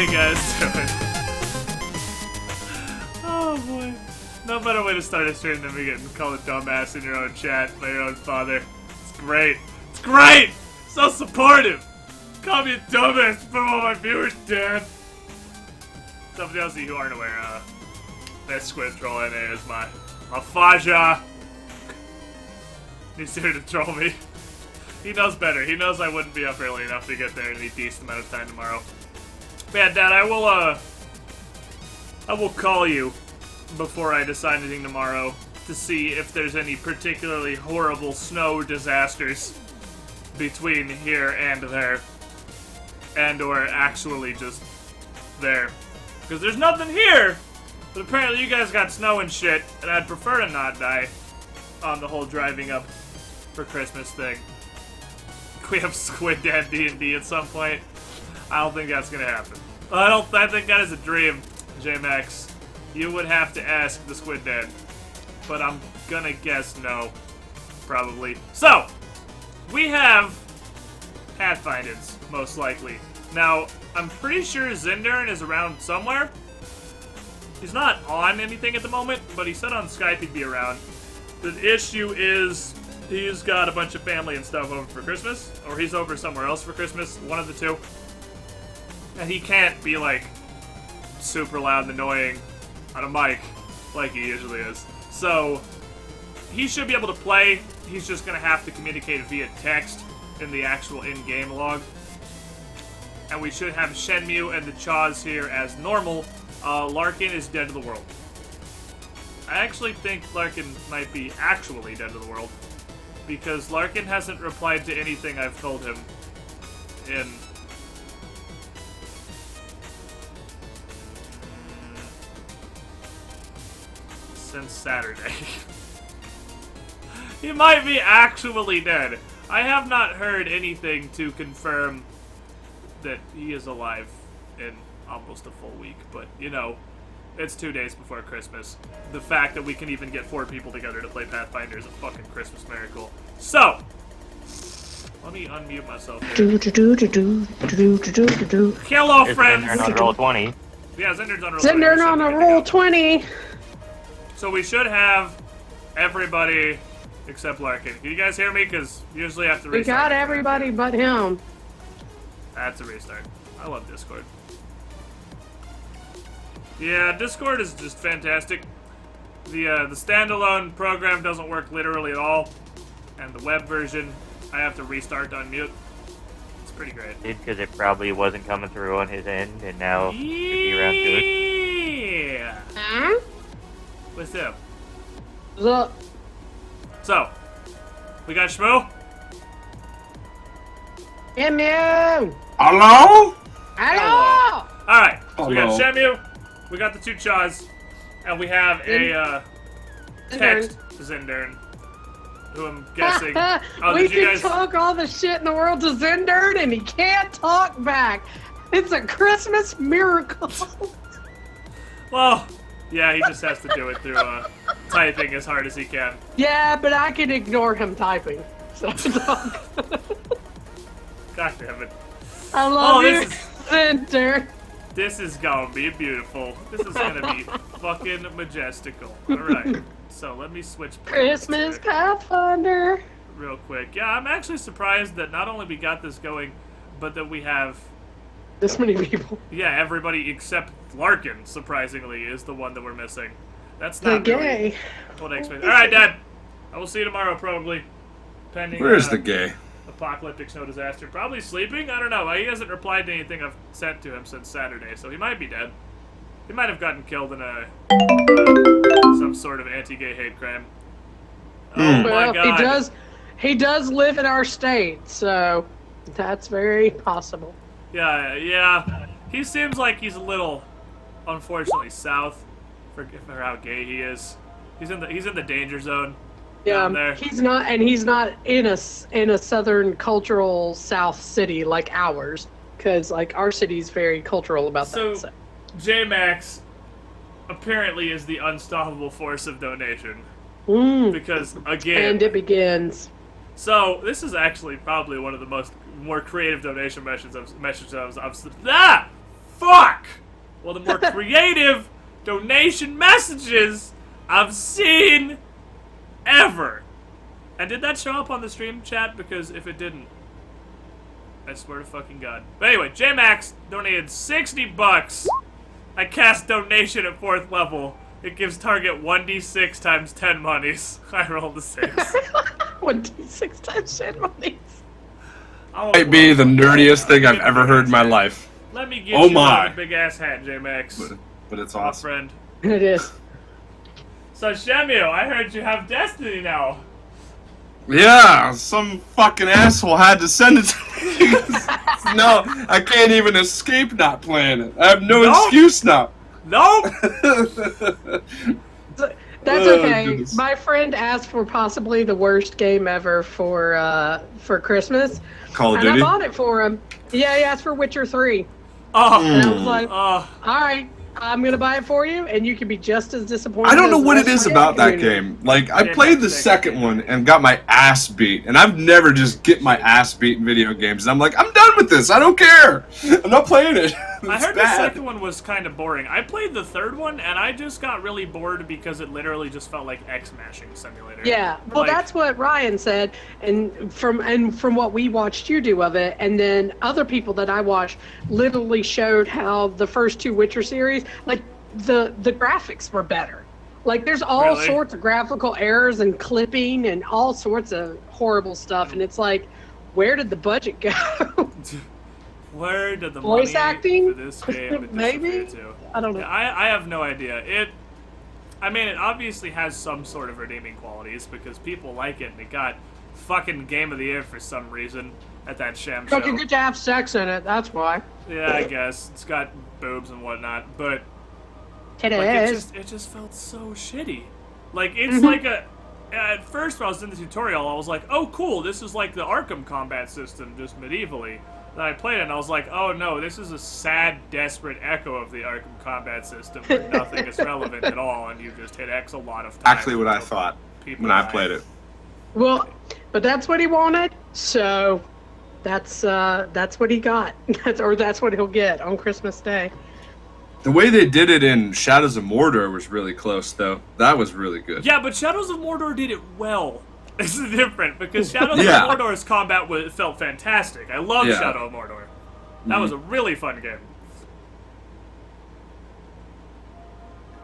you guys doing? Oh boy. No better way to start a stream than me getting called a dumbass in your own chat by your own father. It's great. It's great! So supportive! Call me a dumbass for all my viewers, Dad. Somebody else who aren't aware, that squid troll NA is my Faja. He's here to troll me. He knows better. He knows I wouldn't be up early enough to get there in a decent amount of time tomorrow. But yeah, Dad, I will call you before I decide anything tomorrow to see if there's any particularly horrible snow disasters between here and there. And or actually just there. Because there's nothing here! But apparently you guys got snow and shit, and I'd prefer to not die on the whole driving up for Christmas thing. Can we have Squid Dad D&D at some point? I don't think that's gonna happen. I think that is a dream, J-Max. You would have to ask the Squid Dad. But I'm gonna guess no. Probably. So! We have Pathfinders, most likely. Now, I'm pretty sure Zindurn is around somewhere. He's not on anything at the moment, but he said on Skype he'd be around. The issue is he's got a bunch of family and stuff over for Christmas, or he's over somewhere else for Christmas, one of the two. And he can't be, like, super loud and annoying on a mic like he usually is. So, he should be able to play. He's just going to have to communicate via text in the actual in-game log. And we should have Shenmue and the Chaz here as normal. Larkin is dead to the world. I actually think Larkin might be actually dead to the world. Because Larkin hasn't replied to anything I've told him in... since Saturday. He might be actually dead. I have not heard anything to confirm that he is alive in almost a full week, but, you know, it's 2 days before Christmas. The fact that we can even get 4 people together to play Pathfinder is a fucking Christmas miracle. So, let me unmute myself here. Hello, friends! Zindurn on roll 20. Yeah, Zindurn's on roll 20. Zindurn on a roll 20. So we should have everybody except Larkin. Can you guys hear me? Because usually I have to restart. We got everybody but him. That's a restart. I love Discord. Yeah, Discord is just fantastic. The standalone program doesn't work literally at all. And the web version, I have to restart to unmute. It's pretty great. Because it probably wasn't coming through on his end, and now it'd be around to it. Yeah. Huh? What's up? Look. So, we got Shmoo. Shemu! Hello? Hello! Alright, so we got Hello. Shemu, we got the 2 Chaz, and we have a text Zindurn, who I'm guessing... we can talk all the shit in the world to Zindurn and he can't talk back. It's a Christmas miracle. Well, yeah, he just has to do it through typing as hard as he can. Yeah, but I can ignore him typing. So God damn it. I love you, this is- Zindurn. This is gonna be beautiful. This is gonna be fucking majestical. Alright, so let me switch Christmas Pathfinder. real quick. Yeah, I'm actually surprised that not only we got this going, but that we have, This many people. yeah, everybody except Larkin, surprisingly, is the one that we're missing. That's The not really gay. what I expected. Alright, Dad. I will see you tomorrow, probably. Pending, Where's the gay? apocalyptic snow disaster. Probably sleeping? I don't know. He hasn't replied to anything I've sent to him since Saturday, so he might be dead. He might have gotten killed in a some sort of anti-gay hate crime. Oh my Well, God. he does live in our state, so that's very possible. Yeah. He seems like he's a little, unfortunately, south for how gay he is. He's in the danger zone. Down there. He's not in a southern cultural south city like ours, because like our city's very cultural about that. So. J-Max apparently is the unstoppable force of donation. Because again, And it begins. so this is actually probably one of the more creative donation messages I've fuck? One of the more creative donation messages I've seen ever. And did that show up on the stream chat? Because if it didn't, I swear to fucking God. But anyway, J-Max donated $60. I cast donation at 4th level. It gives target 1d6 times 10 monies. I rolled a 6. 1d6 times 10 monies. Might be the nerdiest thing I've ever heard in my life. Let me get you a big ass hat, J-Max. But it's awesome. Friend. It is. So, Shemio, I heard you have Destiny now. Yeah, some fucking asshole had to send it to me. No, I can't even escape not playing it. I have no excuse now. Nope. That's okay. Goodness. My friend asked for possibly the worst game ever for Christmas. Call of Duty? And I bought it for him. Yeah, he asked for Witcher 3. Oh. And I was like, all right, I'm going to buy it for you, and you can be just as disappointed. I don't know what it is about that game. Like, I played the second one and got my ass beat, and I've never just get my ass beat in video games. And I'm like, I'm done with this. I don't care. I'm not playing it. I heard the second one was kind of boring. I played the third one, and I just got really bored because it literally just felt like X-mashing simulator. Yeah, well, that's what Ryan said, and from what we watched you do of it, and then other people that I watched literally showed how the first 2 Witcher series, like, the graphics were better. Like, there's all sorts of graphical errors and clipping and all sorts of horrible stuff, and it's like, where did the budget go? Where did the voice money acting for this game maybe? To? I don't know. Yeah, I have no idea. I mean, it obviously has some sort of redeeming qualities because people like it, and it got fucking Game of the Year for some reason at that sham show. You get to have sex in it, that's why. Yeah, I guess. It's got boobs and whatnot, but it just felt so shitty. Like, it's like at first when I was in the tutorial, I was like, oh cool, this is like the Arkham combat system, just medievally. Then I played it and I was like, oh no, this is a sad, desperate echo of the Arkham combat system where nothing is relevant at all and you just hit X a lot of times. Actually what I thought when I played it. Well, but that's what he wanted, so that's what he got. That's what he'll get on Christmas Day. The way they did it in Shadows of Mordor was really close, though. That was really good. Yeah, but Shadows of Mordor did it well. It's different, because Shadows of Mordor's combat felt fantastic. I love Shadow of Mordor. That was a really fun game.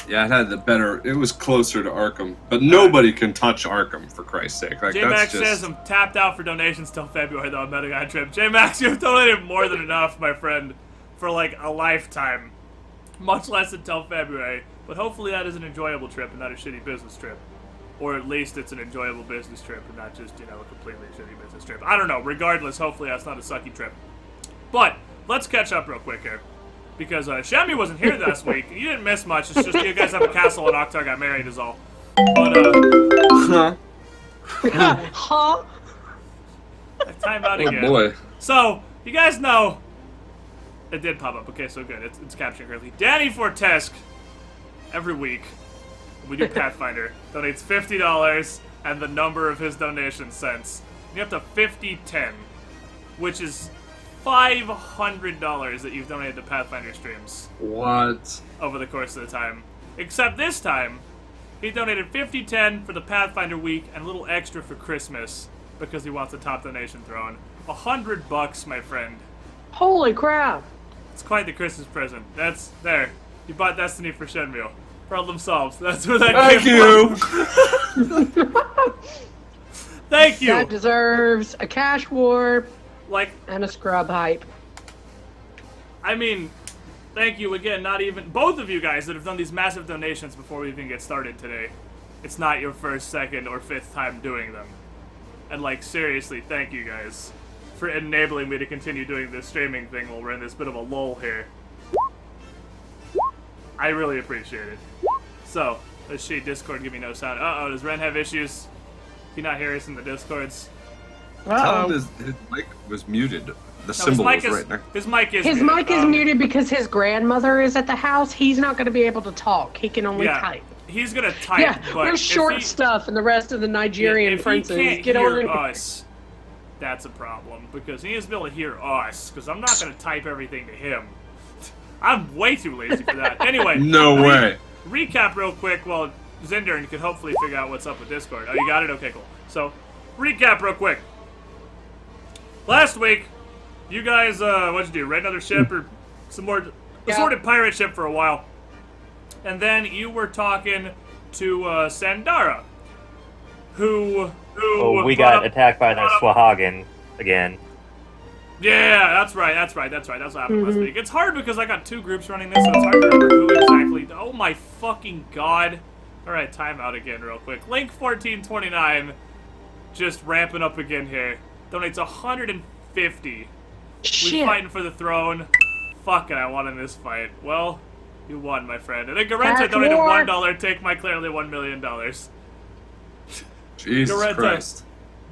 Yeah, it had the better... It was closer to Arkham. But nobody can touch Arkham, for Christ's sake. Like, J-Max says I'm tapped out for donations till February, though. I'm betting on a trip. J-Max, you've donated more than enough, my friend, for, like, a lifetime. Much less until February. But hopefully that is an enjoyable trip and not a shitty business trip. Or at least it's an enjoyable business trip and not just, a completely shitty business trip. I don't know. Regardless, hopefully that's not a sucky trip. But, let's catch up real quick here. Because Shami wasn't here last week. You didn't miss much. It's just you guys have a castle and Oktar got married is all. But, Huh? Time out again. Oh boy. So, you guys know... It did pop up. Okay, so good. It's capturing correctly. Danny Fortesk, every week, we do Pathfinder, donates $50, and the number of his donation cents. You have to 5010, which is $500 that you've donated to Pathfinder streams. What? Over the course of the time. Except this time, he donated 5010 for the Pathfinder week and a little extra for Christmas because he wants a top donation thrown. $100, my friend. Holy crap! It's quite the Christmas present. That's there. You bought Destiny for Shenmue. Problem solved. That's where that came from. Thank you. That deserves a cash warp. Like, and a scrub hype. I mean, thank you again. Not even both of you guys that have done these massive donations before we even get started today. It's not your first, second, or fifth time doing them. And like, seriously, thank you guys for enabling me to continue doing this streaming thing while we're in this bit of a lull here. I really appreciate it. So, let's see, Discord give me no sound. Uh-oh, does Ren have issues? Can you not hear us in the Discords? Tell him his mic was muted. The symbol was right there. His mic is muted. His mic is muted because his grandmother is at the house. He's not going to be able to talk. He can only type. He's going to type, yeah, but we're short stuff and the rest of the Nigerian princes. If he can't hear us, that's a problem. Because he needs to be able to hear us. Because I'm not going to type everything to him. I'm way too lazy for that. Anyway. No way. Recap real quick while Zindurn can hopefully figure out what's up with Discord. Oh, you got it? Okay, cool. So, recap real quick. Last week, you guys, what'd you do? Raid another ship or some more assorted pirate ship for a while. And then you were talking to Sandara, who we got attacked by the Swahagan again. Yeah, that's right. That's what happened last week. It's hard because I got 2 groups running this, so it's hard to remember who exactly. Oh my fucking god. Alright, timeout again real quick. Link1429 just ramping up again here. Donates 150. Shit. We fighting for the throne. Fuck it, I won in this fight. Well, you won, my friend. And then Garenta donated $1. Take my clearly $1 million. Jesus Garenta. Christ.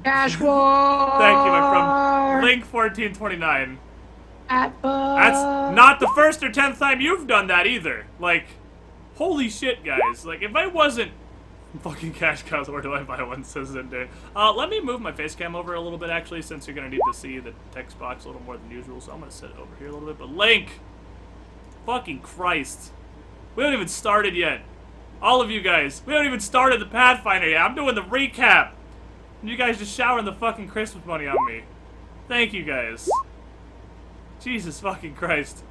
Cash war. Thank you, my friend. Link1429. That's not the first or 10th time you've done that either. Like, holy shit, guys. Like, if I wasn't fucking cash cows, where do I buy one, says Zindurn. Let me move my face cam over a little bit, actually, since you're going to need to see the text box a little more than usual, so I'm going to sit over here a little bit. But Link, fucking Christ. We haven't even started yet. All of you guys, we haven't even started the Pathfinder yet. I'm doing the recap. And you guys just showering the fucking Christmas money on me. Thank you, guys. Jesus fucking Christ.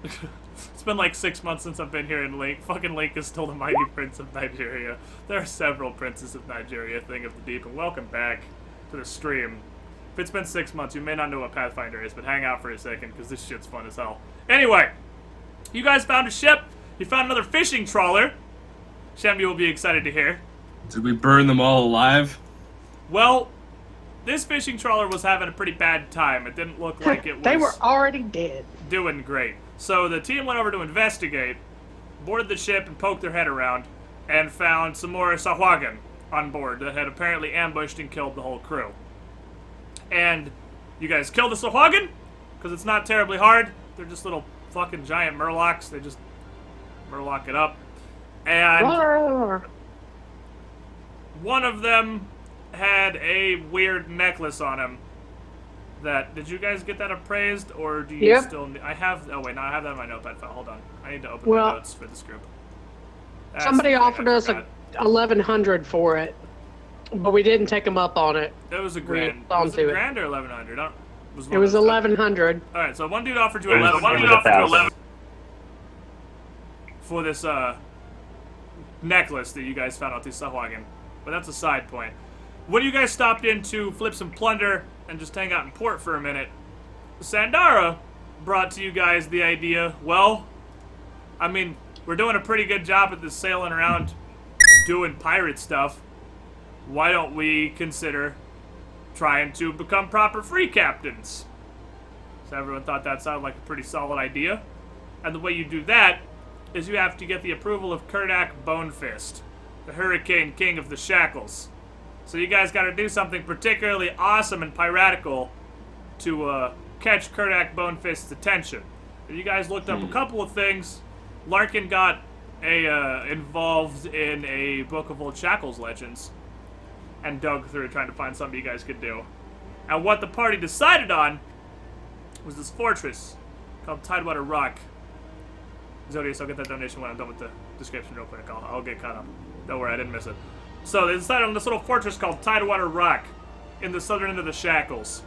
It's been like 6 months since I've been here in Link. Fucking Link is still the mighty prince of Nigeria. There are several princes of Nigeria, thing of the deep, and welcome back to the stream. If it's been 6 months, you may not know what Pathfinder is, but hang out for a second, because this shit's fun as hell. Anyway, you guys found a ship. You found another fishing trawler. Shemby will be excited to hear. Did we burn them all alive? Well, this fishing trawler was having a pretty bad time. It didn't look like it was... They were already dead. Doing great. So the team went over to investigate, boarded the ship and poked their head around, and found some more Sahuagin on board that had apparently ambushed and killed the whole crew. And you guys killed the Sahuagin? Because it's not terribly hard. They're just little fucking giant murlocs. They just murloc it up. And one of them had a weird necklace on him. Did you guys get that appraised, or do you still... I have... Oh, wait, no, I have that in my notepad file. Hold on. I need to open my notes for this group. Somebody offered us $1,100 for it, but we didn't take them up on it. That was a grand. Was it grand or 1,100? It was 1,100. All right, so one dude offered you 1,100 for this necklace that you guys found out through Sahuagin. But that's a side point. When you guys stopped in to flip some plunder and just hang out in port for a minute, Sandara brought to you guys the idea, well, I mean, we're doing a pretty good job at this sailing around doing pirate stuff. Why don't we consider trying to become proper free captains? So everyone thought that sounded like a pretty solid idea. And the way you do that is you have to get the approval of Kurdak Bonefist, the Hurricane King of the Shackles. So you guys gotta do something particularly awesome and piratical to catch Kurdak Bonefist's attention. And you guys looked up a couple of things. Larkin got involved in a book of old Shackles legends and dug through trying to find something you guys could do. And what the party decided on was this fortress called Tidewater Rock. Zodius, I'll get that donation when I'm done with the description real quick. I'll get caught up. Don't worry, I didn't miss it. So they decided on this little fortress called Tidewater Rock in the southern end of the Shackles.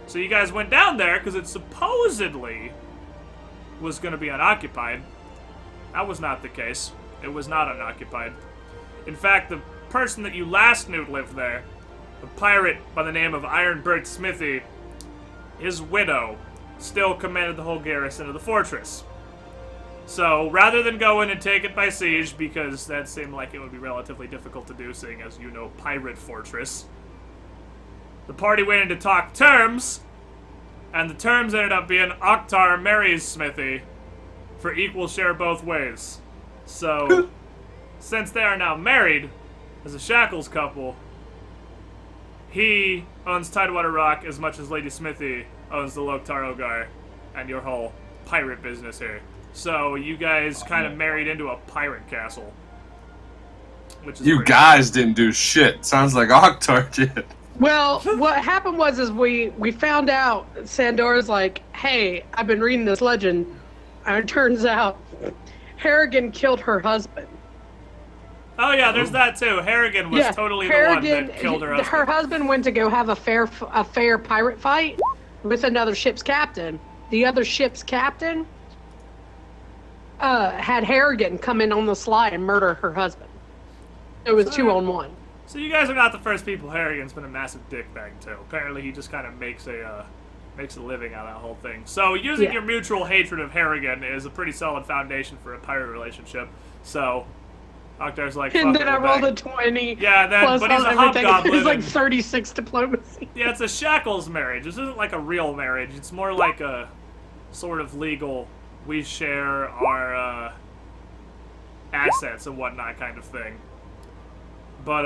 So you guys went down there because it supposedly was going to be unoccupied. That was not the case. It was not unoccupied. In fact, the person that you last knew lived there, a pirate by the name of Ironbird Smithy, his widow, still commanded the whole garrison of the fortress. So, rather than go in and take it by siege, because that seemed like it would be relatively difficult to do, seeing as you know pirate fortress, the party went in to talk terms, and the terms ended up being Oktar marries Smithy for equal share both ways. So, since they are now married, as a Shackles couple, he owns Tidewater Rock as much as Lady Smithy owns the Loktar Ogar and your whole pirate business here. So you guys kind of married into a pirate castle. Which is you guys didn't do shit. Sounds like Oktar did. Well, what happened was we found out Sandora's like, hey, I've been reading this legend, and it turns out Harrigan killed her husband. Oh yeah, there's that too. Harrigan was totally the one that killed her husband. Her husband went to go have a fair pirate fight with another ship's captain. The other ship's captain had Harrigan come in on the sly and murder her husband. It was 2-on-1. So you guys are not the first people Harrigan's been a massive dickbag to. Apparently he just kind of makes a living out of that whole thing. So using your mutual hatred of Harrigan is a pretty solid foundation for a pirate relationship. So Oktar's like, and fuck then I rolled a 20. Yeah, then, but he's a hobgoblin. It's like 36 diplomacy. Yeah, it's a Shackles marriage. This isn't like a real marriage. It's more like a sort of legal, we share our assets and whatnot kind of thing. But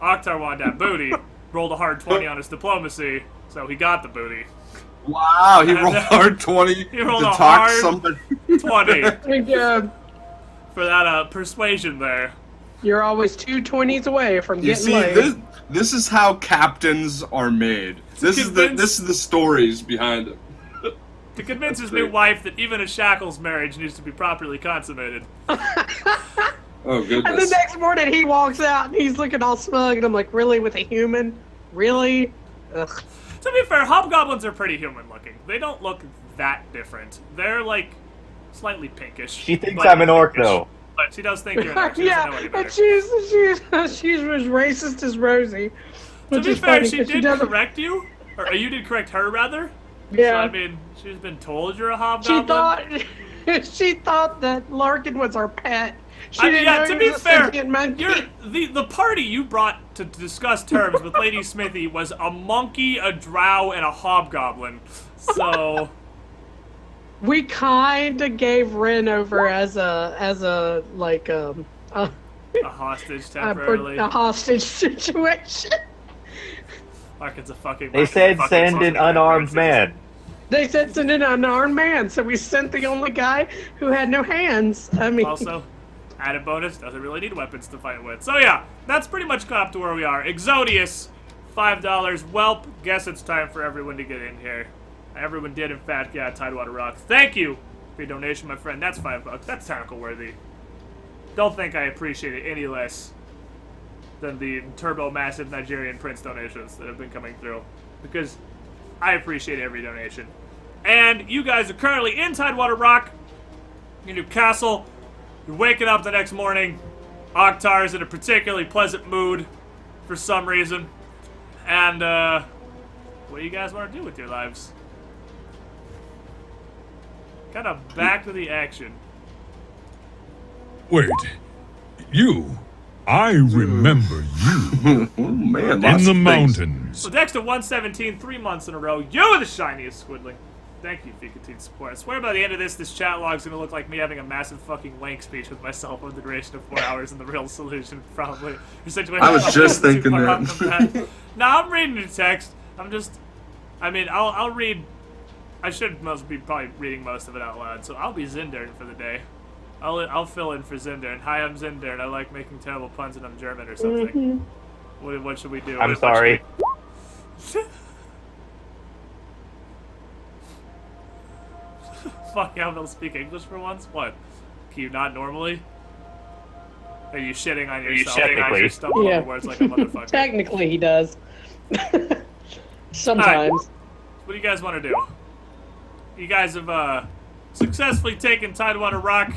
Oktar wanted that booty, rolled a hard 20 on his diplomacy, so he got the booty. Wow, he rolled a hard 20 he rolled to a talk hard somebody. 20 Good job. for that persuasion there. You're always 2 20s away from You getting see, laid. this is how captains are made. This is the stories behind it. To convince his new wife that even a Shackles marriage needs to be properly consummated. Oh, goodness. And the next morning he walks out and he's looking all smug, and I'm like, really, with a human? Really? Ugh. To be fair, hobgoblins are pretty human looking. They don't look that different. They're like slightly pinkish. She thinks I'm an orc, pinkish. though. But she does think you're an orc. She doesn't know any and better. she's as racist as Rosie. To Which be is fair, funny, she 'cause did doesn't- correct you. Or you did correct her, rather. Yeah. So, I mean, she's been told you're a She hobgoblin. thought that Larkin was our pet. She didn't know to he be was a fair, sentient monkey. the party you brought to discuss terms with Lady Smithy was a monkey, a drow, and a hobgoblin. So We kind of gave Ren over as a a hostage temporarily. a hostage situation. Larkin's a fucking. They said send an unarmed man. They said send an unarmed man, so we sent the only guy who had no hands. I mean, Also, added bonus, doesn't really need weapons to fight with. So yeah, that's pretty much caught up to where we are. Exodius, $5. Welp, guess it's time for everyone to get in here. Everyone did, in fact, get Tidewater Rock. Thank you for your donation, my friend. That's $5. That's tackle worthy. Don't think I appreciate it any less than the turbo massive Nigerian Prince donations that have been coming through, because I appreciate every donation. And you guys are currently in Tidewater Rock, in your castle. You're waking up the next morning. Oktar's in a particularly pleasant mood for some reason. And, what do you guys want to do with your lives? Kind of back to the action. Wait, you? I remember you. Oh, man, In lots the of things. mountains. So Dexter 117, 3 months in a row. You're the shiniest Squidling. Thank you for your continued support. I swear by the end of this chat log's gonna look like me having a massive fucking wank speech with myself over the duration of 4 hours, and the real solution probably. I was just thinking that. No, I'm reading the text. I'll read. I should probably reading most of it out loud, so I'll be Zindurn for the day. I'll fill in for Zindurn. Hi, I'm Zindurn. I like making terrible puns, and I'm German or something. What should we do? I'm sorry. Fuck, I'm able to speak English for once? What? Can you not normally? Are you shitting on yourself? Technically. Stumbling Yeah. over words like a motherfucker. technically he does. Sometimes. What do you guys want to do? You guys have successfully taken Tidewater Rock.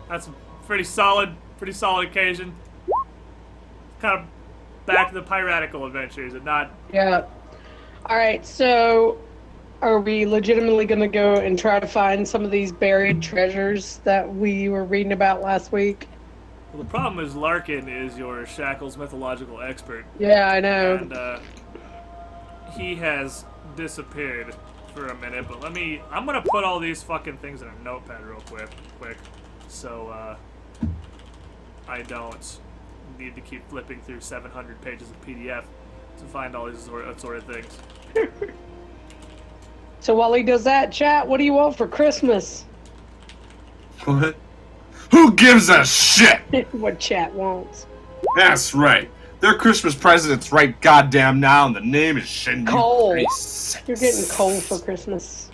That's a pretty solid occasion. Kind of back to the piratical adventure, is it not? Yeah. All right, so are we legitimately going to go and try to find some of these buried treasures that we were reading about last week? Well, the problem is Larkin is your Shackles mythological expert, Yeah, I know. and he has disappeared for a minute. But I'm gonna put all these fucking things in a notepad real quick, so I don't need to keep flipping through 700 pages of PDF to find all these sort of things. So while he does that, chat, what do you want for Christmas? What? Who gives a shit? What chat wants. That's right. Their Christmas president's right goddamn now, and the name is Shinju. Coal. 36. You're getting coal for Christmas.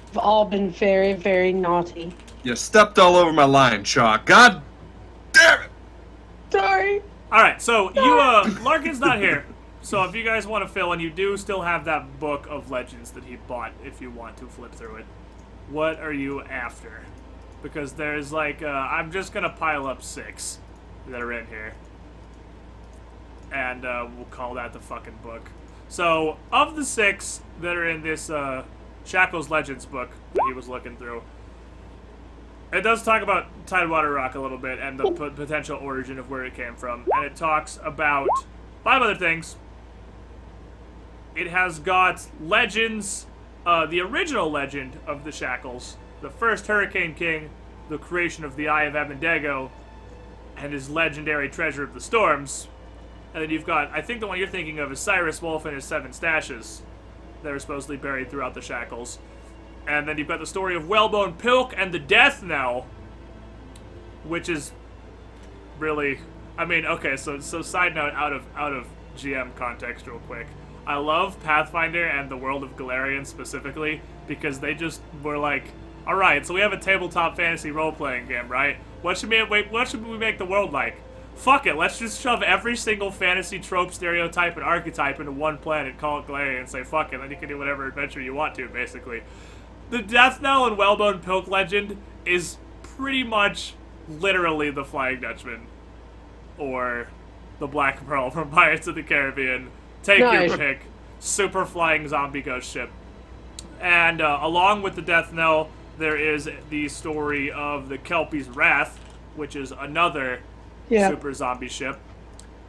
We've all been very, very naughty. You stepped all over my line, Chalk. God damn it! Sorry. Alright, so Larkin's not here. So if you guys want to fill in, you do still have that book of legends that he bought if you want to flip through it. What are you after? Because there's like, I'm just gonna pile up 6 that are in here. And we'll call that the fucking book. So, of the 6 that are in this Shackles Legends book that he was looking through, it does talk about Tidewater Rock a little bit and the potential origin of where it came from. And it talks about 5 other things. It has got legends, the original legend of the Shackles, the first Hurricane King, the creation of the Eye of Abendego, and his legendary Treasure of the Storms. And then you've got, I think the one you're thinking of is Cyrus Wolf and his 7 stashes that are supposedly buried throughout the Shackles. And then you've got the story of Whalebone Pilk and the Death Knell, which is really, I mean, okay, so side note out of GM context real quick. I love Pathfinder and the world of Galarian specifically because they just were like, all right, so we have a tabletop fantasy role-playing game, right? What should we make the world like? Fuck it, let's just shove every single fantasy trope, stereotype, and archetype into one planet, call it Galarian, and say fuck it, then you can do whatever adventure you want to, basically. The Death Knell and Whalebone Pilk legend is pretty much literally the Flying Dutchman. Or the Black Pearl from Pirates of the Caribbean. Take your pick. Super flying zombie ghost ship. And along with the Death Knell, there is the story of the Kelpie's Wrath, which is another super zombie ship.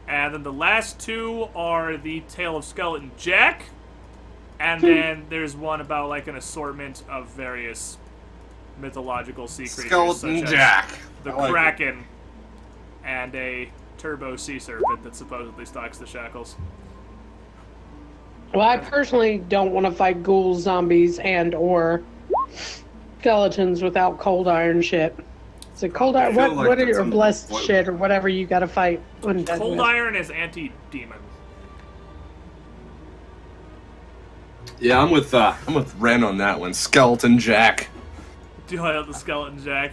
And then the last 2 are the Tale of Skeleton Jack. And then there's one about like an assortment of various mythological sea creatures. Skeleton Jack. The Kraken. And a turbo sea serpent that supposedly stalks the Shackles. Well, I personally don't want to fight ghouls, zombies, and or skeletons without cold iron shit. So cold iron, what are your blessed shit or whatever you gotta fight? Cold iron is anti-demon. Yeah, I'm with Ren on that one. Skeleton Jack. Do you like the Skeleton Jack?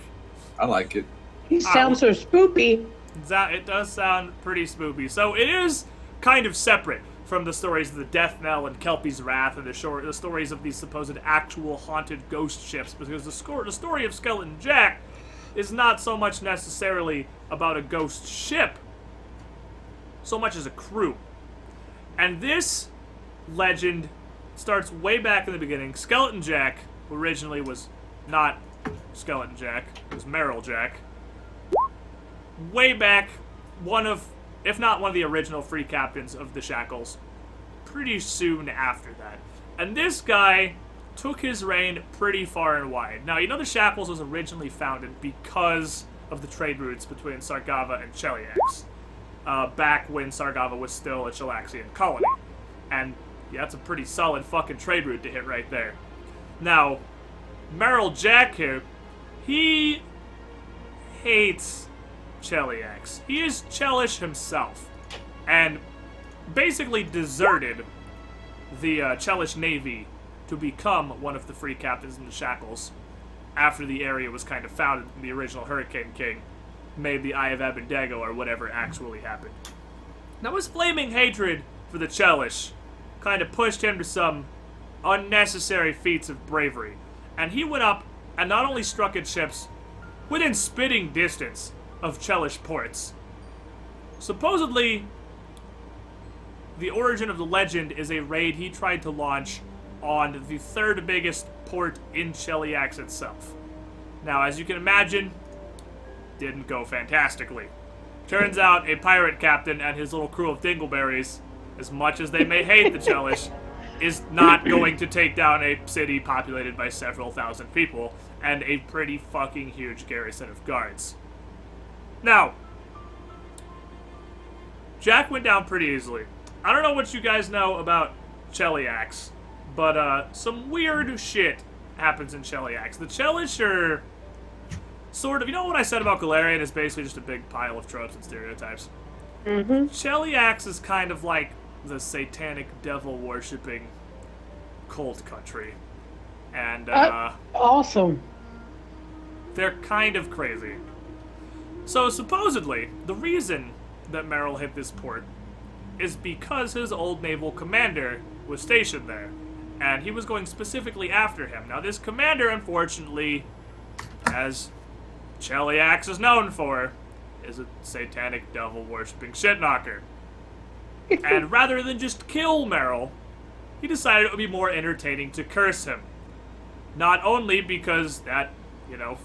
I like it. He sounds so spoopy. It does sound pretty spoopy. So it is kind of separate from the stories of the Death Knell and Kelpie's Wrath and the stories of these supposed actual haunted ghost ships, because the story of Skeleton Jack is not so much necessarily about a ghost ship, so much as a crew. And this legend starts way back in the beginning. Skeleton Jack originally was not Skeleton Jack, it was Merrill Jack. Way back, if not one of the original free captains of the Shackles, pretty soon after that. And this guy took his reign pretty far and wide. Now, you know the Shackles was originally founded because of the trade routes between Sargava and Cheliax, back when Sargava was still a Chelaxian colony. And yeah, that's a pretty solid fucking trade route to hit right there. Now, Merrill Jack here, he hates Cheliax. He is Chelish himself, and basically deserted the Chelish Navy to become one of the free captains in the Shackles after the area was kind of founded and the original Hurricane King made the Eye of Abendego or whatever actually happened. Now his flaming hatred for the Chelish kind of pushed him to some unnecessary feats of bravery, and he went up and not only struck at ships within spitting distance of Chelish ports. Supposedly, the origin of the legend is a raid he tried to launch on the 3rd biggest port in Cheliax itself. Now, as you can imagine, didn't go fantastically. Turns out a pirate captain and his little crew of dingleberries, as much as they may hate the Chelish, is not going to take down a city populated by several thousand people and a pretty fucking huge garrison of guards. Now, Jack went down pretty easily. I don't know what you guys know about Cheliax, but some weird shit happens in Cheliax. The Chelish are sort of, you know what I said about Galarian is basically just a big pile of tropes and stereotypes? Mm-hmm. Cheliax is kind of like the satanic devil-worshipping cult country. And, Awesome. they're kind of crazy. So, supposedly, the reason that Merrill hit this port is because his old naval commander was stationed there. And he was going specifically after him. Now, this commander, unfortunately, as Cheliax is known for, is a satanic devil-worshipping shit-knocker. And rather than just kill Merrill, he decided it would be more entertaining to curse him. Not only because that,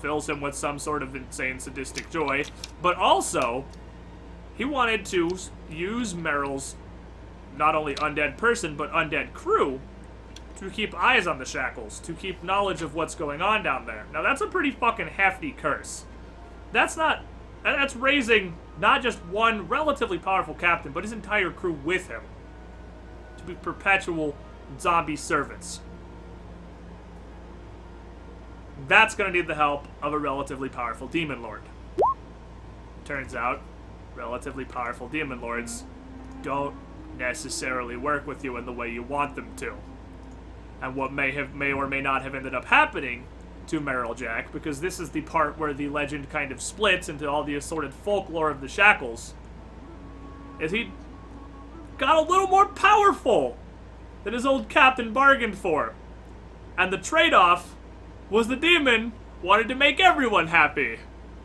fills him with some sort of insane sadistic joy, but also, he wanted to use Merrill's not only undead person, but undead crew to keep eyes on the Shackles, to keep knowledge of what's going on down there. Now, that's a pretty fucking hefty curse. That's raising not just one relatively powerful captain, but his entire crew with him to be perpetual zombie servants. That's going to need the help of a relatively powerful demon lord. Turns out, relatively powerful demon lords don't necessarily work with you in the way you want them to. And what may or may not have ended up happening to Merrill Jack, because this is the part where the legend kind of splits into all the assorted folklore of the Shackles, is he got a little more powerful than his old captain bargained for. And the trade-off was the demon wanted to make everyone happy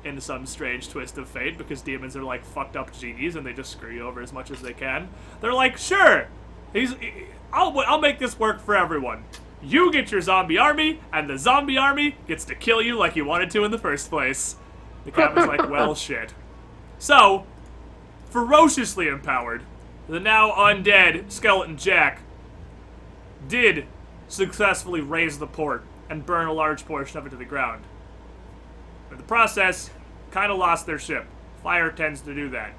in some strange twist of fate, because demons are like fucked up genies and they just screw you over as much as they can. They're like, sure, I'll make this work for everyone. You get your zombie army, and the zombie army gets to kill you like you wanted to in the first place. The captain's like, well, shit. So, ferociously empowered, the now undead Skeleton Jack did successfully raise the port and burn a large portion of it to the ground. In the process, kind of lost their ship. Fire tends to do that.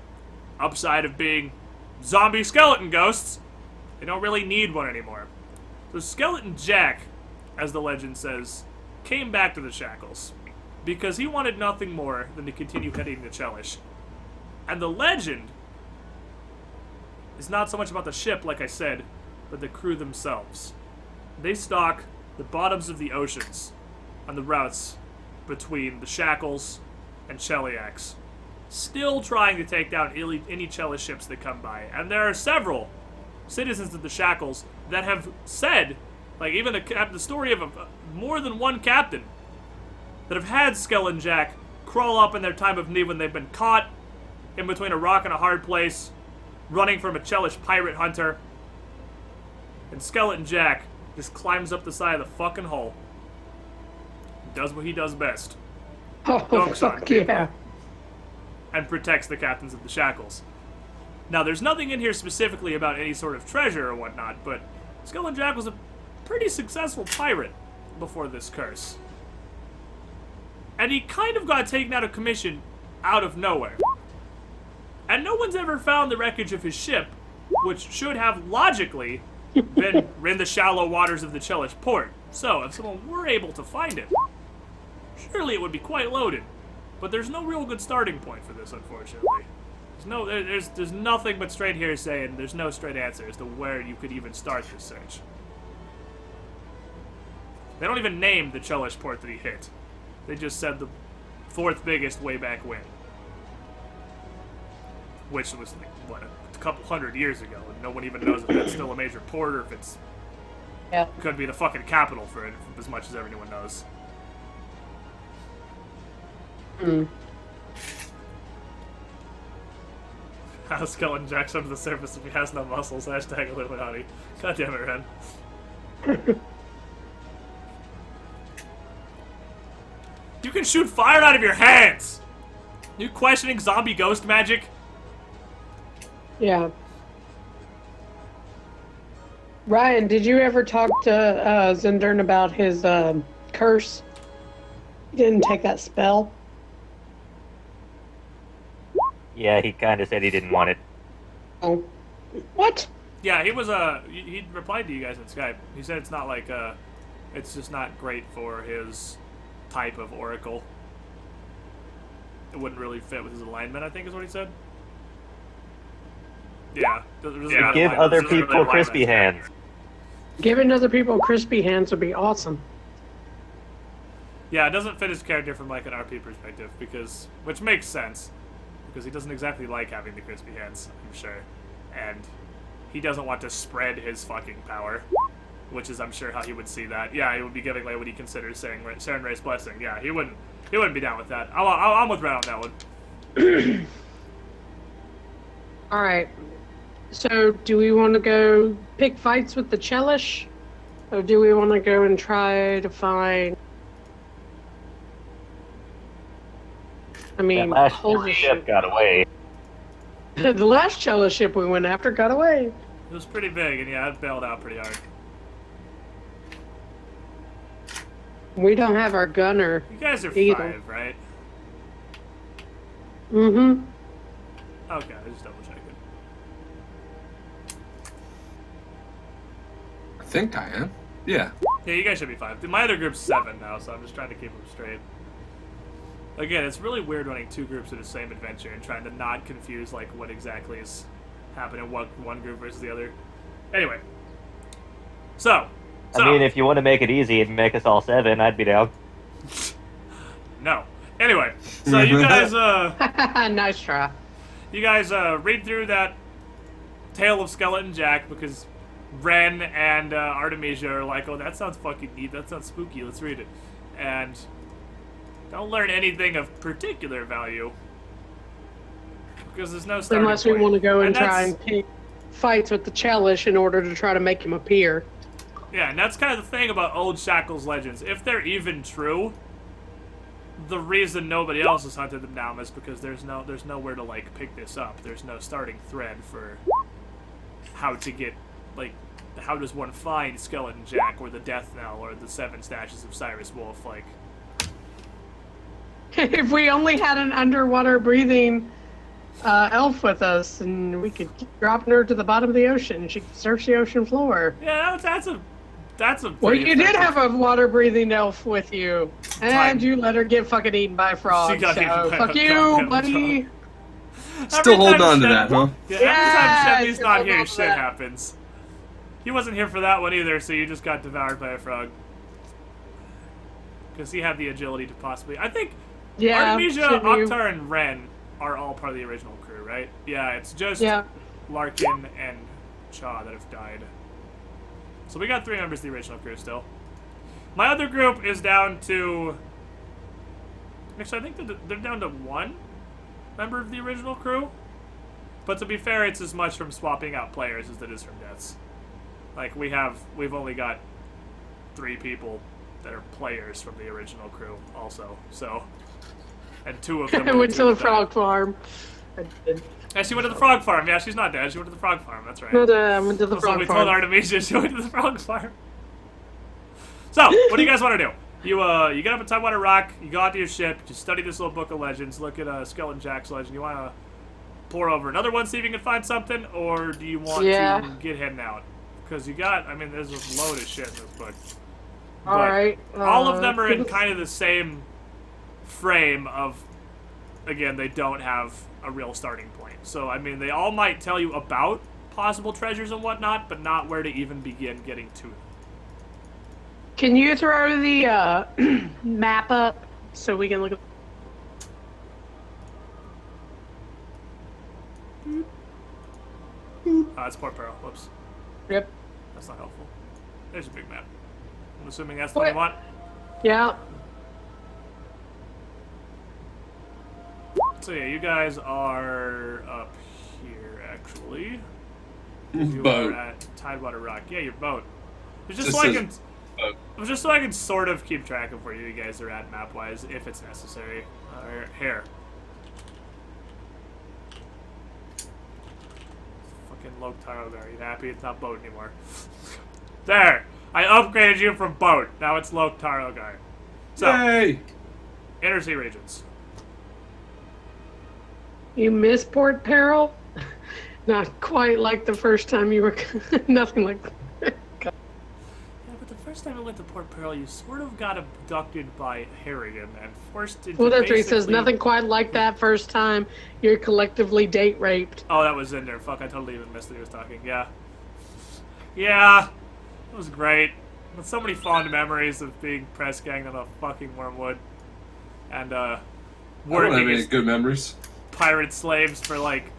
Upside of being zombie skeleton ghosts, they don't really need one anymore. So Skeleton Jack, as the legend says, came back to the Shackles because he wanted nothing more than to continue heading the Chelish. And the legend is not so much about the ship, like I said, but the crew themselves. They stalk the bottoms of the oceans on the routes between the Shackles and Cheliax, still trying to take down any Chelish ships that come by. And there are several citizens of the Shackles that have said, like even the story of more than one captain, that have had Skeleton Jack crawl up in their time of need when they've been caught in between a rock and a hard place, running from a Chelish pirate hunter. And Skeleton Jack just climbs up the side of the fucking hull. Does what he does best. Oh, Dunks on fuck people. yeah. And protects the captains of the Shackles. Now, there's nothing in here specifically about any sort of treasure or whatnot, but Skeleton Jack was a pretty successful pirate before this curse. And he kind of got taken out of commission out of nowhere. And no one's ever found the wreckage of his ship, which should have logically been in the shallow waters of the Chelish port. So, if someone were able to find it, surely it would be quite loaded. But there's no real good starting point for this, unfortunately. There's nothing but straight hearsay, and there's no straight answer as to where you could even start this search. They don't even name the Chelish port that he hit. They just said the fourth biggest way back when. Which was, like, what, a couple hundred years ago, and no one even knows if that's still a major port or if it's... Yeah. Could be the fucking capital for it, as much as everyone knows. Mm. How Skeleton Jack's under the surface if he has no muscles. Hashtag Illuminati. God damn it, Ren. You can shoot fire out of your hands! You questioning zombie ghost magic? Yeah. Ryan, did you ever talk to Zindurn about his curse? He didn't take that spell? Yeah, he kind of said he didn't want it. Oh. What? Yeah, he was, he replied to you guys in Skype. He said it's not like, it's just not great for his type of oracle. It wouldn't really fit with his alignment, I think is what he said. Yeah. Give other people crispy hands. Giving other people crispy hands would be awesome. Yeah, it doesn't fit his character from like an RP perspective which makes sense because he doesn't exactly like having the crispy hands, I'm sure, and he doesn't want to spread his fucking power, which is I'm sure how he would see that. Yeah, he would be giving away what he considers Saren Ray's blessing. Yeah, he wouldn't be down with that. I'm with Red on that one. All right. So, do we want to go pick fights with the Chelish, or do we want to go and try to find? I mean, That last holy ship shit. got away. The last Chelish ship we went after got away. It was pretty big, and yeah, it bailed out pretty hard. We don't have our gunner. You guys are either. 5, right? Mm-hmm. Okay, I just double checking. I think I am. Yeah. Yeah, you guys should be 5. My other group's 7 now, so I'm just trying to keep them straight. Again, it's really weird running 2 groups of the same adventure and trying to not confuse like what exactly is happening in one group versus the other. Anyway, so I mean, if you want to make it easy and make us all 7, I'd be down. no. Anyway, so you guys Nice try. you guys read through that Tale of Skeleton Jack because Ren and Artemisia are like, oh, that sounds fucking neat. That sounds spooky. Let's read it. And don't learn anything of particular value because there's no starting Unless we point. want to go and try that's- and pick fights with the Chelish in order to try to make him appear. Yeah, and that's kind of the thing about old Shackles legends. If they're even true, the reason nobody else has hunted them down is because there's nowhere to like pick this up. There's no starting thread for how to get like how does one find Skeleton Jack or the Death Knell or the 7 Stashes of Cyrus Wolf like. If we only had an underwater breathing elf with us, and we could keep dropping her to the bottom of the ocean, she could search the ocean floor. Yeah, that's a. Well, pretty you did effective- have a water breathing elf with you, and you let her get fucking eaten by a frog. She got so eaten by fuck a you, goddamn buddy. Still holding time on to Shem- that, huh? Yeah, every time Chevy's Yes, not hold here, on to shit that. happens. He wasn't here for that one either, so you just got devoured by a frog. Because he had the agility to possibly... I think Yeah. Artemisia, shouldn't you? Oktar, and Ren are all part of the original crew, right? Yeah, it's just Yeah. Larkin and Cha that have died. So we got 3 members of the original crew still. My other group is down to... Actually, I think they're down to 1 member of the original crew. But to be fair, it's as much from swapping out players as it is from deaths. Like, we've only got 3 people that are players from the original crew also, so... And 2 of them I are went the to 2 the that frog farm. I did. And she went to the frog farm. Yeah, she's not dead. She went to the frog farm. That's right. No, I went to the So frog we farm. told Artemisia she went to the frog farm. So, what do you guys want to do? You get up at Tidewater Rock, you go out to your ship, you study this little book of legends, look at Skeleton Jack's legend. You want to pour over another one, see if you can find something, or do you want to get heading out? Because you got, I mean, there's a load of shit in this book. All right. All of them are in kind of the same frame of, again, they don't have a real starting point. So, I mean, they all might tell you about possible treasures and whatnot, but not where to even begin getting to them. Can you throw the map up so we can look at... It's Port Peril. Whoops. Yep. That's not helpful. There's a big map. I'm assuming that's the one you want. Yeah. So yeah, you guys are up here, actually. You Boat. are at Tidewater Rock. Yeah, your boat. It's just Just so I says can... boat. Just so I can sort of keep track of where you guys are at map-wise, if it's necessary. Here. Fucking Loktar there. Are you happy? It's not boat anymore. There! I upgraded you from boat. Now it's Loktar guy. So, Yay! Inner Sea regions. You miss Port Peril? Not quite like the first time you were... Nothing like... Yeah, but the first time I went to Port Pearl, you sort of got abducted by Harrigan and forced into Well, that's what he says. basically- Nothing quite like that first time you're collectively date raped. Oh, that was in there. Fuck, I totally even missed that he was talking. Yeah. Yeah. It was great. With so many fond memories of being press ganged on a fucking wormwood. And, I don't have working any as good memories. pirate slaves for, like,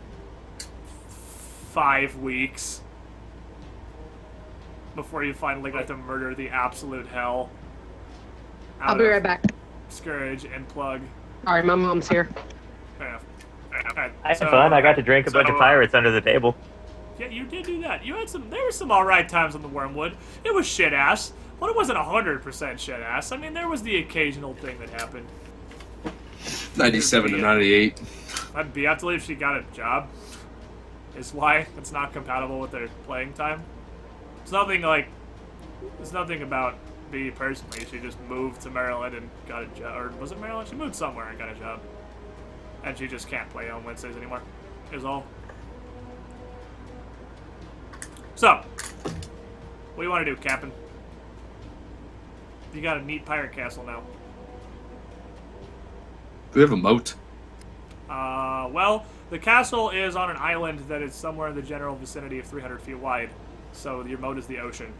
5 weeks. Before you finally got to murder the absolute hell. I'll be right back. Scourge and Plug. Sorry, my mom's here. Fair enough. Alright, I had so- fun. I got to drink a bunch of pirates under the table. Yeah, you did do that. You had some. There were some alright times on the Wormwood. It was shit ass, but it wasn't 100% shit ass. I mean, there was the occasional thing that happened. 97 to 98. I'd be have to leave. She got a job. Is why it's not compatible with their playing time. It's nothing like. It's nothing about me personally. She just moved to Maryland and got a job. Or was it Maryland? She moved somewhere and got a job. And she just can't play on Wednesdays anymore. Is all. So, what do you want to do, Captain? You got a neat pirate castle now. Do we have a moat? Well, the castle is on an island that is somewhere in the general vicinity of 300 feet wide. So your moat is the ocean.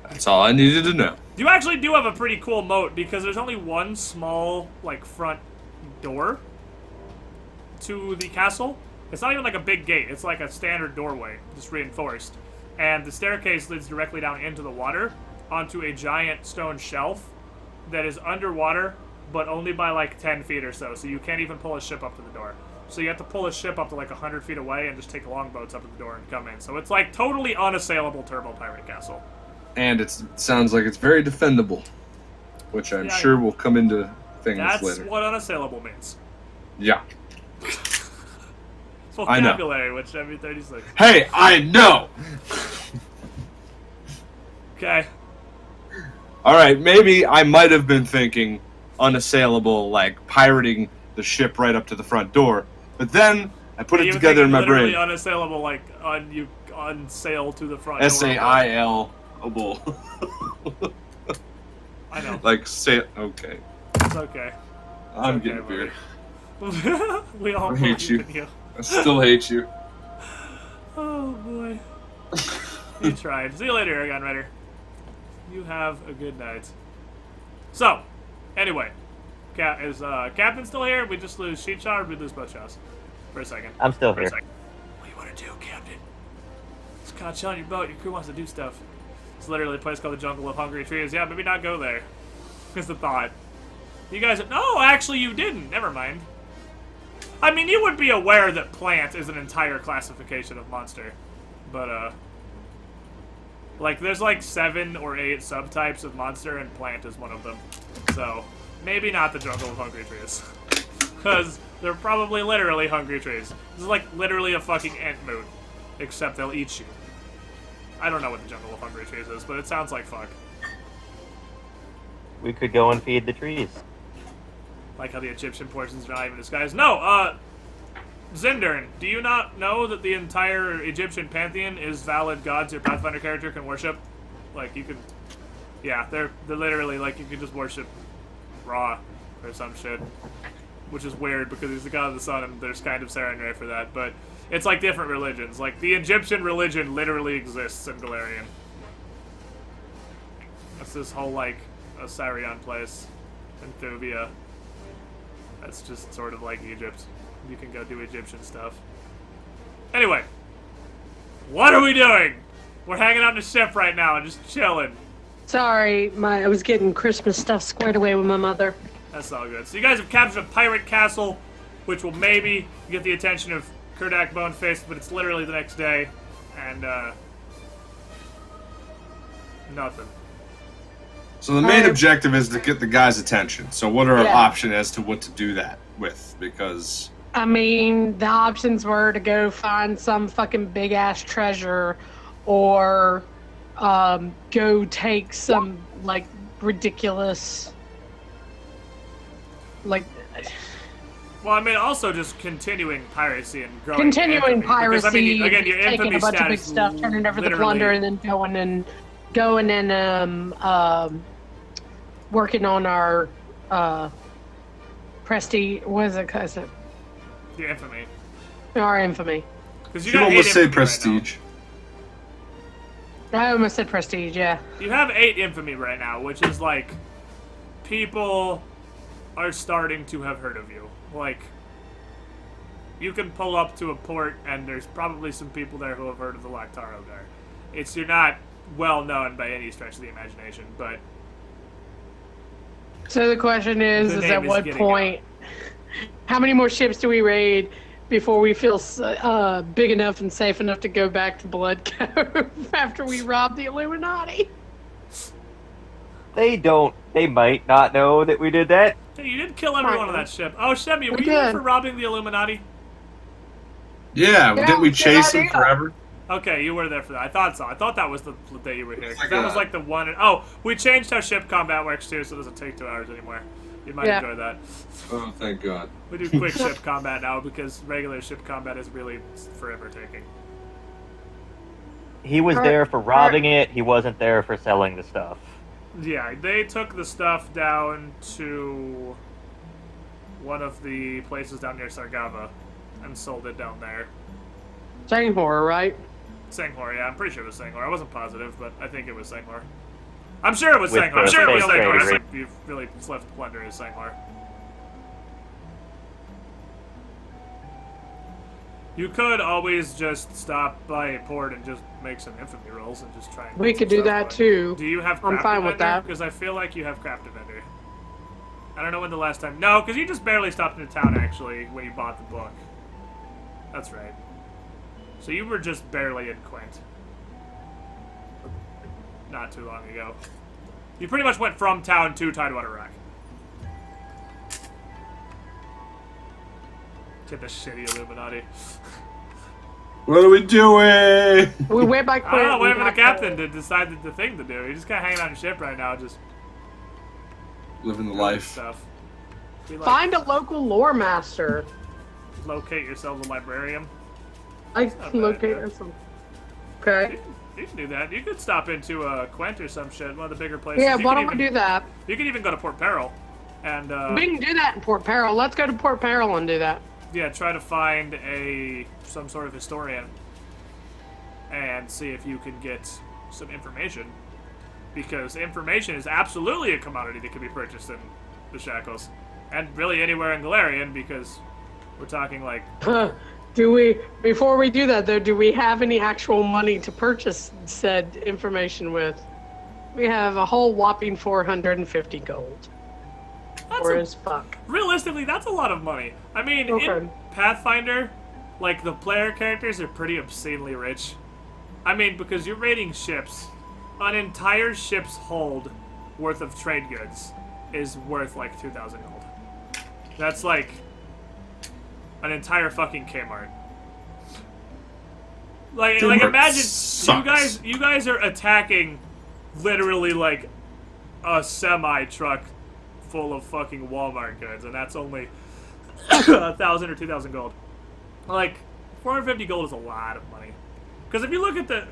That's all I needed to know. You actually do have a pretty cool moat because there's only one small, like, front door to the castle. It's not even like a big gate. It's like a standard doorway, just reinforced. And the staircase leads directly down into the water onto a giant stone shelf that is underwater, but only by like 10 feet or so. So you can't even pull a ship up to the door. So you have to pull a ship up to like 100 feet away and just take longboats up to the door and come in. So it's like totally unassailable turbo pirate castle. And it sounds like it's very defendable, which I'm Yeah, sure will come into things That's later. what unassailable means. Yeah. I know. Vocabulary, which every 36. Hey, I know! Okay. Alright, maybe I might have been thinking unassailable, like pirating the ship right up to the front door. But then I put it You together in my literally brain. unassailable, like you unsail to the front. S-A-I-L-able. door. I know. Like, say, okay. It's okay. I'm okay, getting beer. We all I hate believe in you. I still hate you. Oh boy. You tried. See you later, Aragon Rider. You have a good night. So, anyway, is Captain still here? We just lose Sheet-Shaw or we lose both shots? For a second. I'm still For a here. second. What do you want to do, Captain? It's caught you on your boat. Your crew wants to do stuff. It's literally a place called the Jungle of Hungry Trees. Yeah, maybe not go there. Is the thought. You guys... No, actually you didn't. Never mind. I mean, you would be aware that plant is an entire classification of monster. But, like, there's like 7 or 8 subtypes of monster, and plant is one of them. So, maybe not the Jungle of Hungry Trees. Because they're probably literally hungry trees. This is like literally a fucking ant moon. Except they'll eat you. I don't know what the Jungle of Hungry Trees is, but it sounds like fuck. We could go and feed the trees. Like how the Egyptian portions are not even disguised. No, Zindurn, do you not know that the entire Egyptian pantheon is valid gods your Pathfinder character can worship? Like, you can... Yeah, they're literally, like, you can just worship Ra or some shit. Which is weird, because he's the god of the sun, and there's kind of Sarenrae for that, but it's like different religions. Like, the Egyptian religion literally exists in Galarian. That's this whole, like, Osirian place in Thuvia. That's just sort of like Egypt. You can go do Egyptian stuff. Anyway. What are we doing? We're hanging out in the ship right now and just chilling. Sorry, I was getting Christmas stuff squared away with my mother. That's all good. So you guys have captured a pirate castle, which will maybe get the attention of Kurdak Boneface, but it's literally the next day. And, nothing. So the main objective is to get the guy's attention. So what are our Yeah. options as to what to do that with? Because... I mean, the options were to go find some fucking big-ass treasure or go take some, like, ridiculous... Like... Well, I mean, also just continuing piracy and growing Continuing infamy, because, piracy, I mean, again, your taking infamy a bunch of big status stuff, turning over the literally- plunder, and then going and going and working on our prestige. What is it? The infamy. Our infamy. Because you You got almost 8 say infamy right prestige. I almost said prestige. Yeah. now. You have 8 infamy right now, which is like people are starting to have heard of you. Like, you can pull up to a port, and there's probably some people there who have heard of the Lactaro Gar. You're not well known by any stretch of the imagination, but So the question is The at name is what getting point? How many more ships do we raid before we feel big enough and safe enough to go back to Blood Cove after we rob the Illuminati? They might not know that we did that. hey, you didn't kill everyone on that ship. Oh, Shemmy, were you did. there for robbing the Illuminati? Yeah, Yeah, didn't we good chase him idea. forever? Okay, you were there for that. I thought so. I thought that was the day you were here. 'Cause like that was a- like the one. Oh, we changed how ship combat works too, so it doesn't take 2 hours anymore. You might Yeah. enjoy that. Oh, thank God. We do quick ship combat now because regular ship combat is really forever taking. He was Alright, there for robbing it. He wasn't there for selling the stuff. Yeah, they took the stuff down to one of the places down near Sargava and sold it down there. Same horror, right? Sanghor, yeah, I'm pretty sure it was Sanghor. I wasn't positive, but I think it was Sanghor. I'm sure it was With Sanghor. I'm the sure it was fake Sanghor. trade Like, you've really left plunder as Sanghor. You could always just stop by a port and just make some infamy rolls and just try and We get could some do stuff that going. too. Do you have I'm fine with that. Because I feel like you have Craft Defender. I don't know when the last time... No, because you just barely stopped into town, actually, when you bought the book. That's right. So you were just barely in Quint. Not too long ago. You pretty much went from town to Tidewater Rock. Get the shitty Illuminati. What are we doing? We went by I don't Quint. know, we waiting for the got captain to decide the thing to do. He's just kind of hanging on the ship right now, just Living the doing life. stuff. Be like, Find a local lore master. locate yourselves a librarian. I not bad, locate yeah. some. Okay. You can do that. You could stop into Quent or some shit, one of the bigger places. Yeah, You why could don't we even- do that? You could even go to Port Peril, and We can do that in Port Peril. Let's go to Port Peril and do that. yeah, try to find some sort of historian, and see if you can get some information, because information is absolutely a commodity that can be purchased in the Shackles, and really anywhere in Galarian, because we're talking like Before we do that though, do we have any actual money to purchase said information with? We have a whole whopping 450 gold. that's Or a- as fuck. realistically, that's a lot of money. I mean, Okay. in Pathfinder, like, the player characters are pretty obscenely rich. I mean, because you're raiding ships. An entire ship's hold worth of trade goods is worth, like, 2,000 gold. That's, like, an entire fucking Kmart. Like Kmart imagine sucks. you guys are attacking literally, like, a semi-truck full of fucking Walmart goods, and that's only 1,000 or 2,000 gold. Like, 450 gold is a lot of money. Because if you look at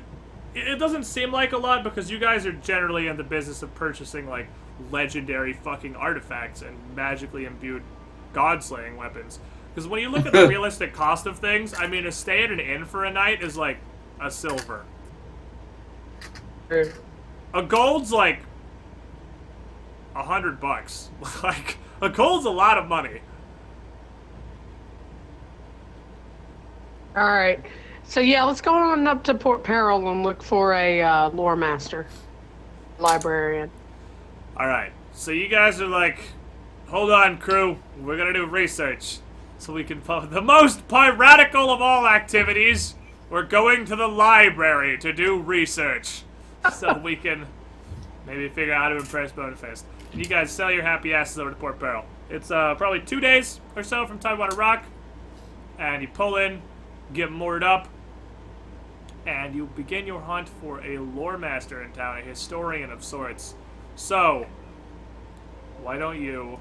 it doesn't seem like a lot because you guys are generally in the business of purchasing, like, legendary fucking artifacts and magically imbued god-slaying weapons. Because when you look at the realistic cost of things, I mean, a stay at an inn for a night is like a silver. A gold's like $100. Like, a gold's a lot of money. All right. So yeah, let's go on up to Port Peril and look for a lore master, librarian. Alright, so you guys are like, hold on, crew, we're gonna do research. So we can the most piratical of all activities, we're going to the library to do research. So we can maybe figure out how to impress Bonafest. You guys sell your happy asses over to Port Peril. It's probably 2 days or so from Tidewater Rock. And you pull in, get moored up, and you begin your hunt for a lore master in town, a historian of sorts. So, why don't you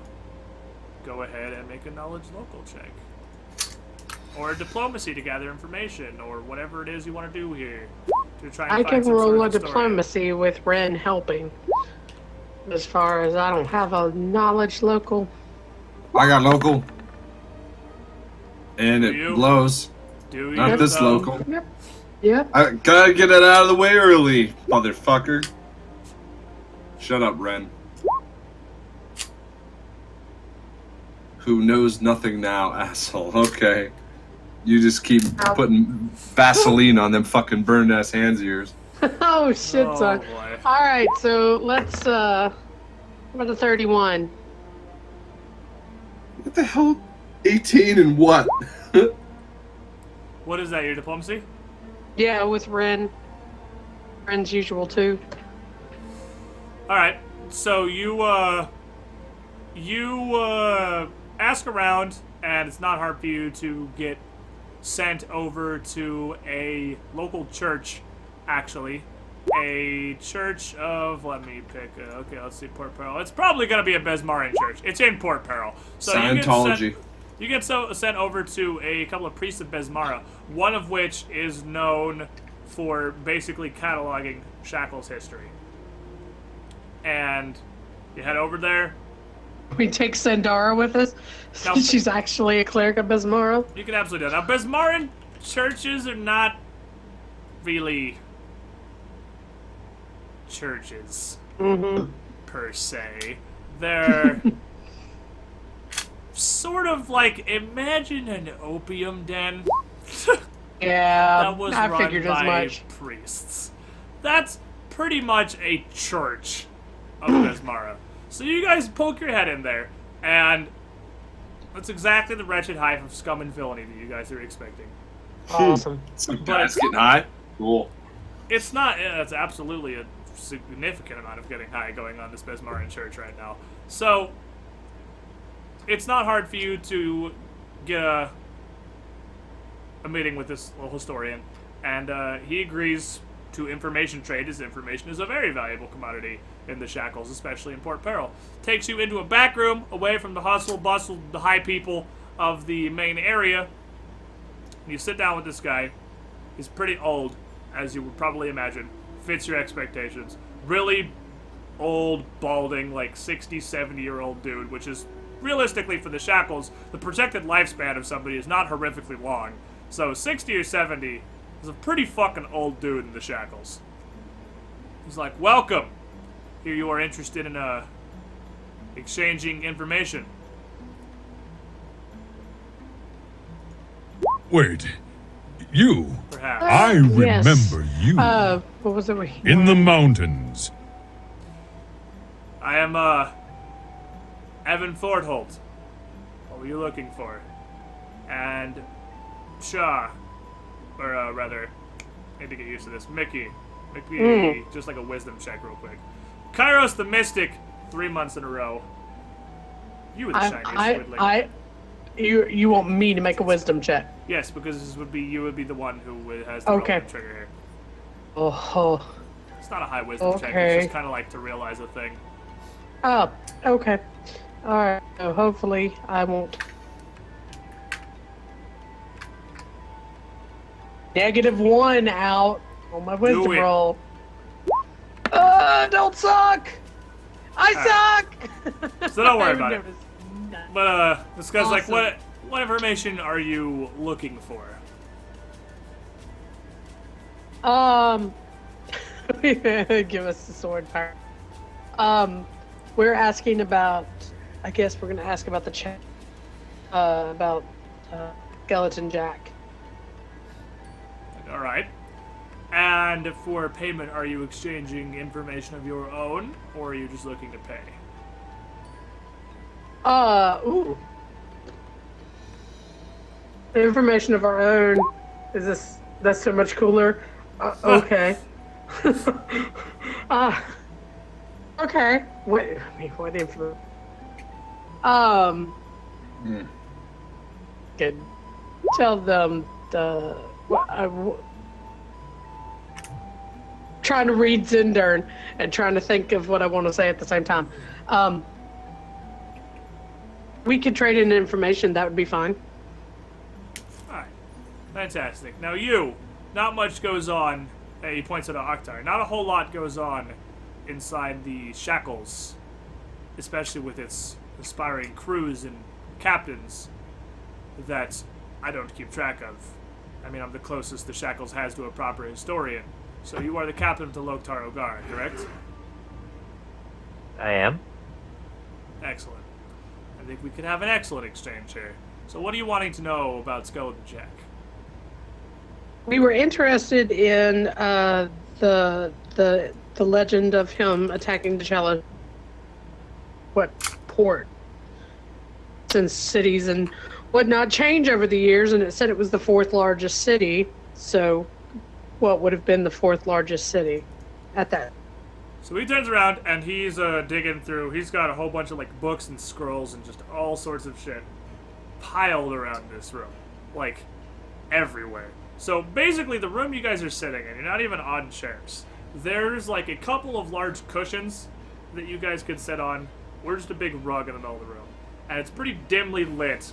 go ahead and make a knowledge local check? Or diplomacy to gather information, or whatever it is you want to do here. to try and I find can some sort roll of a story. diplomacy with Ren helping. As far as I don't have a knowledge local. I got local. And Do it you? blows. Do Not you, this though? local. Yep. Yep. I gotta get it out of the way early, motherfucker. Shut up, Ren. Who knows nothing now, asshole. Okay. You just keep putting Vaseline on them fucking burned ass hands of yours. Oh shit, Oh, son. boy. Alright, so let's what about the 31? What the hell? 18 and what? What is that, your diplomacy? Yeah, with Ren. Ren's usual too. Alright, so you ask around, and it's not hard for you to get sent over to a local church, actually. A church of, let me pick, okay, let's see, Port Peril. It's probably going to be a Besmaran church. It's in Port Peril. So Scientology. You get sent over to a couple of priests of Besmara, one of which is known for basically cataloging Shackles' history. And you head over there. We take Sandara with us. No. She's actually a cleric of Besmara. You can absolutely do that. Now, Besmaran churches are not really churches, per se. They're sort of like, imagine an opium den. Yeah, That was I run figured as by much. priests. That's pretty much a church of Besmara. So you guys poke your head in there, and that's exactly the wretched hive of scum and villainy that you guys are expecting. Awesome. Some But guys it's- getting high. Cool. It's not. It's absolutely a significant amount of getting high going on this Besmaran church right now. So it's not hard for you to get a meeting with this little historian, and he agrees to information trade, as information is a very valuable commodity in the Shackles, especially in Port Peril. Takes you into a back room, away from the hustle, bustle, the high people of the main area. And you sit down with this guy. He's pretty old, as you would probably imagine. Fits your expectations. Really old, balding, like 60, 70-year-old dude, which is, realistically for the Shackles, the projected lifespan of somebody is not horrifically long. So 60 or 70 is a pretty fucking old dude in the Shackles. He's like, welcome. Here you are interested in exchanging information. Wait, you? Perhaps. I Yes. remember you. What was it? In the mountains. I am, Evan Fordholt. What were you looking for? And Shaw, or rather, I need to get used to this. Mickey, just like a wisdom check real quick. Kairos the Mystic, 3 months in a row. You were the shiniest Woodling. You want me to make a wisdom check? Yes, because you would be the one who has the Okay. relevant trigger here. Oh. It's not a high wisdom check, Okay. it's just kind of like to realize a thing. Oh, okay. Alright, so hopefully I won't. -1 out on my wisdom it. roll. Don't suck! I suck! So don't worry I about it. noticed nothing. But, this guy's like, Awesome. what information are you looking for? Give us the sword power. We're asking about, I guess we're gonna ask about the chat, about Skeleton Jack. Alright. And for payment, are you exchanging information of your own, or are you just looking to pay? Ooh. The information of our own. That's so much cooler. Okay. Okay. What info? Could tell them trying to read Zindurn and trying to think of what I want to say at the same time. We could trade in information. That would be fine. Alright. Fantastic. Now you, not much goes on He points at Oktar. Not a whole lot goes on inside the Shackles, especially with its aspiring crews and captains that I don't keep track of. I mean, I'm the closest the Shackles has to a proper historian. So you are the captain of the Loktar Ogar, correct? I am. Excellent. I think we could have an excellent exchange here. So what are you wanting to know about Skeleton Jack? We were interested in the legend of him attacking the Chala. What port? Since cities and whatnot change over the years, and it said it was the 4th largest city. So, what would have been the 4th largest city at that? So he turns around and he's digging through. He's got a whole bunch of like books and scrolls and just all sorts of shit piled around this room, like everywhere. So basically, the room you guys are sitting in, you're not even on chairs. There's like a couple of large cushions that you guys could sit on. We're just a big rug in the middle of the room, and it's pretty dimly lit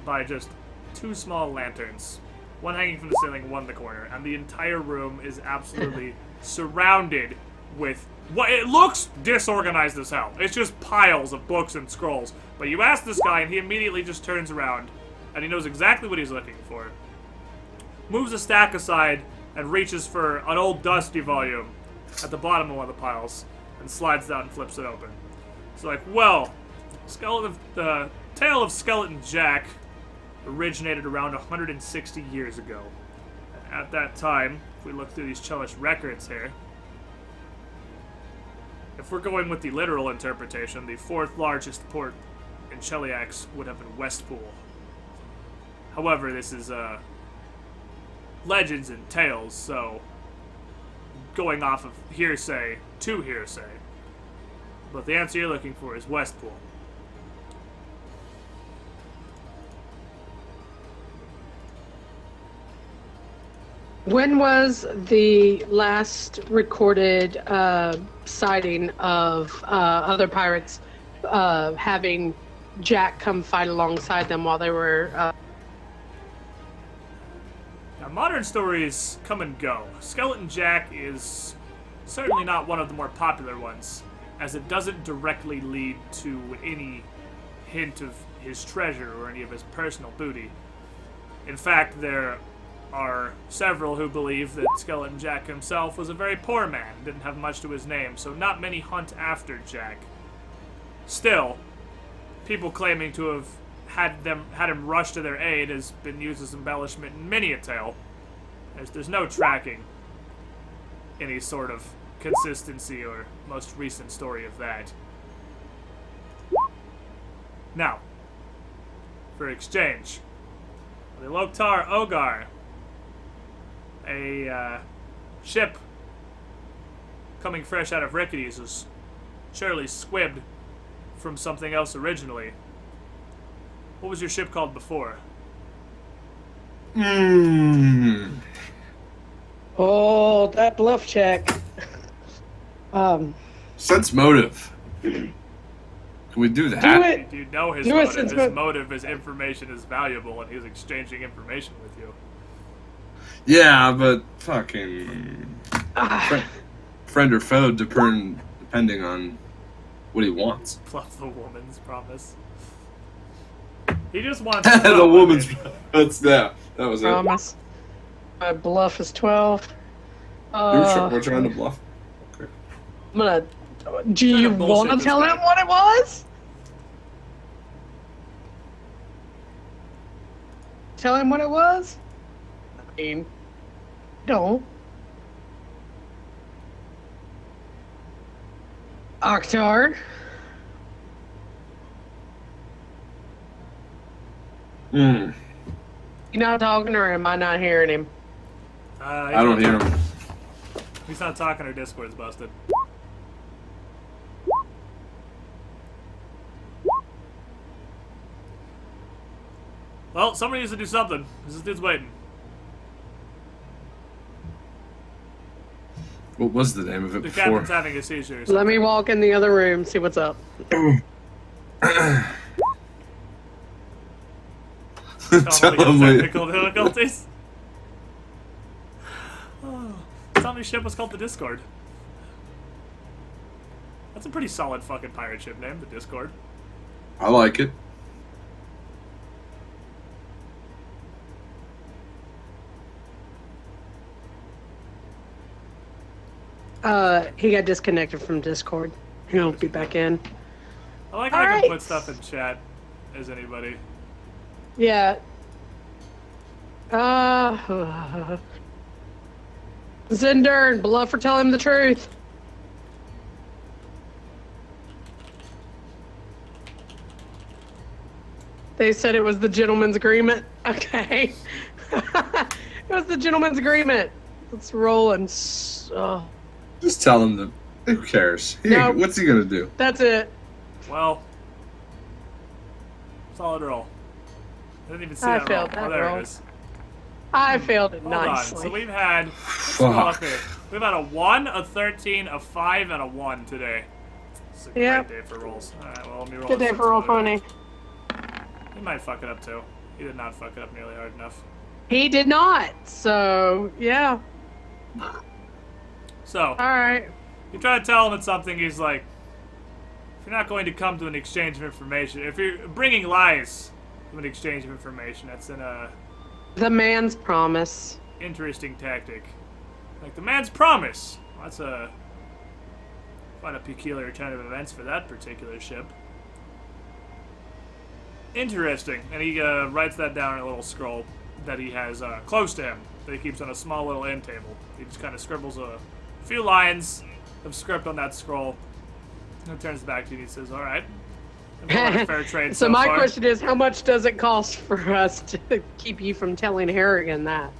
by just 2 small lanterns, one hanging from the ceiling, one in the corner, and the entire room is absolutely surrounded with what it looks disorganized as hell. It's just piles of books and scrolls. But you ask this guy, and he immediately just turns around, and he knows exactly what he's looking for. Moves a stack aside and reaches for an old dusty volume at the bottom of one of the piles, and slides down and flips it open. It's like, well, the tale of Skeleton Jack originated around 160 years ago. At that time, if we look through these Chelish records here, if we're going with the literal interpretation, the 4th largest port in Cheliax would have been Westpool. However, this is legends and tales, so going off of hearsay to hearsay. But the answer you're looking for is Westpool. When was the last recorded sighting of other pirates having Jack come fight alongside them while they were... Now, modern stories come and go. Skeleton Jack is certainly not one of the more popular ones, as it doesn't directly lead to any hint of his treasure or any of his personal booty. In fact, there are several who believe that Skeleton Jack himself was a very poor man, didn't have much to his name, so not many hunt after Jack. Still, people claiming to have had him rush to their aid has been used as embellishment in many a tale, as there's no tracking any sort of consistency or most recent story of that. Now, for exchange, the Loktar Ogar, a ship coming fresh out of Rickety's, was surely squibbed from something else originally. What was your ship called before? Oh, that bluff check. Sense motive. Can we do that? Do it. If you know his Do it motive, since his we're- motive is information is valuable, and he's exchanging information with you. Yeah, but fucking friend or foe, depending on what he wants. Plus the woman's promise. He just wants The woman's. That was Promise. My bluff is 12. We're trying to bluff. Okay. I'm gonna... Do you bullshit want to this tell guy. him what it was? Tell him what it was? I mean, don't. Oktar. Mm. You not talking, or am I not hearing him? I don't hear him. He's not talking, or Discord's busted. Well, somebody needs to do something. This dude's waiting. What was the name of it The before? captain's having a seizure. or Let something. me walk in the other room, see what's up. Tell him technical difficulties. Oh, tell me his ship was called the Discord. That's a pretty solid fucking pirate ship name, the Discord. I like it. He got disconnected from Discord. He'll be back in. I like how I can put stuff in chat as anybody. Yeah. Zindurn, bluff or tell him the truth. They said it was the gentleman's agreement. Okay. It was the gentleman's agreement. Let's roll and... Just tell him that. Who cares? No. What's he gonna do? That's it. Well, solid roll. I didn't even see I that failed roll. that Oh, there roll. it is. I failed it Hold on. nicely. So we've had... Let's go up Fuck. here. We've had a 1, a 13, a 5, and a 1 today. It's a Yep. great day for rolls. Alright, well, let me roll Good a day six for roll another. 20. He might fuck it up too. He did not fuck it up nearly hard enough. He did not. So, yeah. So, Alright. you try to tell him it's something, he's like, if you're not going to come to an exchange of information, if you're bringing lies to an exchange of information, that's an The man's promise. interesting tactic. Like the man's promise. Well, that's quite a peculiar turn of events for that particular ship. Interesting. And he writes that down in a little scroll that he has close to him that he keeps on a small little end table. He just kind of scribbles a few lines of script on that scroll and turns back to you and he says, alright. Fair trade So so my far. question is, how much does it cost for us to keep you from telling Harrigan that?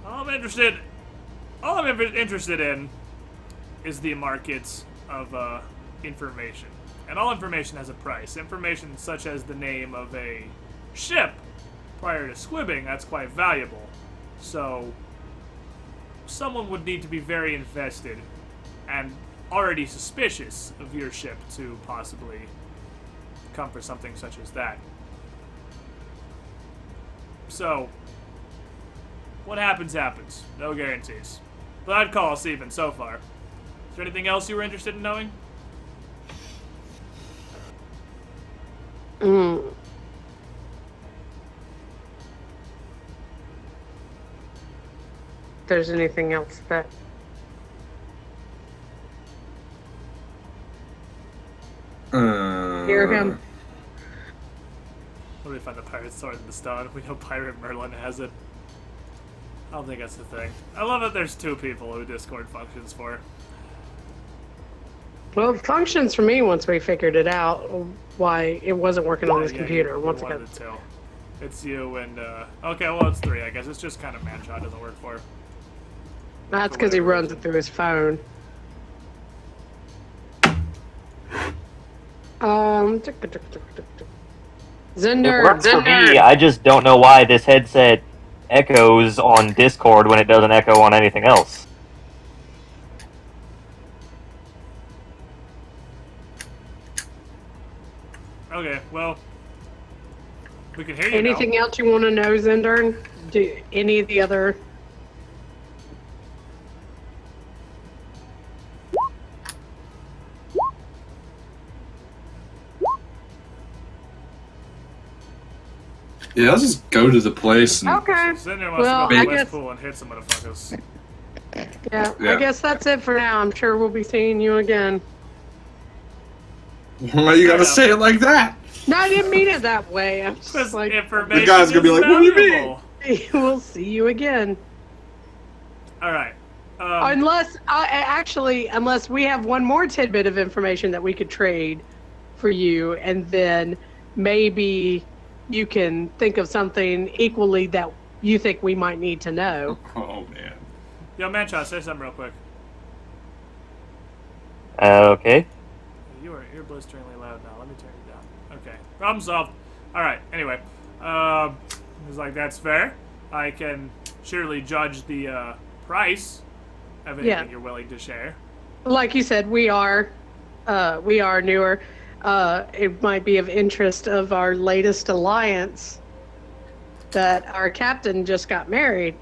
All I'm interested in is the market of information. And all information has a price. Information such as the name of a ship prior to squibbing, that's quite valuable. So, someone would need to be very invested and already suspicious of your ship to possibly come for something such as that. So, what happens, happens. No guarantees. But I'd call us even so far. Is there anything else you were interested in knowing? There's anything else that... Hear him? Let me find the pirate sword in the stone. We know Pirate Merlin has it. I don't think that's the thing. I love that there's two people who Discord functions for. Well, it functions for me once we figured it out, why it wasn't working on this Yeah, computer. you're Once one again. of the two. It's you and, okay, well, it's three, I guess. It's just kind of ManCha doesn't work for. That's because he runs it through his phone. Zindurn. It works for me. I just don't know why this headset echoes on Discord when it doesn't echo on anything else. Okay, well, we can hear you Anything now. else you want to know, Zindurn? Do any of the other... Yeah, let's just go to the place and Okay. Zindurn wants Well, to go I to West guess... Pool and hit some motherfuckers. Yeah, Yeah. I guess that's it for now. I'm sure we'll be seeing you again. why you gotta say it like that? No, I didn't mean it that way. I'm just Because like, information The guy's gonna be is like, "What do you mean?" valuable. we'll see you again. Alright. Unless, actually, unless we have one more tidbit of information that we could trade for you, and then maybe you can think of something equally that you think we might need to know. Oh man. Yo, ManCha, say something real quick. Okay. You're blisteringly loud now. Let me turn you down. Okay. Problem solved. Alright, anyway. He's like, that's fair. I can surely judge the price of anything Yeah. you're willing to share. Like you said, we are newer. It might be of interest of our latest alliance that our captain just got married.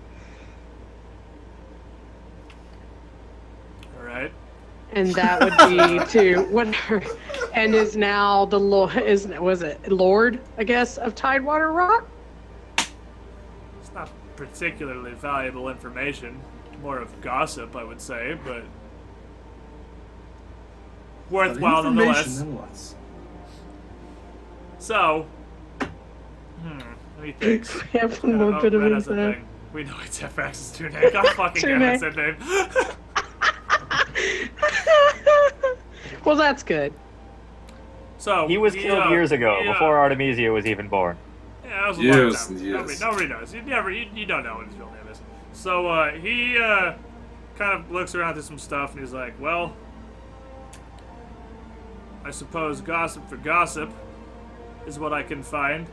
and that would be to whatever, and is now the Lord, I guess, of Tidewater Rock. It's not particularly valuable information. More of gossip, I would say, but worthwhile nonetheless. So, let me think. We have one more bit of info. We know it's Efrax's true name. God fucking damn it, said name. Well, that's good. So He was killed years ago, before Artemisia was even born. Yeah, that was a long Yes, time. yes. Nobody knows. You don't know what his real name is. So he kind of looks around at some stuff and he's like, well, I suppose gossip for gossip is what I can find.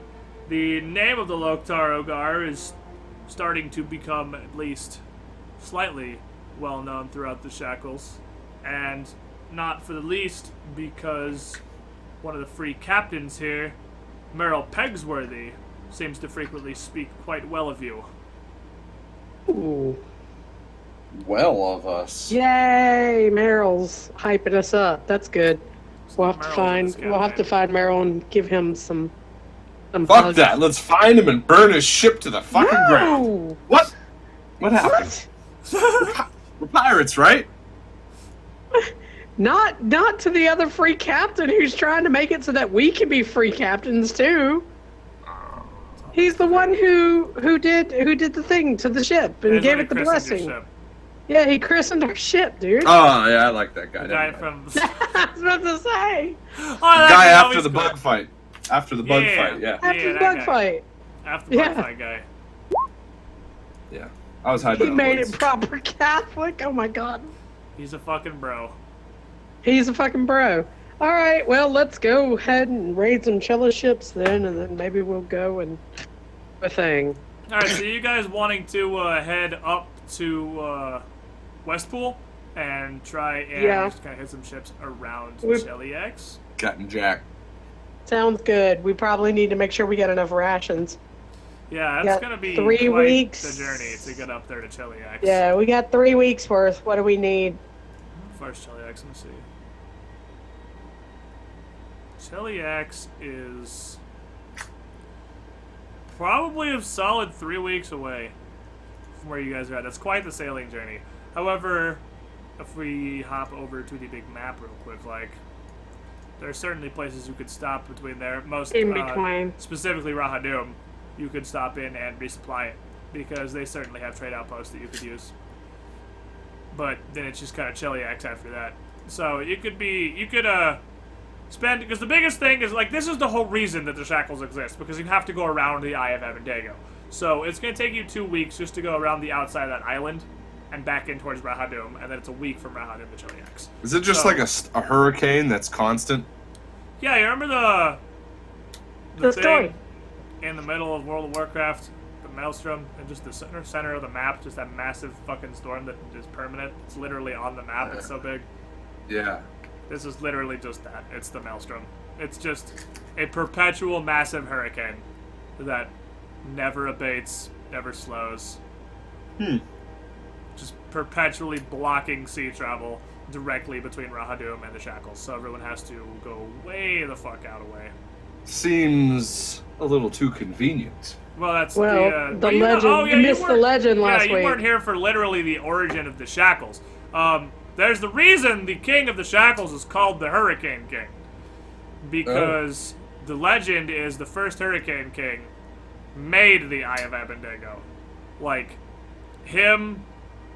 The name of the Loktar Ogar is starting to become at least slightly well known throughout the Shackles, and not for the least because one of the free captains here, Merrill Pegsworthy, seems to frequently speak quite well of you. Ooh. Well of us. Yay! Merrill's hyping us up. That's good. We'll have to find Merrill and give him some Fuck hugs. that. Let's find him and burn his ship to the fucking ground. What? What happened? We're pirates, right? Not to the other free captain who's trying to make it so that we can be free captains too. He's the one who did the thing to the ship and gave it the blessing. Yeah, he christened our ship, dude. Oh, yeah, I like that guy. The guy from I was about to say. Guy after the bug fight. After the bug fight, yeah. After the bug fight. After the bug fight guy. Yeah. I was hiding. He made it proper Catholic. Oh my god. He's a fucking bro. He's a fucking bro. All right, well, let's go ahead and raid some cello ships then, and then maybe we'll go and do a thing. All right, so you guys wanting to head up to Westpool and try and just kind of hit some ships around Cheliax? Captain Jack. Sounds good. We probably need to make sure we get enough rations. Yeah, that's going to be 3 quite weeks. the journey to get up there to Cheliax. Yeah, we got 3 weeks worth. What do we need? First Cheliax, let me see. Cheliax is probably a solid 3 weeks away from where you guys are at. That's quite the sailing journey. However, if we hop over to the big map real quick, like, there are certainly places you could stop between there. Most In between. Specifically Rahadum, you could stop in and resupply it, because they certainly have trade outposts that you could use. But then it's just kind of Cheliax after that. So you could spend, because the biggest thing is, like, this is the whole reason that the Shackles exist, because you have to go around the Eye of Abendago. So it's going to take you 2 weeks just to go around the outside of that island and back in towards Rahadum, and then it's a week from Rahadum to Cheliax. Is it just like a hurricane that's constant? Yeah, you remember the thing story in the middle of World of Warcraft, the Maelstrom, and just the center of the map, just that massive fucking storm that is permanent. It's literally on the map. It's so big. Yeah. This is literally just that. It's the Maelstrom. It's just a perpetual massive hurricane that never abates, never slows. Just perpetually blocking sea travel directly between Rahadum and the Shackles, so everyone has to go way the fuck out away. Seems a little too convenient. Well, that's the legend. You missed the legend last week. Yeah, you weren't here for literally the origin of the Shackles. There's the reason the king of the Shackles is called the Hurricane King. Because the legend is the first Hurricane King made the Eye of Abendago. Like, him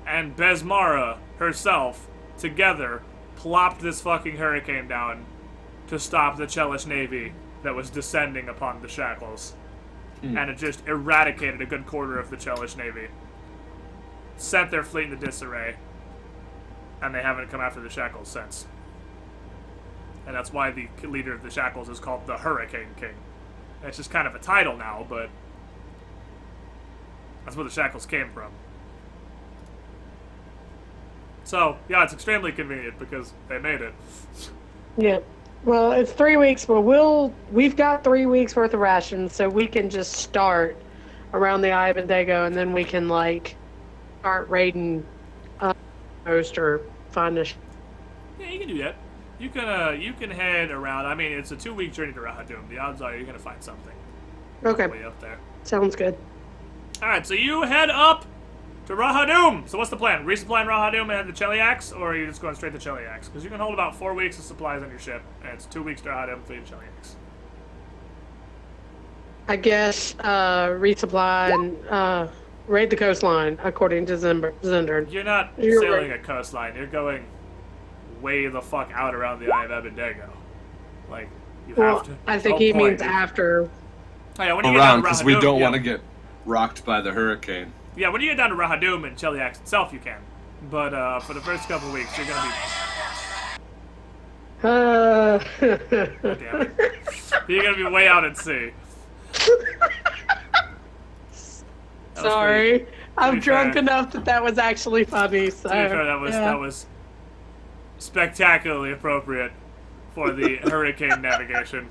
and Besmara herself together plopped this fucking hurricane down to stop the Chelish navy that was descending upon the Shackles. And it just eradicated a good quarter of the Chelish navy. Sent their fleet into disarray. And they haven't come after the Shackles since. And that's why the leader of the Shackles is called the Hurricane King. It's just kind of a title now, but that's where the Shackles came from. So, yeah, it's extremely convenient because they made it. Yeah. Well, it's 3 weeks, but we've got 3 weeks worth of rations, so we can just start around the Eye of Abendago, and then we can, like, start raiding most or find a Yeah, you can do that. You can head around. I mean, it's a 2-week journey to Rahadum. The odds are you're gonna find something. Okay. Way up there. Sounds good. All right, so you head up to Rahadum. So what's the plan? Resupply in Rahadum and head to Cheliax, or are you just going straight to Cheliax? Because you can hold about 4 weeks of supplies on your ship, and it's 2 weeks to Rahadum, 3 to Cheliax. I guess resupply and raid the coastline according to Zindurn. You're not You're sailing right. a coastline. You're going way the fuck out around the Eye of Abendago. Like, you Well, have to. I think no he point. means after. Oh, yeah, when you get Around, down to because we Rahadum, don't yeah. want to get rocked by the hurricane. Yeah, when you get down to Rahadum and Cheliax itself, you can. But for the first couple of weeks, you're gonna be. Damn it. You're gonna be way out at sea. Sorry, I'm pretty drunk fair. enough that was actually funny. So To be fair, that yeah. was spectacularly appropriate for the hurricane navigation.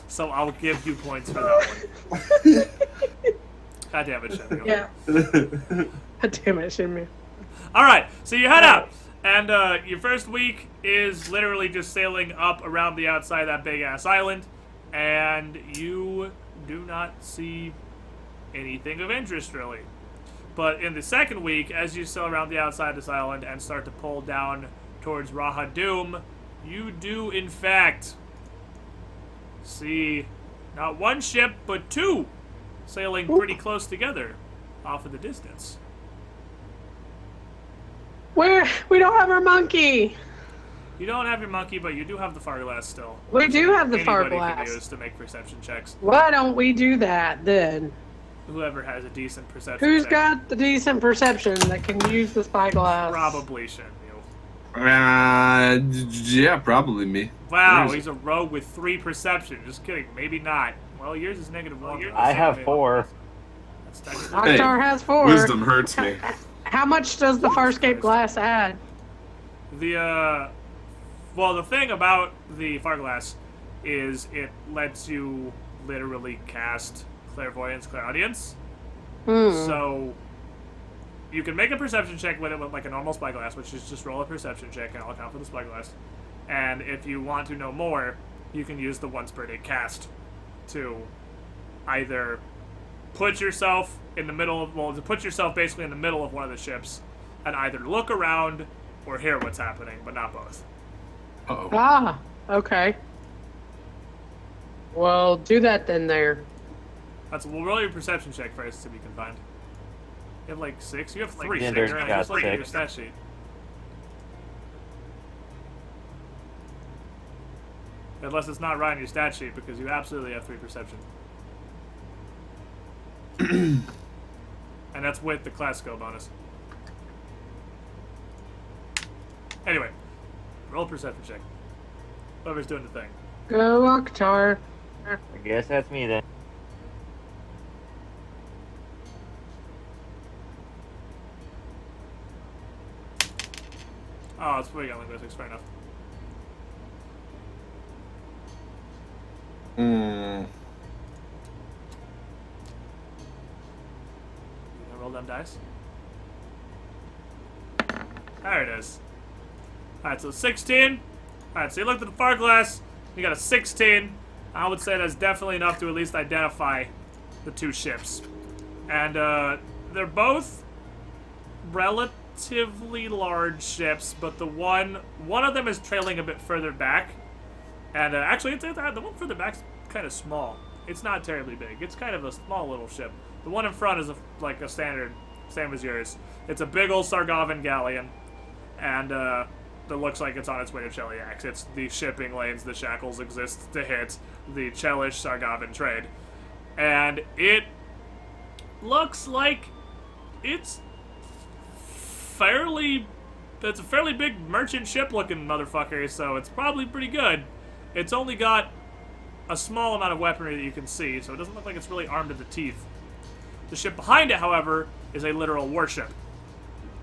So I'll give you points for that one. God damn it, Shenmue. Yeah. Damn it, Shimmy. All right, so you head out, and your first week is literally just sailing up around the outside of that big ass island, and you do not see anything of interest really. But in the second week, as you sail around the outside of this island and start to pull down towards Rahadum, you do in fact see not one ship but 2 sailing pretty close together off in the distance. We don't have our monkey. You don't have your monkey, but you do have the Farglass still. We do have the Anybody can Farglass. use to make perception checks. Why don't we do that then? Whoever has a decent perception Who's check. got the decent perception that can use the spyglass? Probably Shenmue. Yeah, probably me. Wow, Where is he's a rogue with 3 perception. Just kidding, maybe not. Well, yours is -1. I have 4. That's technically- Octar has 4. Wisdom hurts me. How much does the Farscape glass add? Well, the thing about the Farglass is it lets you literally cast Clairvoyance, Clairaudience. So you can make a perception check with it with like a normal spyglass, which is just roll a perception check and I'll account for the spyglass. And if you want to know more, you can use the once per day cast to either put yourself in the middle of, to put yourself basically in the middle of one of the ships and either look around or hear what's happening, but not both. Uh-oh. Ah, okay. Well, do that then there. We'll roll your perception check first to be confined. You have like 6? You have 3. Yeah, So there's you're got just looking at your 6. stat sheet. Unless it's not right on your stat sheet, because you absolutely have 3 perception. And that's with the class skill bonus. Anyway, roll a perception check. Whoever's doing the thing. Go, Octar. I guess that's me then. Oh, it's pretty on linguistics, fair enough. Hmm. You gonna roll them dice? There it is. Alright, so 16. Alright, so you looked at the far glass, you got a 16. I would say that's definitely enough to at least identify the 2 ships. And they're both relatively large ships, but the one of them is trailing a bit further back. And actually, the one further back's kind of small. It's not terribly big. It's kind of a small little ship. The one in front is like a standard, same as yours. It's a big old Sargovan galleon, and that looks like it's on its way to Cheliax. It's the shipping lanes that Shackles exists to hit the Chelish-Sargovan trade. And it looks like it's a fairly big merchant ship looking motherfucker, so it's probably pretty good. It's only got a small amount of weaponry that you can see, so it doesn't look like it's really armed to the teeth. The ship behind it, however, is a literal warship.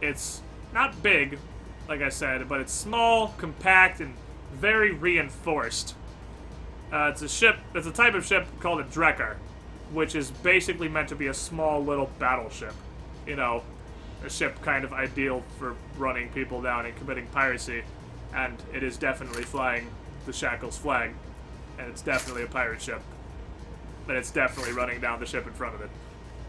It's not big, like I said, but it's small, compact, and very reinforced. It's a type of ship called a Drekker, which is basically meant to be a small little battleship. You know, a ship kind of ideal for running people down and committing piracy. and it is definitely flying the Shackles flag, and it's definitely a pirate ship, but it's definitely running down the ship in front of it.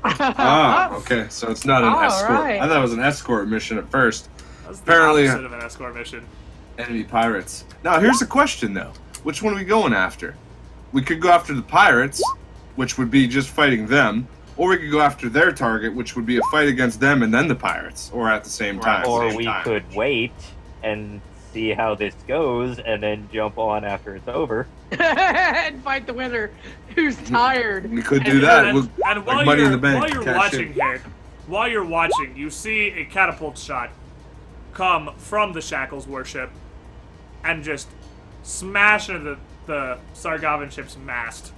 Ah, okay, so it's not an escort. Right. I thought it was an escort mission at first. That's the Apparently- opposite of an escort mission. Enemy pirates. Now, here's the question, though. Which one are we going after? We could go after the pirates, which would be just fighting them, or we could go after their target, which would be a fight against them and then the pirates, or at the same time. Or we could wait and see how this goes, and then jump on after it's over. And fight the winner who's tired. We could do that. And, Like while Money in you're, the Bank. while you're cash watching in. here, while you're watching, you see a catapult shot come from the Shackles warship and just smash into the Sargovan ship's mast.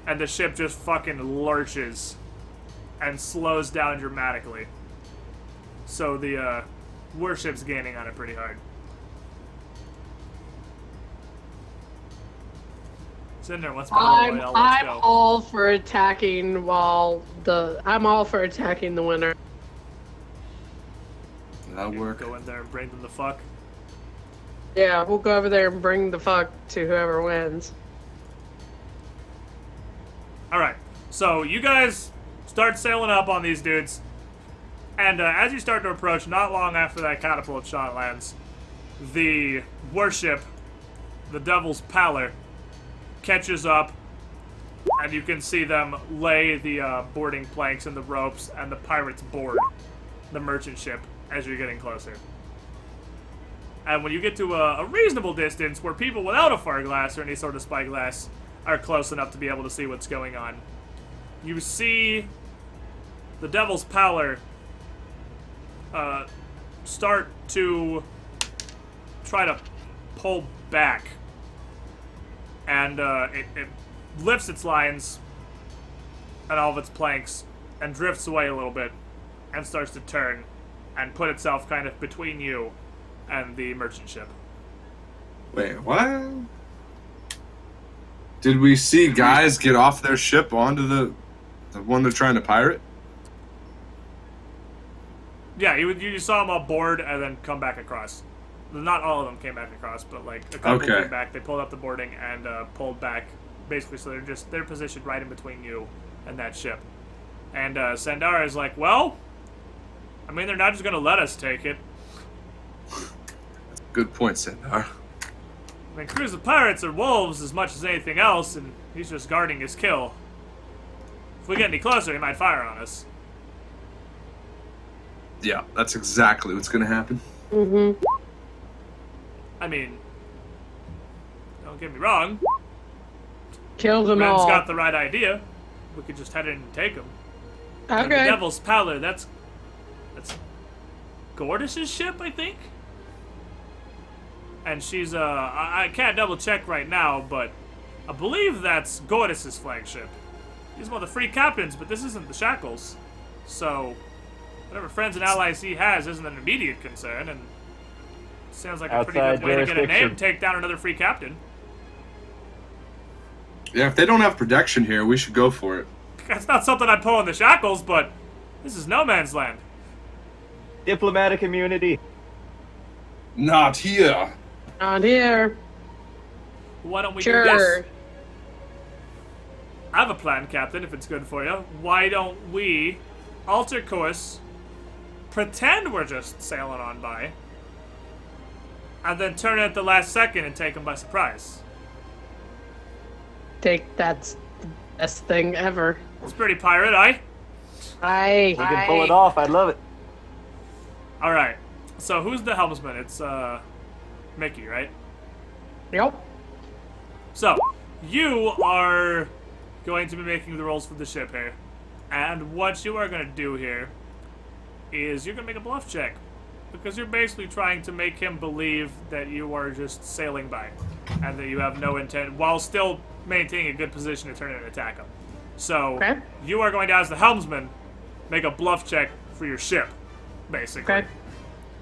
And the ship just fucking lurches and slows down dramatically. So the warship's gaining on it pretty hard. Zindurn, what's Battle Royale? Let's I'm go. all for attacking I'm all for attacking the winner. That'll work. Go in there and bring them the fuck. Yeah, we'll go over there and bring the fuck to whoever wins. Alright, so you guys start sailing up on these dudes, and as you start to approach, not long after that catapult shot lands, the warship, the Devil's Pallor, catches up, and you can see them lay the boarding planks and the ropes, and the pirates board the merchant ship as you're getting closer. And when you get to a reasonable distance where people without a far glass or any sort of spyglass are close enough to be able to see what's going on, you see the Devil's Pallor start to try to pull back. And it lifts its lines and all of its planks and drifts away a little bit and starts to turn and put itself kind of between you and the merchant ship. Wait, what? Did we see guys get off their ship onto the one they're trying to pirate? Yeah, you saw them all board and then come back across. Not all of them came back across, but like a couple Okay. came back. They pulled up the boarding and pulled back, basically. So they're positioned right in between you and that ship. And Sandara is like, well, I mean, they're not just gonna let us take it. Good point, Sandar. I mean, crews of pirates are wolves as much as anything else, and he's just guarding his kill. If we get any closer, he might fire on us. Yeah, that's exactly what's gonna happen. Mm-hmm. I mean, don't get me wrong. Kill them Ren's all. got the right idea. We could just head in and take him. And the Okay. Devil's Pallor, that's Gordis's ship, I think? And she's, I can't double check right now, but I believe that's Gordis's flagship. He's one of the free captains, but this isn't the Shackles. So, whatever friends and allies he has isn't an immediate concern, and sounds like a pretty Outside good way to get a name, jurisdiction. take down another free captain. Yeah, if they don't have protection here, we should go for it. That's not something I'd pull on the Shackles, but this is no man's land. Diplomatic immunity. Not here. Not here. Why don't we do Sure. this? I have a plan, Captain, if it's good for you. Why don't we alter course, pretend we're just sailing on by, and then turn it at the last second and take them by surprise? That's the best thing ever. It's pretty pirate, eh? I We can pull it off. I'd love it. Alright, so who's the helmsman? It's, Mickey, right? Yep. So, you are going to be making the rolls for the ship here. And what you are going to do here is you're going to make a bluff check. Because you're basically trying to make him believe that you are just sailing by. And that you have no intent, while still maintaining a good position to turn and attack him. So, Okay. you are going to, as the helmsman, make a bluff check for your ship, basically. Okay.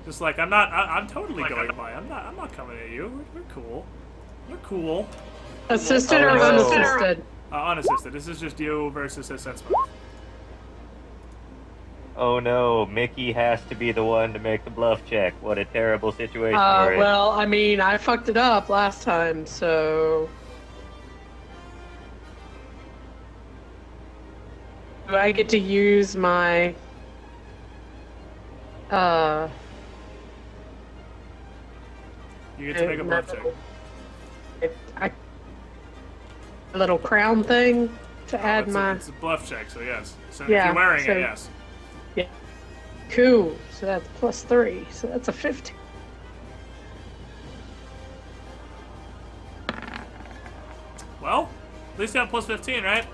Just like, I'm totally going by. I'm not coming at you. We're cool. We're cool. Assisted or Oh, no. unassisted? Unassisted. This is just you versus his sense. Oh no, Mickey has to be the one to make the bluff check. What a terrible situation we're in. Well, I mean, I fucked it up last time, so. Do I get to use my. You get to make a bluff check. A little crown thing to add it's my. It's a bluff check, so yes. So Yeah, if you're wearing so- it, yes. Yeah. Cool. So that's +3. So that's a 15. Well, at least you have plus 15, right?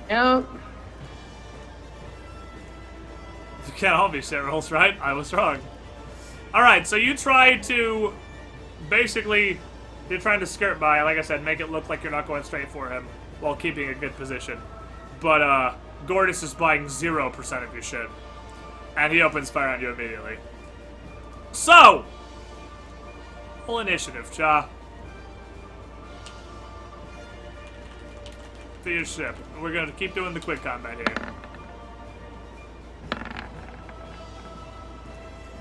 Yeah. You can't all be shit rolls, right? I was wrong. Alright, so you try to... Basically, you're trying to skirt by, like I said, make it look like you're not going straight for him while keeping a good position. But, Gordis is buying 0% of your shit. And he opens fire on you immediately. So! Full initiative, Cha. To your ship. We're gonna keep doing the quick combat here.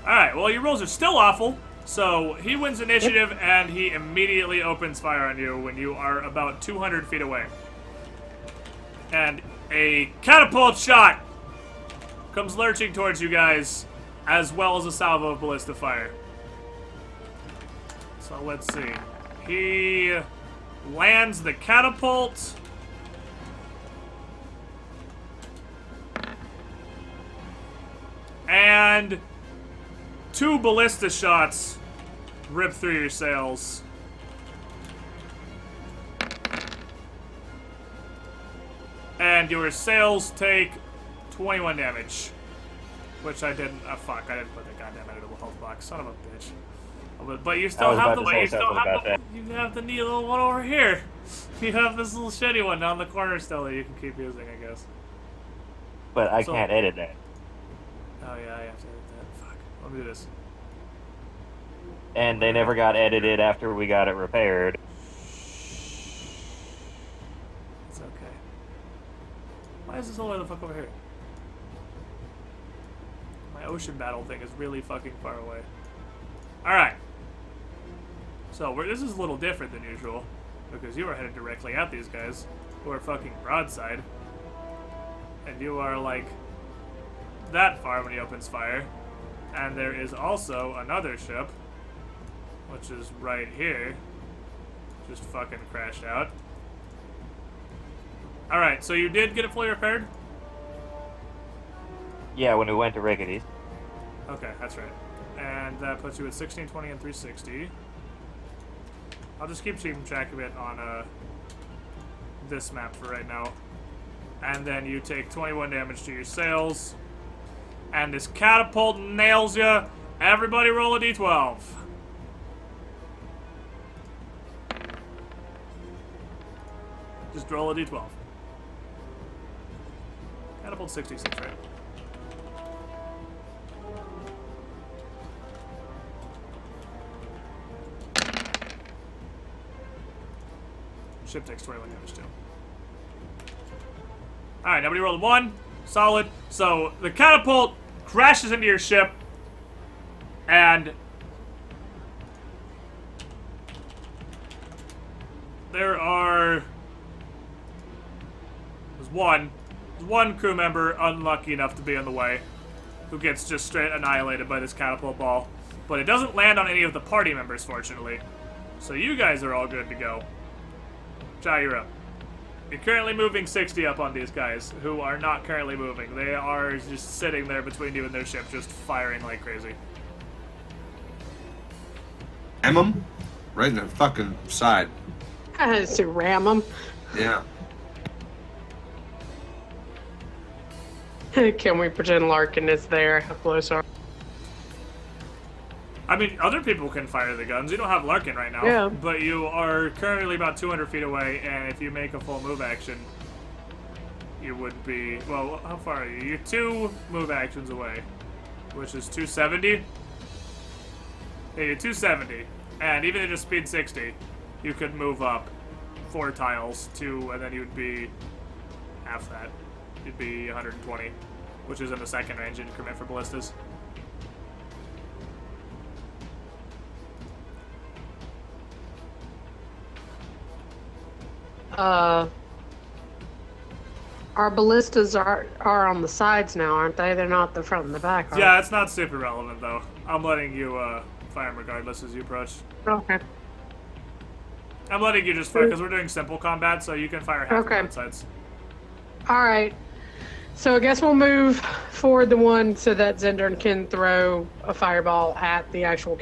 Alright, well, your rolls are still awful. So, he wins initiative, and he immediately opens fire on you when you are about 200 feet away. And a catapult shot comes lurching towards you guys, as well as a salvo of ballista fire. So, let's see. He lands the catapult. And 2 ballista shots rip through your sails. And your sails take 21 damage. Which I didn't. Fuck, I didn't put the goddamn editable health box. Son of a bitch. But you still have the. You have the neat little one over here. You have this little shitty one down the corner still that you can keep using, I guess. But I can't edit that. Oh yeah, I have to edit that. Fuck. Let me do this. And they never got edited after we got it repaired. It's okay. Why is this all the way the fuck over here? My ocean battle thing is really fucking far away. Alright. So, this is a little different than usual. Because you are headed directly at these guys. Who are fucking broadside. And you are, like, that far when he opens fire. And there is also another ship. Which is right here. Just fucking crashed out. Alright, so you did get it fully repaired? Yeah, when we went to Rickety's. Okay, that's right. And that puts you at 16, 20, and 360. I'll just keep keeping track of it on this map for right now. And then you take 21 damage to your sails. And this catapult nails you. Everybody roll a d12. Just roll a d12. Catapult 66, right? Ship takes 21 damage too. Alright, nobody rolled a 1. Solid. So, the catapult crashes into your ship. And there are... There's one crew member unlucky enough to be in the way, who gets just straight annihilated by this catapult ball. But it doesn't land on any of the party members, fortunately. So you guys are all good to go. Chai, you're up. You're currently moving 60 up on these guys, who are not currently moving. They are just sitting there between you and their ship, just firing like crazy. Ram 'em right in the fucking side. I had to ram them. Yeah. Can we pretend Larkin is there? How close are? I mean, other people can fire the guns. You don't have Larkin right now. Yeah. But you are currently about 200 feet away, and if you make a full move action, you would be... Well, how far are you? You're 2 move actions away, which is 270. Yeah, you're 270. And even at just speed 60, you could move up 4 tiles, and then you'd be half that. You'd be 120. which is in the second range increment for ballistas. Our ballistas are on the sides now, aren't they? They're not the front and the back, are Yeah, it's not super relevant, though. I'm letting you fire them regardless as you approach. they? Okay. I'm letting you just fire, because we're doing simple combat, so you can fire half Okay. on both sides. All right. So I guess we'll move forward the one so that Zindurn can throw a fireball at the actual...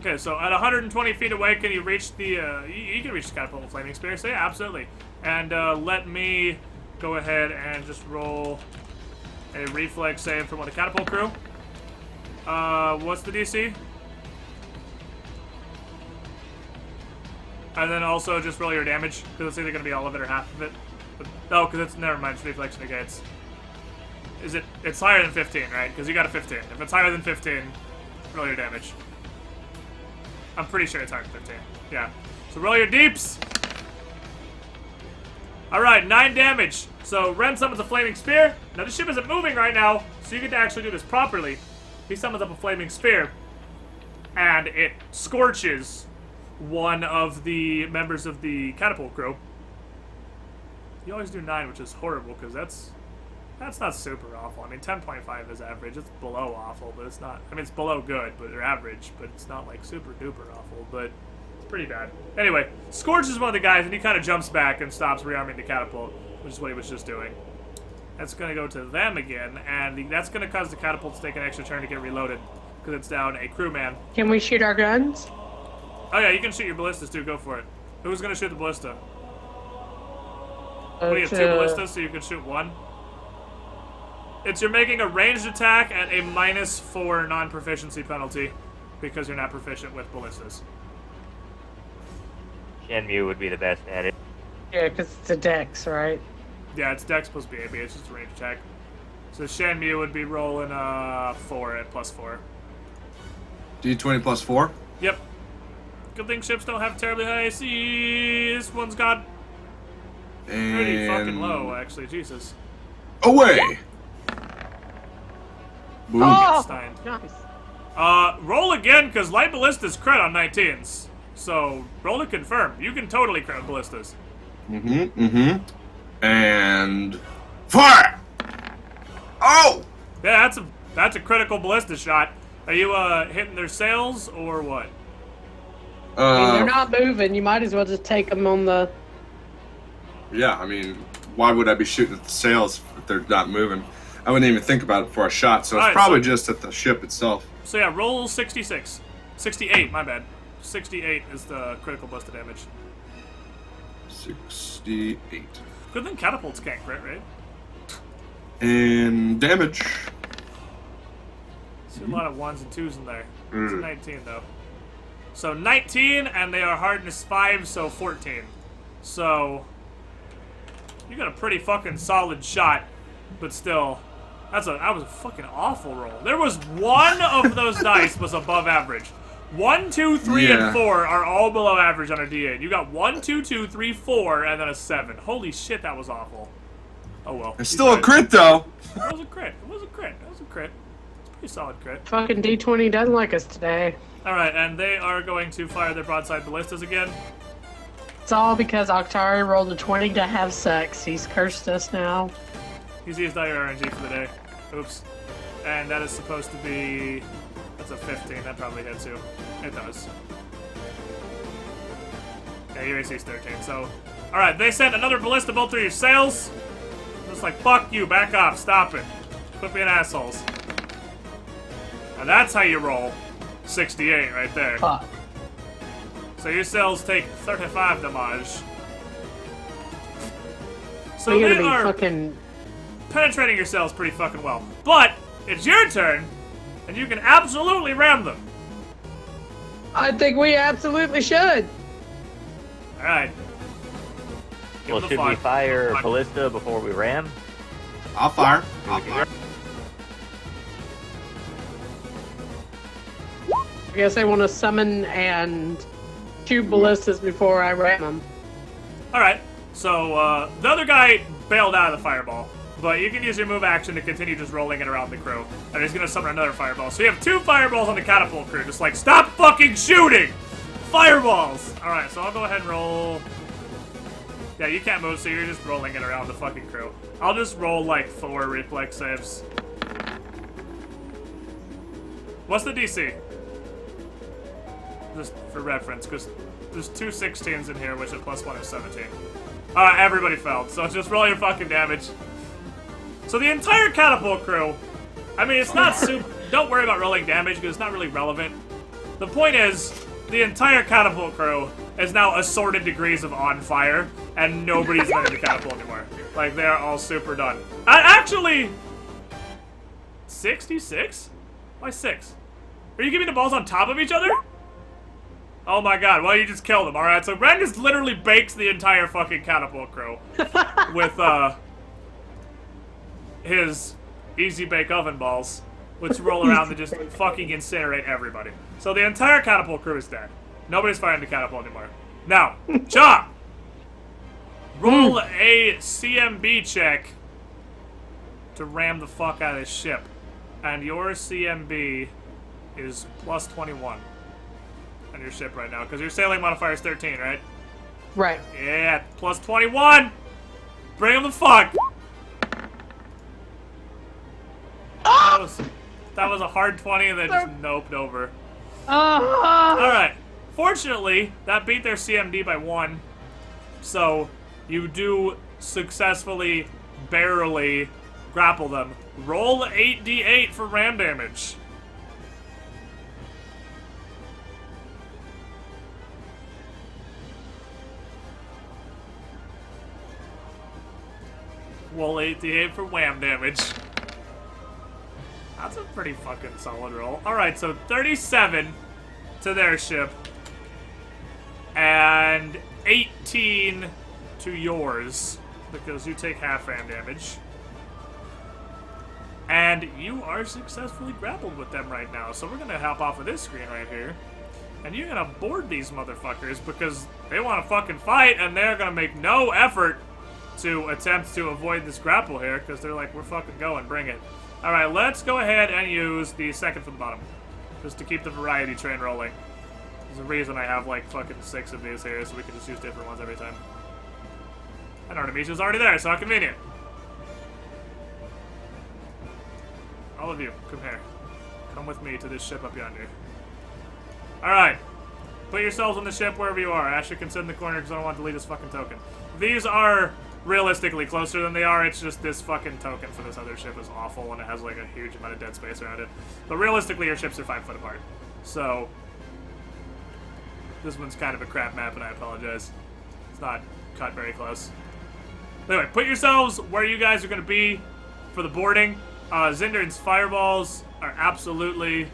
Okay, so at 120 feet away, can you reach the... you can reach the catapult with Flaming Spear, so yeah, absolutely. And let me go ahead and just roll a reflex save from the catapult crew. What's the DC? And then also just roll your damage, because it's either going to be all of it or half of it. Oh, because it's... Never mind, it's reflex negates. Is it... It's higher than 15, right? Because you got a 15. If it's higher than 15, roll your damage. I'm pretty sure it's higher than 15. Yeah. So roll your deeps! Alright, 9 damage. So Ren summons a Flaming Spear. Now the ship isn't moving right now, so you get to actually do this properly. He summons up a Flaming Spear, and it scorches one of the members of the catapult crew. You always do 9, which is horrible, because that's not super awful. I mean, 10.5 is average. It's below awful, but it's not... I mean, it's below good, but they're average, but it's not, like, super duper awful, but it's pretty bad. Anyway, scorches one of the guys, and he kind of jumps back and stops rearming the catapult, which is what he was just doing. That's going to go to them again, and that's going to cause the catapult to take an extra turn to get reloaded, because it's down a crewman. Can we shoot our guns? Oh yeah, you can shoot your ballistas too, go for it. Who's going to shoot the ballista? What do you have, 2 ballistas, so you can shoot 1? You're making a ranged attack at a -4 non-proficiency penalty, because you're not proficient with ballistas. Shenmue would be the best at it. Yeah, because it's a dex, right? Yeah, it's Dex plus BAB, it's just a ranged attack. So Shenmue would be rolling 4 at +4. D20 plus 4? Yep. Good thing ships don't have terribly high AC. This one's got pretty fucking low, actually. Jesus. Away! Boom. Oh! Stein. Nice. Roll again, because light ballistas crit on 19s. So, roll to confirm. You can totally crit ballistas. And... Fire! Oh! Yeah, that's a critical ballista shot. Are you hitting their sails, or what? I mean, they're not moving. You might as well just take them on the... Yeah, I mean, why would I be shooting at the sails if they're not moving? I wouldn't even think about it before I shot, so it's Alright, probably just at the ship itself. So yeah, roll 66. 68, my bad. 68 is the critical ballista damage. 68. Good thing catapults can't crit, right? And damage. See a lot of 1s and 2s in there. It's a 19 though. So 19, and they are hardness 5, so 14. So you got a pretty fucking solid shot, but still, that was a fucking awful roll. There was one of those dice was above average. 1, 2, 3, and 4 are all below average on a D8. You got 1, 2, 2, 3, 4, and then a 7. Holy shit, that was awful. Oh well. It's still a crit, though. That was a crit. It was a crit. That was a crit. It's a pretty solid crit. Fucking D20 doesn't like us today. Alright, and they are going to fire their broadside ballistas again. It's all because Octari rolled a 20 to have sex. He's cursed us now. He's used all your RNG for the day. Oops. And that is supposed to be... That's a 15. That probably hits you. It does. Yeah, your AC is 13, so... Alright, they sent another ballista bolt through your sails. Just like, fuck you, back off, stop it. Quit being assholes. And that's how you roll 68 right there. Fuck. So your sails take 35 damage. So We're they gonna be are fucking... penetrating your sails pretty fucking well. But, it's your turn, and you can absolutely ram them. I think we absolutely should. Alright. Well, should we fire ballista before we ram? I'll fire. I'll fire. I guess I want to summon and shoot ballistas before I ram them. Alright, so the other guy bailed out of the fireball. But you can use your move action to continue just rolling it around the crew. And he's gonna summon another fireball. So you have 2 fireballs on the catapult crew. Just like, stop fucking shooting! Fireballs! Alright, so I'll go ahead and roll. Yeah, you can't move, so you're just rolling it around the fucking crew. I'll just roll like 4 reflex saves. What's the DC? Just for reference, because there's 2 16s in here, which at +1 is 17. Alright, everybody failed, so just roll your fucking damage. So the entire catapult crew, I mean, it's not super. Don't worry about rolling damage, because it's not really relevant. The point is, the entire catapult crew is now assorted degrees of on fire, and nobody's letting the catapult anymore. Like, they're all super done. Actually, 66? Why 6? Are you giving the balls on top of each other? Oh my god, well, you just killed them, alright? So Ren just literally bakes the entire fucking catapult crew with, his easy bake oven balls, which roll around and just fucking incinerate everybody. So the entire catapult crew is dead. Nobody's firing the catapult anymore. Now, Cha! Roll a CMB check to ram the fuck out of this ship. And your CMB is +21 on your ship right now, because your sailing modifier is 13, right? Right. Yeah, +21! Bring him the fuck! That was a hard 20 and then just noped over. Alright. Fortunately, that beat their CMD by 1. So, you do successfully, barely grapple them. Roll 8d8 for ram damage. Roll 8d8 for wham damage. That's a pretty fucking solid roll. Alright, so 37 to their ship. And 18 to yours. Because you take half ram damage. And you are successfully grappled with them right now. So we're gonna hop off of this screen right here. And you're gonna board these motherfuckers because they wanna fucking fight and they're gonna make no effort to attempt to avoid this grapple here because they're like, we're fucking going, bring it. Alright, let's go ahead and use the second from the bottom. Just to keep the variety train rolling. There's a reason I have like fucking 6 of these here, so we can just use different ones every time. And Artemisia's already there, so how convenient. All of you, come here. Come with me to this ship up yonder. Alright. Put yourselves on the ship wherever you are. Asher can sit in the corner because I don't want to delete this fucking token. These are realistically closer than they are. It's just this fucking token for this other ship is awful and it has like a huge amount of dead space around it. But realistically, your ships are 5 foot apart. So, this one's kind of a crap map and I apologize. It's not cut very close. Anyway, put yourselves where you guys are going to be for the boarding. Zindurn's fireballs are absolutely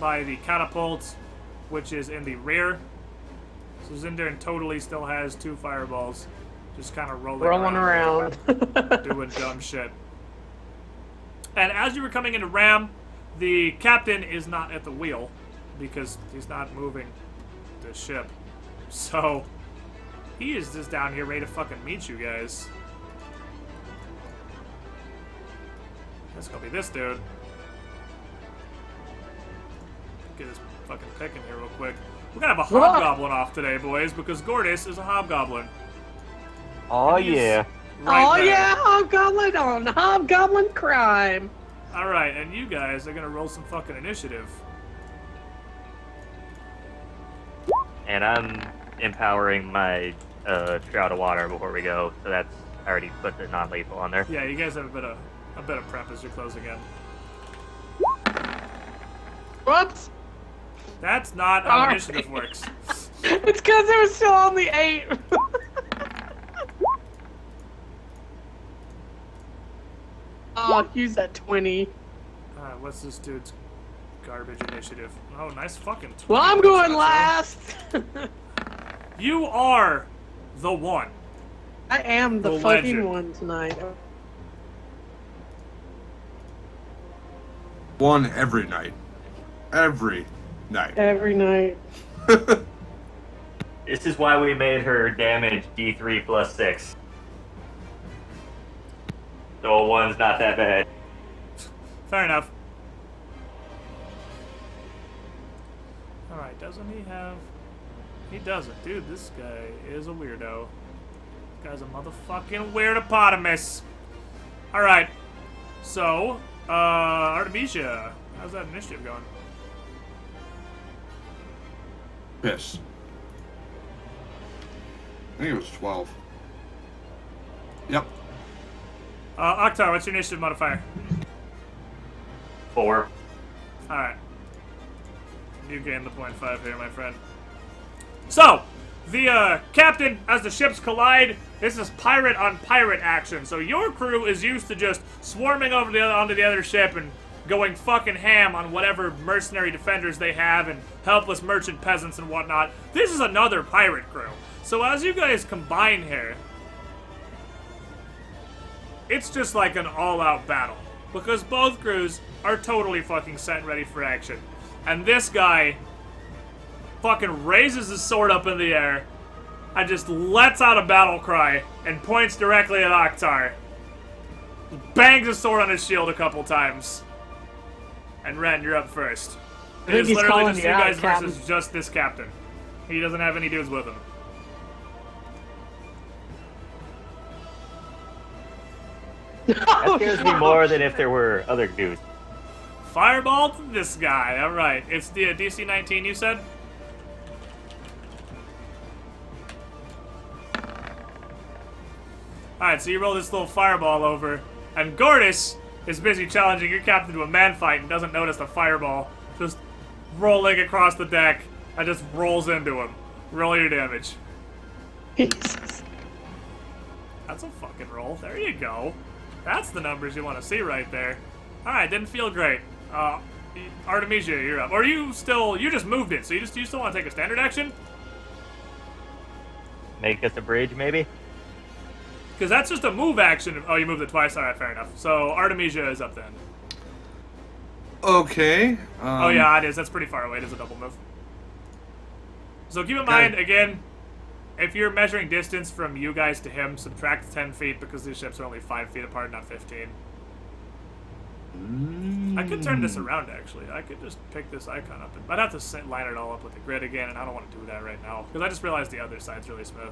by the catapult, which is in the rear. So Zindurn totally still has 2 fireballs. Just kind of rolling around. Doing dumb shit. And as you were coming into Ram, the captain is not at the wheel because he's not moving the ship. So he is just down here ready to fucking meet you guys. That's gonna be this dude. Get his fucking pick in here real quick. We're gonna have a hobgoblin off today, boys, because Gordis is a hobgoblin. Oh yeah. Right there. Yeah, Hobgoblin on Hobgoblin crime. Alright, and you guys are gonna roll some fucking initiative. And I'm empowering my Shroud of Water before we go, so that's I already put the non-lethal on there. Yeah, you guys have a bit of prep as you're closing in. Whoops. That's not how initiative works. It's because it was still on the 8. Oh, use that 20. What's this dude's garbage initiative? Oh, nice fucking 20. Well, I'm going last. You are the one. I am the fucking legend. one tonight. One every night. Every night. Every night. This is why we made her damage D3 +6. So a 1's not that bad. Fair enough. Alright, doesn't he have... He doesn't. Dude, this guy is a weirdo. This guy's a motherfucking weirdopotamus. Alright. So, Artemisia. How's that initiative going? Piss. I think it was 12. Yep. Oktar, what's your initiative modifier? 4. Alright. You gain the 0.5 here, my friend. So, the captain, as the ships collide, this is pirate on pirate action. So your crew is used to just swarming over onto the other ship and going fucking ham on whatever mercenary defenders they have and helpless merchant peasants and whatnot. This is another pirate crew. So as you guys combine here, it's just like an all-out battle. Because both crews are totally fucking set and ready for action. And this guy fucking raises his sword up in the air and just lets out a battle cry and points directly at Oktar. Bangs his sword on his shield a couple times. And Ren, you're up first. I think It's he's literally calling just you you out, guys Captain. versus just this captain. He doesn't have any dudes with him. That scares me more than if there were other dudes. Fireball to this guy. Alright. It's the DC 19 you said? Alright, so you roll this little fireball over, and Gortys is busy challenging your captain to a man fight and doesn't notice the fireball just rolling across the deck and just rolls into him. Roll your damage. Jesus. That's a fucking roll. There you go. That's the numbers you want to see right there. Alright, didn't feel great. Artemisia, you're up. Or you just moved it, so you still want to take a standard action? Make us a bridge, maybe? Because that's just a move action. Oh, you moved it twice. Alright, fair enough. So Artemisia is up then. Okay. Oh yeah, it is. That's pretty far away. It is a double move. So keep in mind, again, if you're measuring distance from you guys to him, subtract 10 feet because these ships are only 5 feet apart, not 15. I could turn this around, actually. I could just pick this icon up. I'd have to line it all up with the grid again, and I don't want to do that right now. Because I just realized the other side's really smooth.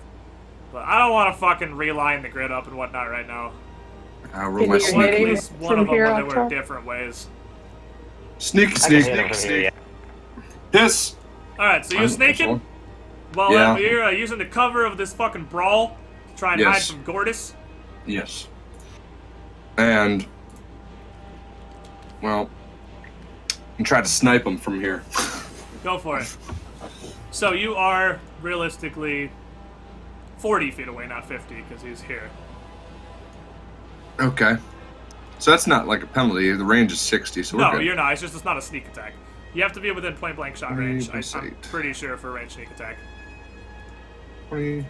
But I don't want to fucking reline the grid up and whatnot right now. I'll roll Can my you Or sneak. at hit him least one from of them here, when they were Octo? different ways. Sneak, I can sneak, hit sneak, him from here, sneak. yeah. Piss. Alright, so you're sneaking while Yeah. you're using the cover of this fucking brawl to try and hide Yes. from Gortys. Yes. And, well, and try to snipe him from here. Go for it. So you are realistically 40 feet away, not 50, because he's here. Okay. So that's not like a penalty. The range is 60, so we're No, good. you're not. It's not a sneak attack. You have to be within point blank shot range. I'm 8+8. pretty sure for a range sneak attack. 20.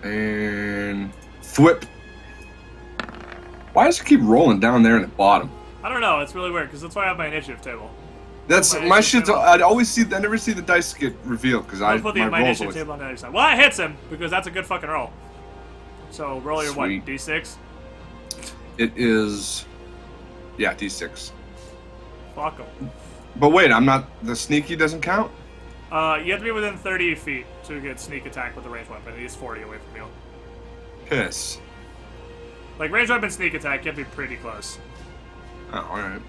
And thwip. Why does it keep rolling down there in the bottom? I don't know. It's really weird because that's why I have my initiative table. That's My my initiative shit. table. I'd always see. I never see the dice get revealed because I'll put my my rolls initiative always. table on the other side. Well, it hits him because that's a good fucking roll. So roll your Sweet. what? D6. It is, yeah, D6. Fuck him. But wait, I'm not. The sneaky doesn't count. You have to be within 30 feet to get sneak attack with a ranged weapon. He's 40 away from you. Piss. Like ranged weapon sneak attack, you have to be pretty close. Oh, all right.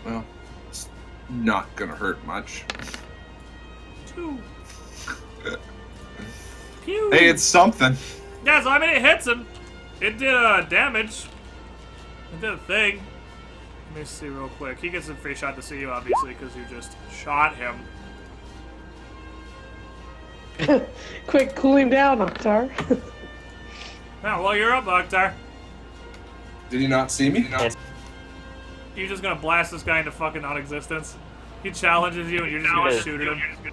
Well, it's not gonna hurt much. 2. Pew. Hey, it's something. Yeah, so I mean it hits him. It did damage. It did a thing. Let me see real quick. He gets a free shot to see you, obviously, because you just shot him. Quick, cool him down, Oktar. Now, well, you're up, Oktar. Did he not see me? Yes. You're just gonna blast this guy into fucking non-existence. He challenges you, and you're just gonna Yes. shoot at him.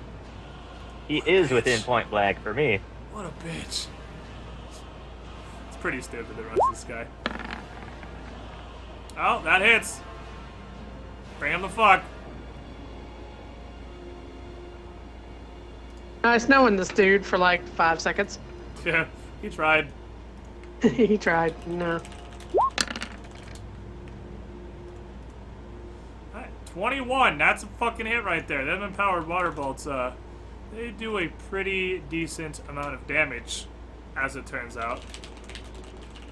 He is within point blank for me. What a bitch. It's pretty stupid to rush this guy. Oh, that hits. Bring him the fuck. Nice knowing this dude for like 5 seconds. Yeah, he tried. He tried. No. Alright, 21. That's a fucking hit right there. Them empowered water bolts, they do a pretty decent amount of damage, as it turns out.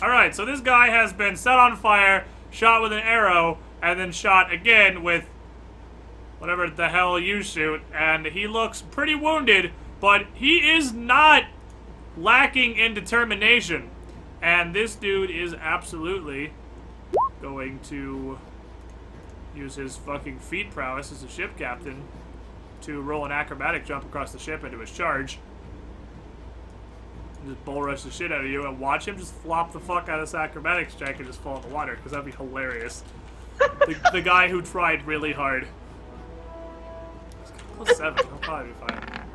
Alright, so this guy has been set on fire, shot with an arrow, and then shot again with whatever the hell you shoot, and he looks pretty wounded, but he is not lacking in determination. And this dude is absolutely going to use his fucking feat prowess as a ship captain to roll an acrobatic jump across the ship into his charge. Just bull rush the shit out of you and watch him just flop the fuck out of this acrobatics check and just fall in the water, because that'd be hilarious. the guy who tried really hard. Plus 7, he'll probably be fine.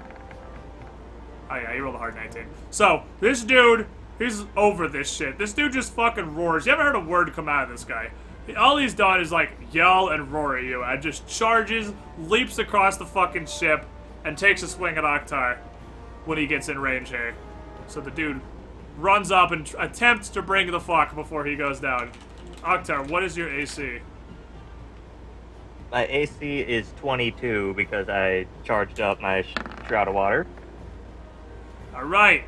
Oh yeah, he rolled a hard 19. So, this dude, he's over this shit. This dude just fucking roars. You ever heard a word come out of this guy? All he's done is like yell and roar at you, and just charges, leaps across the fucking ship, and takes a swing at Oktar when he gets in range here. So the dude runs up and attempts to bring the fuck before he goes down. Oktar, what is your AC? My AC is 22 because I charged up my Shroud of Water. Alright.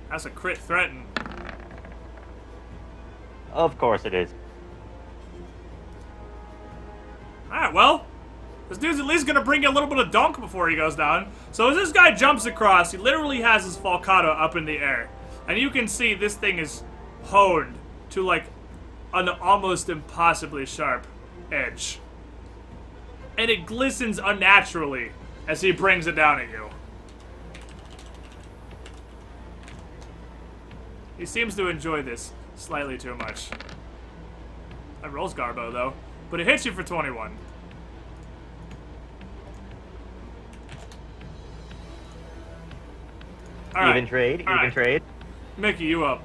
That's a crit threaten. Of course it is. Alright, well, this dude's at least gonna bring you a little bit of dunk before he goes down. So as this guy jumps across, he literally has his falcata up in the air. And you can see this thing is honed to like an almost impossibly sharp edge. And it glistens unnaturally as he brings it down at you. He seems to enjoy this slightly too much. That rolls Garbo, though. But it hits you for 21. All right. Even trade, All even right. trade. Mickey, you up.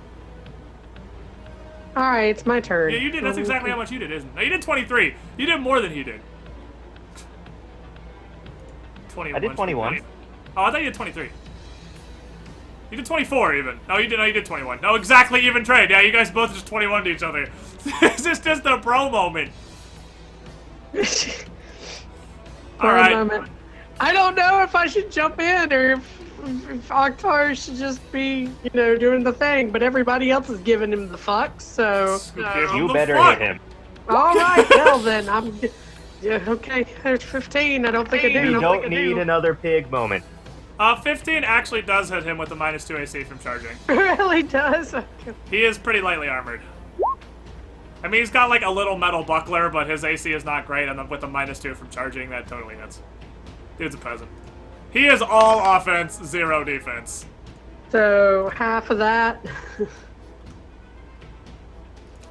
All right, it's my turn. Yeah, you did. That's exactly how much you did, isn't it? No, you did 23. You did more than he did. 21. I did 21. Oh, I thought you did 23. You did 24 even. No, you did 21. No, exactly even trade. Yeah, you guys both just 21 to each other. This is just a bro moment. For All a right. moment. I don't know if I should jump in or if Oktar should just be, doing the thing, but everybody else is giving him the fuck, so... Give him You the better fuck. hit him. Alright, well then, Yeah, okay, there's 15, I don't think I do. You don't need another pig moment. 15 actually does hit him with a -2 AC from charging. really does? He is pretty lightly armored. I mean, he's got like a little metal buckler, but his AC is not great, and then with a -2 from charging, that totally hits. Dude's a peasant. He is all offense, 0 defense. So, half of that.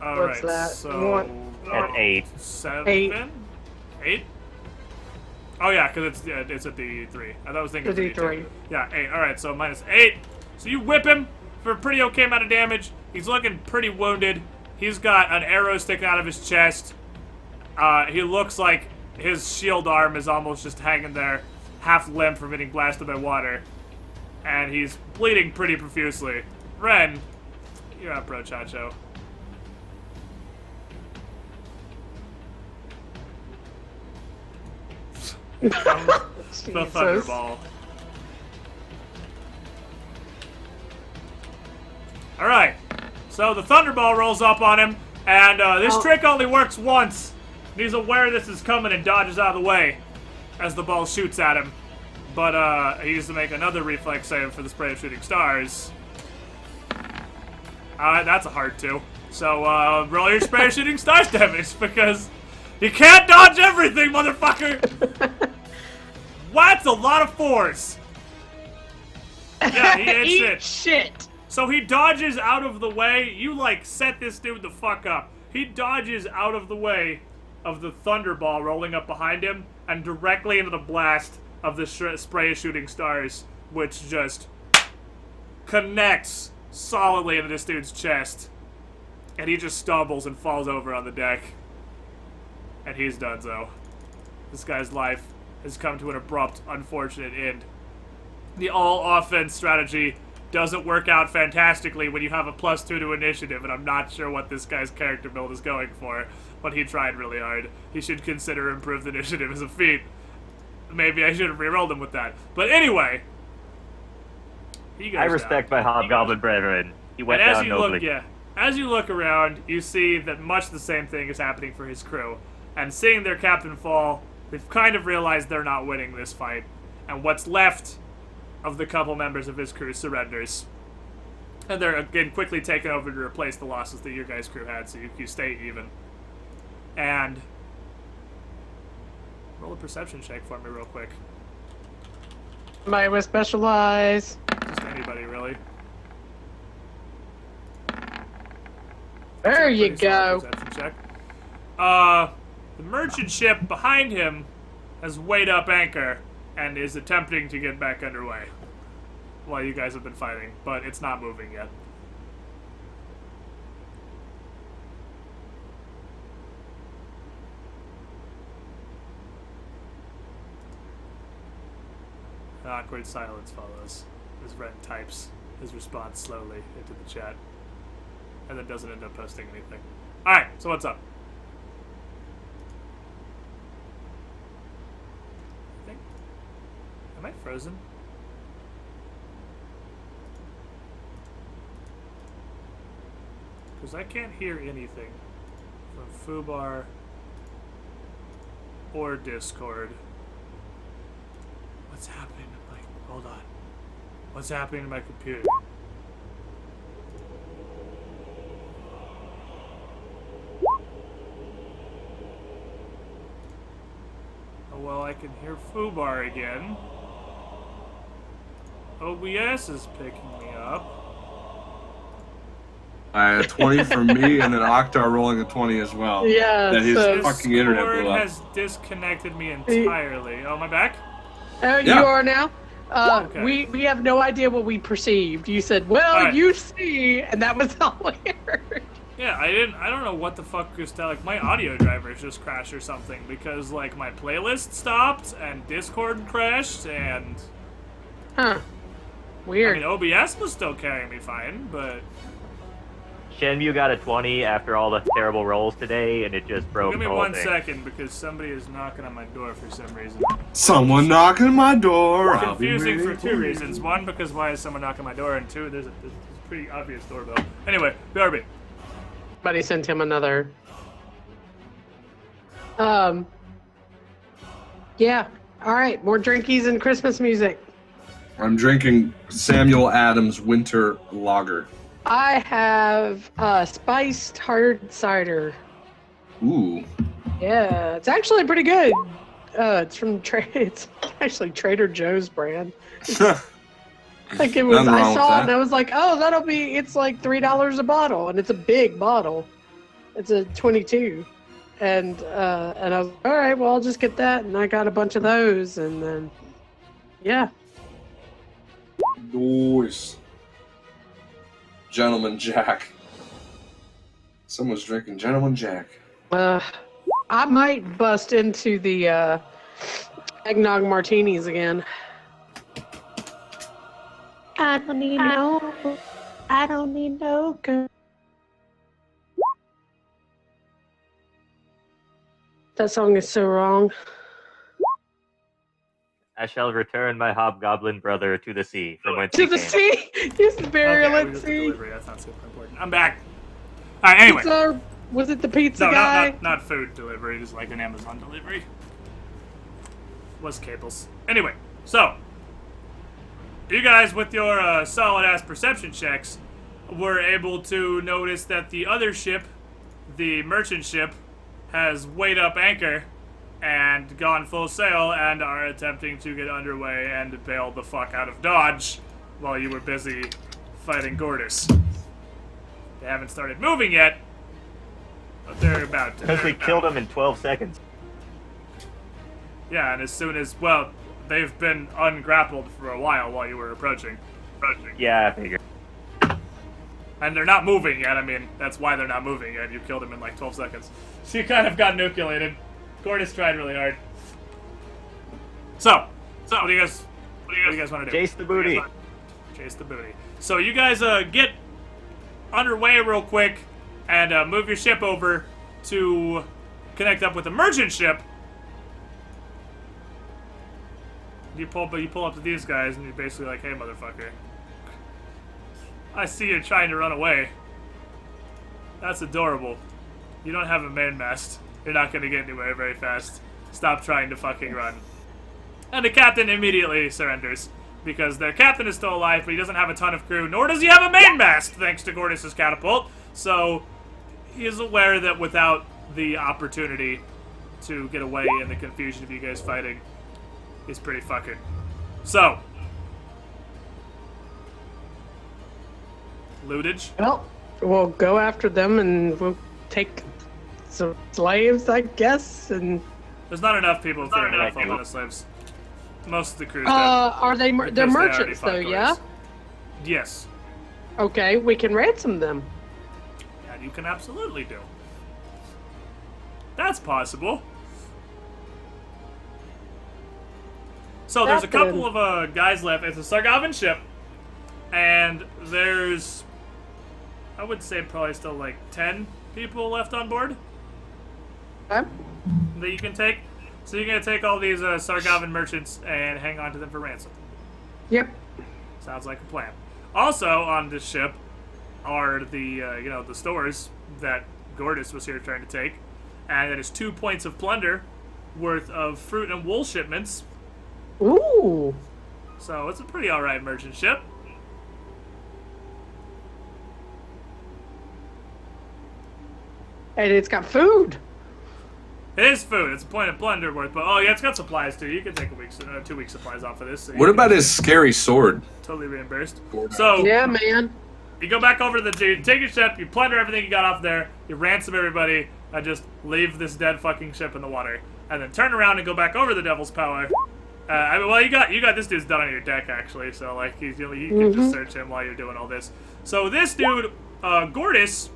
Alright, What's that? so... At 8. 7? Eight. 8? Oh yeah, because it's a D3. I thought I was thinking The it's a D3. Yeah, 8. Alright, so -8. So you whip him for a pretty okay amount of damage. He's looking pretty wounded. He's got an arrow sticking out of his chest. He looks like his shield arm is almost just hanging there, half limp from getting blasted by water. And he's bleeding pretty profusely. Ren, you're up, bro, Chacho. The Thunderball. Alright, so the Thunderball rolls up on him, and this trick only works once. He's aware this is coming and dodges out of the way as the ball shoots at him. But he needs to make another reflex save for the spray of shooting stars. That's a hard 2. So roll your spray of shooting stars damage, because you can't dodge everything, motherfucker! That's a lot of 4s. Yeah, he ate Eat shit. shit. So he dodges out of the way. You, like, set this dude the fuck up. He dodges out of the way of the Thunderball rolling up behind him and directly into the blast of the spray of shooting stars, which just connects solidly into this dude's chest. And he just stumbles and falls over on the deck. And he's done so. This guy's life has come to an abrupt, unfortunate end. The all-offense strategy doesn't work out fantastically when you have a +2 to initiative, and I'm not sure what this guy's character build is going for, but he tried really hard. He should consider improved initiative as a feat. Maybe I should have rerolled him with that. But anyway, he goes I respect my hobgoblin brethren. He went down nobly. As you look around, you see that much the same thing is happening for his crew. And seeing their captain fall, they've kind of realized they're not winning this fight. And what's left of the couple members of his crew surrenders. And they're again quickly taken over to replace the losses that your guys' crew had, so you stay even. And roll a perception check for me real quick. Somebody with specialize. Just anybody, really. There you Pretty solid go. perception check. The merchant ship behind him has weighed up anchor and is attempting to get back underway while you guys have been fighting, but it's not moving yet. An awkward silence follows as Ren types his response slowly into the chat and then doesn't end up posting anything. Alright, so what's up? Am I frozen? Because I can't hear anything from Fubar or Discord. What's happening to my... Hold on. What's happening to my computer? Oh, well, I can hear Fubar again. OBS is picking me up. I had a 20 for me, and then Oktar rolling a 20 as well. Yeah, That his so- fucking internet Discord blew up. has disconnected me entirely. Oh, am I back? Oh, Yeah. you are now? Okay. We have no idea what we perceived. You said, well, Alright. you see, and that was all we heard. Yeah, I don't know what the fuck just like my audio drivers just crashed or something because like my playlist stopped and Discord crashed and Huh. I Weird. mean OBS was still carrying me fine, but Shenmue got a 20 after all the terrible rolls today, and it just broke give me the whole 1 thing. second because somebody is knocking on my door for some reason. Someone knocking on my door. I'll be Confusing for ready 2 reasons. One, because why is someone knocking on my door, and 2, there's a pretty obvious doorbell. Anyway, BRB. Somebody sent him another. Yeah. All right. More drinkies and Christmas music. I'm drinking Samuel Adams Winter Lager. I have spiced hard cider. Ooh. Yeah, it's actually pretty good. It's from it's actually Trader Joe's brand. Like it was, Nothing wrong I with saw it that. and I was like, oh, it's like $3 a bottle, and it's a big bottle. It's a 22, and I was like, all right, well, I'll just get that, and I got a bunch of those, and then, yeah. Nice. Gentleman Jack. Someone's drinking Gentleman Jack. I might bust into the eggnog martinis again. I don't need no girl. That song is so wrong. I shall return my hobgoblin brother to the sea from whence To he the came. sea! Use the burial Okay, we at just sea! delivery. That's not super important. I'm back. All right. Anyway. Pizza, was it the pizza No, guy? not food delivery, just like an Amazon delivery. Was cables. Anyway, so you guys with your solid ass perception checks were able to notice that the other ship, the merchant ship, has weighed up anchor and gone full sail and are attempting to get underway and bail the fuck out of Dodge while you were busy fighting Gortys. They haven't started moving yet, but they're about to. Because we killed him in 12 seconds. Yeah, and as soon as, well, they've been ungrappled for a while you were approaching. Yeah, I figured. And they're not moving yet. I mean, that's why they're not moving yet. You killed them in like 12 seconds. So you kind of got nucleated. Gortys tried really hard. So what do you guys want to do? Chase the booty. Chase the booty. So you guys get underway real quick and move your ship over to connect up with the merchant ship. You pull up to these guys and you're basically like, hey, motherfucker. I see you're trying to run away. That's adorable. You don't have a mainmast. You're not going to get anywhere very fast. Stop trying to fucking run. And the captain immediately surrenders. Because their captain is still alive, but he doesn't have a ton of crew, nor does he have a mainmast, thanks to Gordis' catapult. So, he is aware that without the opportunity to get away in the confusion of you guys fighting, he's pretty fucking. So, lootage. Well, we'll go after them and we'll take some slaves, I guess, and... There's not enough people for enough amount of slaves. Most of the crew's dead. Are they... They're Because they already merchants, fought though, Gordis. yeah? Yes. Okay, we can ransom them. And you can absolutely do. That's possible. So there's a couple of guys left. It's a Sargavan ship. And there's... I would say probably still like 10 people left on board Okay. that you can take. So you're going to take all these Sargavan merchants and hang on to them for ransom. Yep. Sounds like a plan. Also on this ship are the the stores that Gordis was here trying to take, and it is 2 points of plunder worth of fruit and wool shipments. Ooh. So it's a pretty alright merchant ship. And it's got food. It is food. It's a point of plunder worth, but oh yeah, it's got supplies too. You can take 2 weeks supplies off of this. So What about his scary sword? Totally reimbursed. So Yeah, man. you go back over to the dude, take your ship, you plunder everything you got off there, you ransom everybody, and just leave this dead fucking ship in the water, and then turn around and go back over the Devil's Power. You got this dude's done on your deck actually, so like you can just search him while you're doing all this. So this dude, Gordis,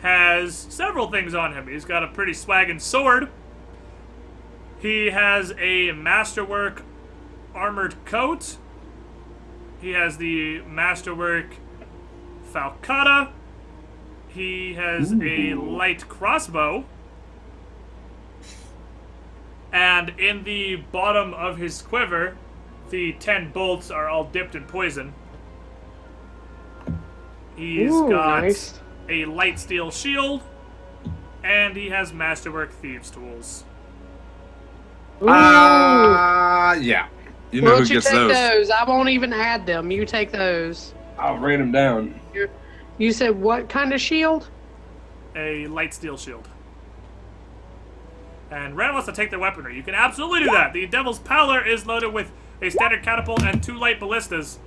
has several things on him. He's got a pretty swaggin' sword. He has a masterwork armored coat. He has the masterwork falcata. He has a light crossbow. And in the bottom of his quiver, the 10 bolts are all dipped in poison. He's got nice. a light steel shield, and he has masterwork thieves' tools. Ooh. Yeah. You know Why who don't you gets take those. those? I won't even add them. You take those. I'll write them down. You said what kind of shield? A light steel shield. And Ren wants to take their weaponry. You can absolutely do that. The Devil's Pallor is loaded with a standard catapult and 2 light ballistas,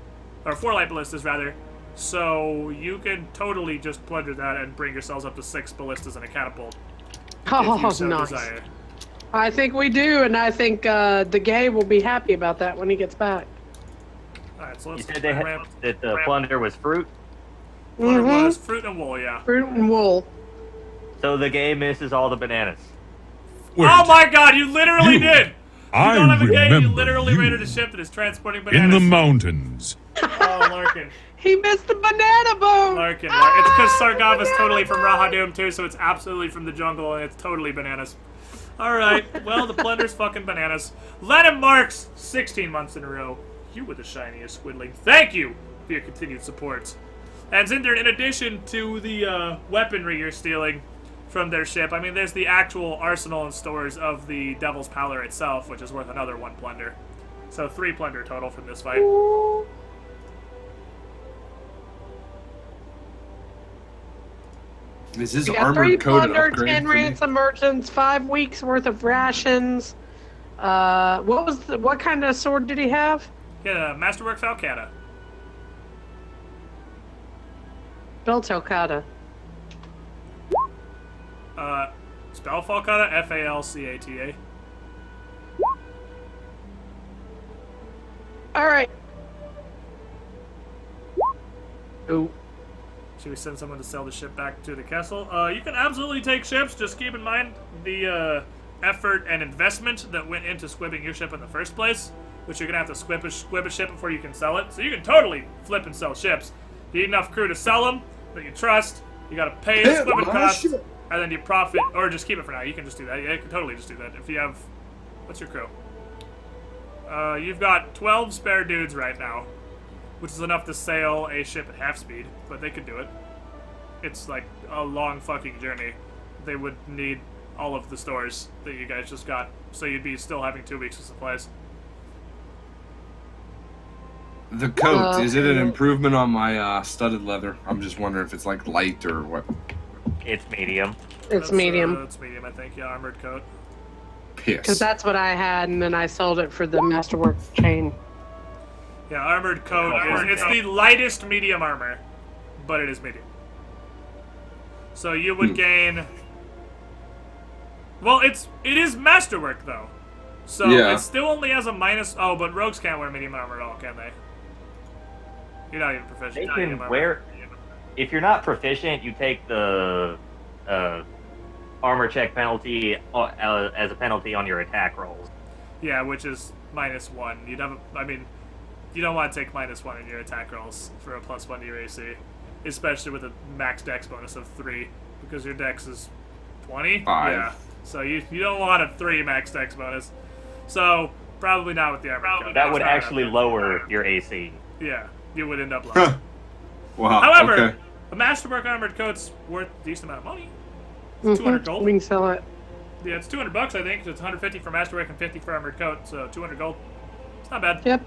or 4 light ballistas rather. So you can totally just plunder that and bring yourselves up to 6 ballistas and a catapult. If Oh, you so nice. desire. I think we do, and I think the gay will be happy about that when he gets back. Alright, so You let's said they had, ramp. that the plunder was fruit, Plunder was fruit and wool, yeah. Fruit and wool. so the game misses all the bananas. Wait, Oh my god, you literally You. did! You I don't have a game, you remember literally you. raided a ship that is transporting in bananas. the mountains. Oh, Larkin. He missed the banana boat. Larkin. It's because Sargav is totally from Rahadum too, so it's absolutely from the jungle, and it's totally bananas. Alright, well, the plunder's fucking bananas. Lennon Marks, 16 months in a row. You were the shiniest squidling. Thank you for your continued support. And Zindurn, in addition to the weaponry you're stealing from their ship, I mean, there's the actual arsenal and stores of the Devil's Pallor itself, which is worth another 1 plunder. So 3 plunder total from this fight. Is his We got 3 armored coat an plunder, upgrade 10 for me? ransom merchants, 5 weeks worth of rations. What kind of sword did he have? Yeah, Masterwork Falcata. Spell Telcata. Spell Falcata, Falcata. All right. Ooh. Should we send someone to sell the ship back to the castle? You can absolutely take ships. Just keep in mind the effort and investment that went into squibbing your ship in the first place, which you're gonna have to squib a ship before you can sell it. So you can totally flip and sell ships. You need enough crew to sell them that you trust. You gotta pay the squibbing costs, and then you profit, or just keep it for now. You can just do that. Yeah, you can totally just do that. If you have, what's your crew? You've got 12 spare dudes right now, which is enough to sail a ship at half speed, but they could do it. It's like a long fucking journey. They would need all of the stores that you guys just got, so you'd be still having 2 weeks of supplies. The coat, is it an improvement on my studded leather? I'm just wondering if it's like light or what. It's medium. It's medium. It's medium, I think. Yeah, armored coat. Piss. Because that's what I had, and then I sold it for the Masterwork chain. Yeah, armored coat it's the lightest medium armor, but it is medium. So you would gain. Well, it is masterwork though, so it still only has a minus. Oh, but rogues can't wear medium armor at all, can they? You're not even proficient. They can wear. If you're not proficient, you take the armor check penalty as a penalty on your attack rolls. Yeah, which is -1. You'd have. I mean, you don't want to take -1 in your attack rolls for a +1 to your AC, especially with a max dex bonus of 3, because your dex is 20. 5. Yeah. So you don't want a 3 max dex bonus. So probably not with the armor coat. That would actually lower your AC. Yeah, you would end up lower. Wow. However, okay. a masterwork armored coat's worth a decent amount of money. It's 200 gold. We can sell it. Yeah, it's $200, I think. So it's 150 for masterwork and 50 for armored coat. So 200 gold. It's not bad. Yep.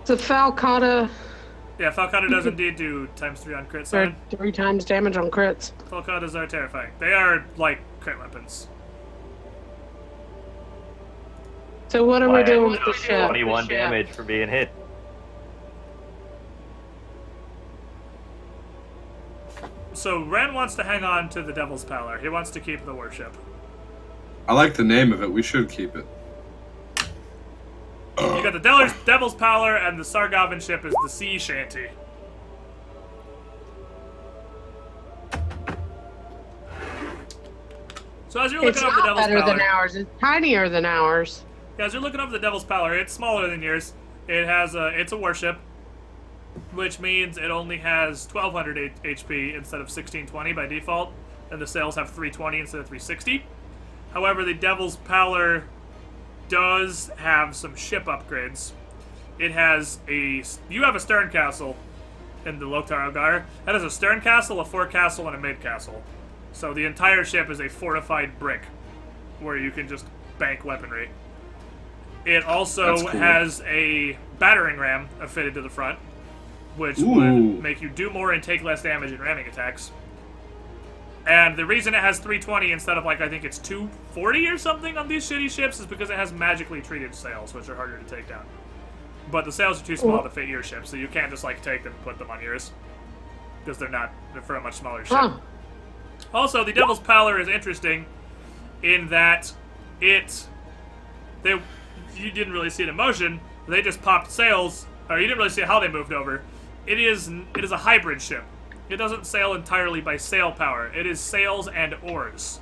The Falcata, Yeah, Falcata does indeed do ×3 on crit they're summon. 3 times damage on crits. Falcatas are terrifying. They are like crit weapons. So what are we doing with the ship? 21 damage for being hit. So Ren wants to hang on to the Devil's Pallor. He wants to keep the warship. I like the name of it. We should keep it. You got the Devil's Pallor, and the Sargovan ship is the Sea Shanty. So as you're looking It's over the not Devil's better Pallor, than ours. It's tinier than ours. as you're looking over the Devil's Pallor, it's smaller than yours. It's a warship, which means it only has 1200 HP instead of 1620 by default, and the sails have 320 instead of 360. However, the Devil's Pallor does have some ship upgrades. It has you have a stern castle in the Loktar Algar. That is a stern castle, a forecastle, and a mid castle. So the entire ship is a fortified brick where you can just bank weaponry. It also That's cool. has a battering ram fitted to the front, which Ooh. would make you do more and take less damage in ramming attacks. And the reason it has 320 instead of, like, I think it's 240 or something on these shitty ships is because it has magically treated sails, which are harder to take down. But the sails are too small to fit your ship, so you can't just, like, take them and put them on yours. Because they're for a much smaller ship. Huh. Also, the Devil's Pallor is interesting in that you didn't really see it in motion. They just popped sails, or you didn't really see how they moved over. It is a hybrid ship. It doesn't sail entirely by sail power. It is sails and oars.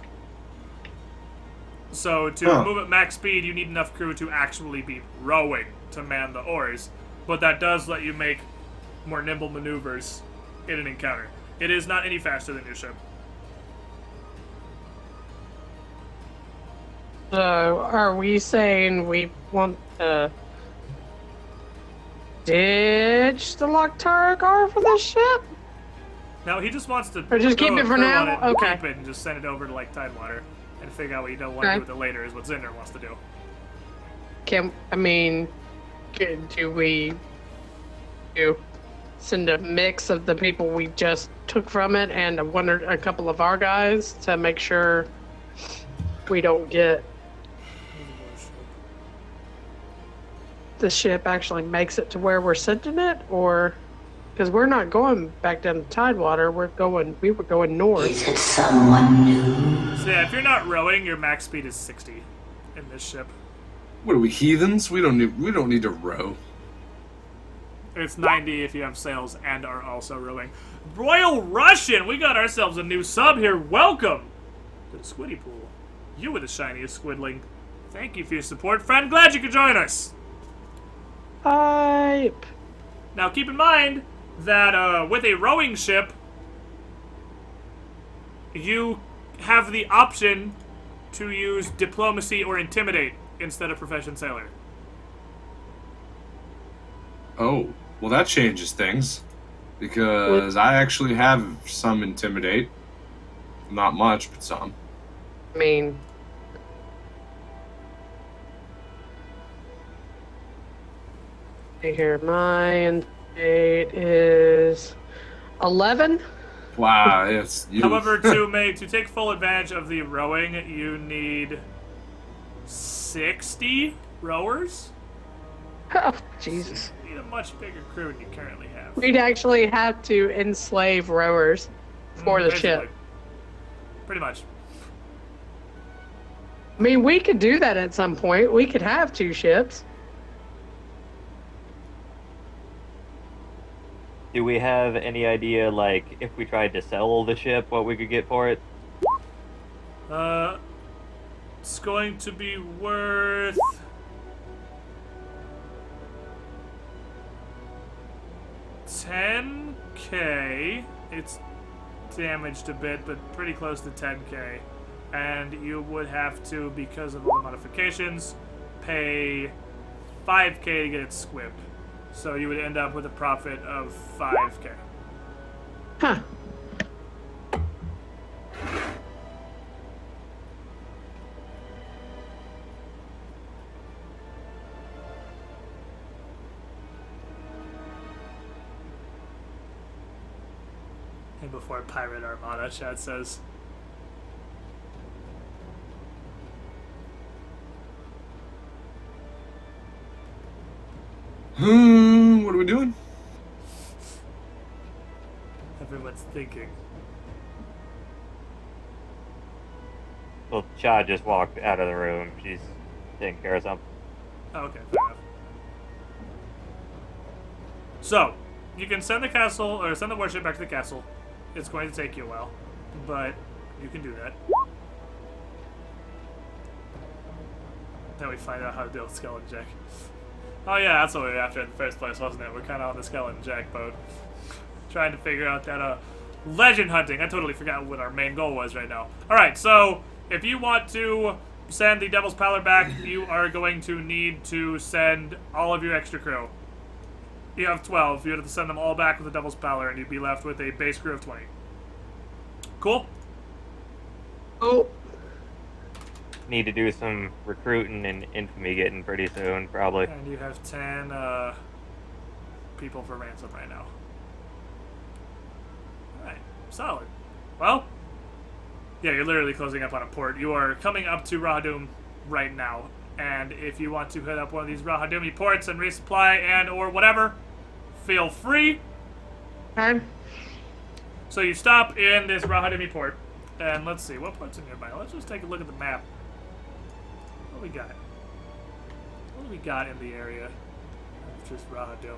So to move at max speed, you need enough crew to actually be rowing to man the oars. But that does let you make more nimble maneuvers in an encounter. It is not any faster than your ship. So are we saying we want to ditch the Loktar for this ship? No, he just wants to Or just keep throw a it for crew now? on it and Okay. keep it and just send it over to, like, Tidewater and figure out what you don't want to Okay. do with it later is what Zindurn wants to do. Do we send a mix of the people we just took from it and a couple of our guys to make sure we don't get the ship actually makes it to where we're sending it, or because we're not going back down to Tidewater, we were going north. Is it someone new? So yeah, if you're not rowing, your max speed is 60 in this ship. What are we, heathens? We don't need to row. It's 90 if you have sails and are also rowing. Royal Russian, we got ourselves a new sub here. Welcome to the Squiddy Pool. You were the shiniest squidling. Thank you for your support, friend. Glad you could join us. Hype. Now keep in mind that with a rowing ship, you have the option to use diplomacy or intimidate instead of profession sailor. Oh, well, that changes things. Because I actually have some intimidate. Not much, but some. I mean, here, my date is 11. Wow, it's you. However, to take full advantage of the rowing, you need 60 rowers. Oh, Jesus. You need a much bigger crew than you currently have. We'd actually have to enslave rowers for the Basically. ship. Pretty much. I mean, we could do that at some point. We could have 2 ships. Do we have any idea, like, if we tried to sell the ship, what we could get for it? It's going to be worth... $10K. It's damaged a bit, but pretty close to 10K. And you would have to, because of all the modifications, pay 5K to get it squibbed. So you would end up with a profit of 5K. Huh. And before Pirate Armada, chat says. What are we doing? Everyone's thinking. Well, Cha just walked out of the room. She's taking care of something. Oh, okay, fair enough. So, you can send the castle, or send the warship back to the castle. It's going to take you a while, but you can do that. Then we find out how to deal with Skeleton Jack. Oh yeah, that's what we were after in the first place, wasn't it? We're kind of on the Skeleton Jack boat. Trying to figure out that, legend hunting. I totally forgot what our main goal was right now. Alright, so, if you want to send the Devil's Pallor back, you are going to need to send all of your extra crew. You have 12. You have to send them all back with the Devil's Pallor, and you'd be left with a base crew of 20. Cool? Oh, Need to do some recruiting and infamy getting pretty soon, probably. And you have 10 people for ransom right now. Alright, solid. Well, yeah, you're literally closing up on a port. You are coming up to Rahadum right now. And if you want to hit up one of these Rahadumi ports and resupply and or whatever, feel free. okay. So you stop in this Rahadumi port, and let's see, what ports are nearby? Let's just take a look at the map. What do we got? What do we got in the area? It's just Rahadum.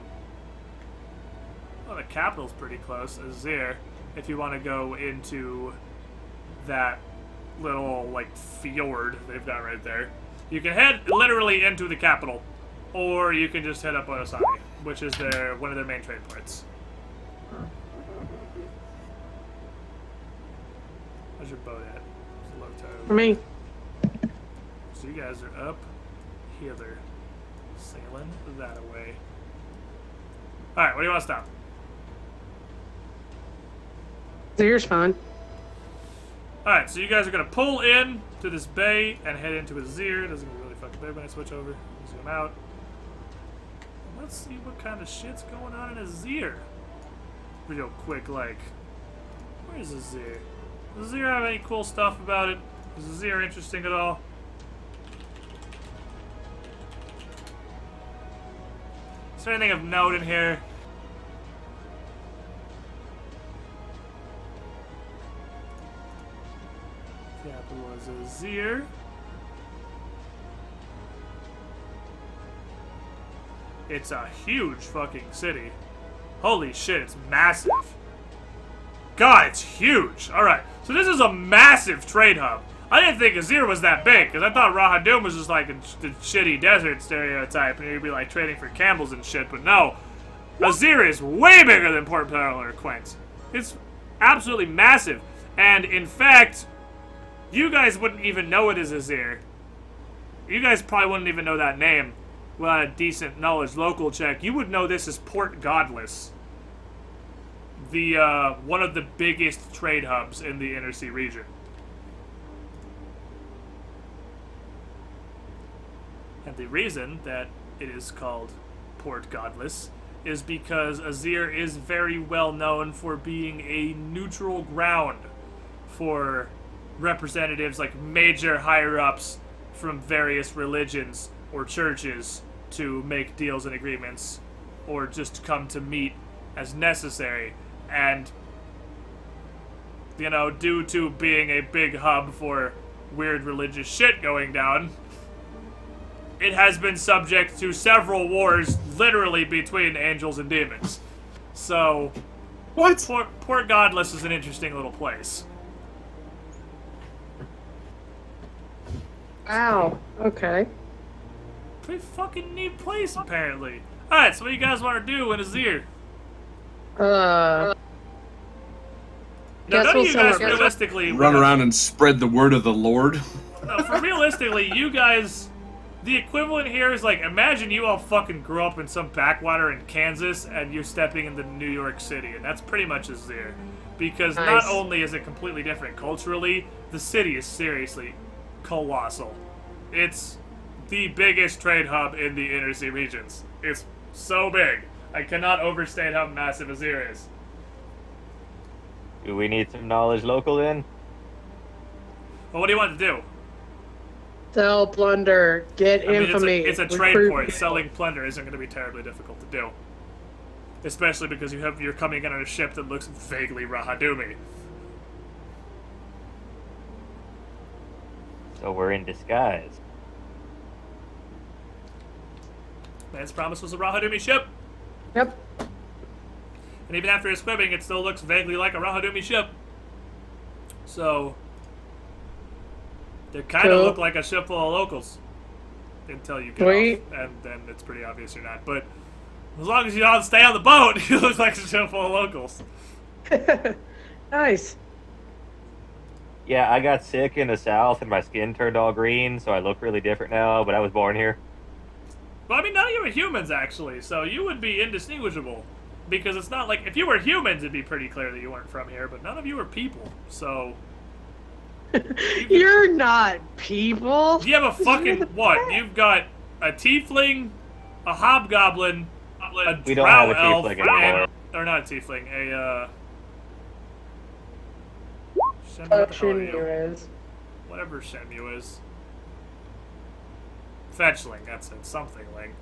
Well, the capital's pretty close, Azir, if you want to go into that little, like, fjord they've got right there. You can head literally into the capital, or you can just head up Onosani, which is one of their main trade ports. How's your boat at? It's low tide. For me. So you guys are up hither, sailing that away. Alright, where do you want to stop? Here's fine. Alright, so you guys are going to pull in to this bay and head into Azir. It doesn't get really fucking big when I switch over. Zoom out. Let's see what kind of shit's going on in Azir. Real quick, like, where's Azir? Does Azir have any cool stuff about it? Is Azir interesting at all? Is there anything of note in here? Capital is Azir. It's a huge fucking city. Holy shit, it's massive. god, it's huge. Alright, so this is a massive trade hub. I didn't think Azir was that big, because I thought Rahadum was just like the shitty desert stereotype, and you'd be like trading for camels and shit, but no. Azir is way bigger than Port Pearl or Quint. It's absolutely massive. And in fact, you guys wouldn't even know it is Azir. You guys probably wouldn't even know that name without a decent knowledge local check. You would know this as Port Godless. The, one of the biggest trade hubs in the Inner Sea region. And the reason that it is called Port Godless is because Azir is very well known for being a neutral ground for representatives like major higher-ups from various religions or churches to make deals and agreements or just come to meet as necessary. And, you know, due to being a big hub for weird religious shit going down, it has been subject to several wars, literally between angels and demons. So, What? Port Godless is an interesting little place. Wow. Okay. Pretty fucking neat place, apparently. Alright, so what do you guys want to do in Azir? Guess Now, none we'll of you sell guys our- realistically... Run around and spread the word of the Lord. No, for realistically, you guys... The equivalent here is like, imagine you all fucking grew up in some backwater in Kansas and you're stepping into New York City, and that's pretty much Azir. Because not Nice. only is it completely different culturally, the city is seriously colossal. It's the biggest trade hub in the Inner Sea regions. It's so big. I cannot overstate how massive Azir is. Do we need some knowledge local then? Well, what do you want to do? Sell, plunder, get I mean, infamy. it's a trade recruit port. people. Selling plunder isn't going to be terribly difficult to do. Especially because you're coming in on a ship that looks vaguely Rahadumi. So we're in disguise. Man's promise was a Rahadumi ship. Yep. And even after his quibbing, it still looks vaguely like a Rahadumi ship. So, they kind of Cool. look like a ship full of locals. Until you get Sweet. off, and then it's pretty obvious you're not. But as long as you don't stay on the boat, you look like a ship full of locals. Nice. Yeah, I got sick in the south and my skin turned all green, so I look really different now, but I was born here. Well, I mean, none of you are humans, actually, so you would be indistinguishable. Because it's not like, if you were humans, it'd be pretty clear that you weren't from here, but none of you are people, so... You're not people. You have a fucking, what? You've got a tiefling, a hobgoblin, a We don't have drow a elf, tiefling anymore. or not a tiefling, Shenmue, what the hell are you? Shinmu is. Whatever Shenmue is. Fetchling, that's it, something ling.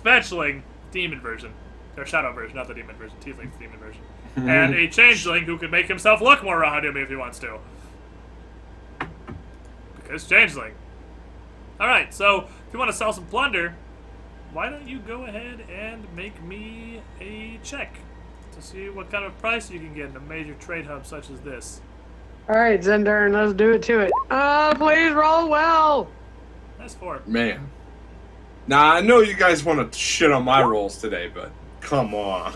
Fetchling, demon version. Or shadow version, not the demon version, tiefling's the demon version. And a changeling who can make himself look more Rahadumi if he wants to. Because changeling. Alright, so if you want to sell some plunder, why don't you go ahead and make me a check to see what kind of price you can get in a major trade hub such as this. Alright, Zindurn, let's do it to it. Please roll well. That's 4. Man. Now, I know you guys want to shit on my rolls today, but come on.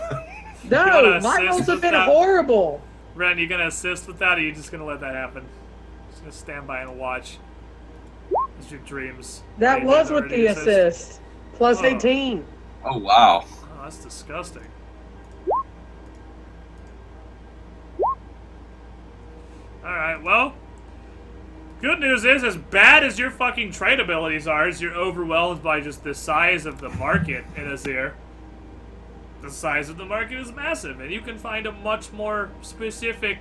No, wanna my assist rolls have with been that? horrible. Ren, you gonna assist with that, or are you just gonna let that happen? Just gonna stand by and watch. As your dreams. That fade was in with order the to assist. Plus Oh. 18. Oh, wow. Oh, that's disgusting. Alright, well. Good news is, as bad as your fucking trade abilities are, is you're overwhelmed by just the size of the market in Azir. The size of the market is massive, and you can find a much more specific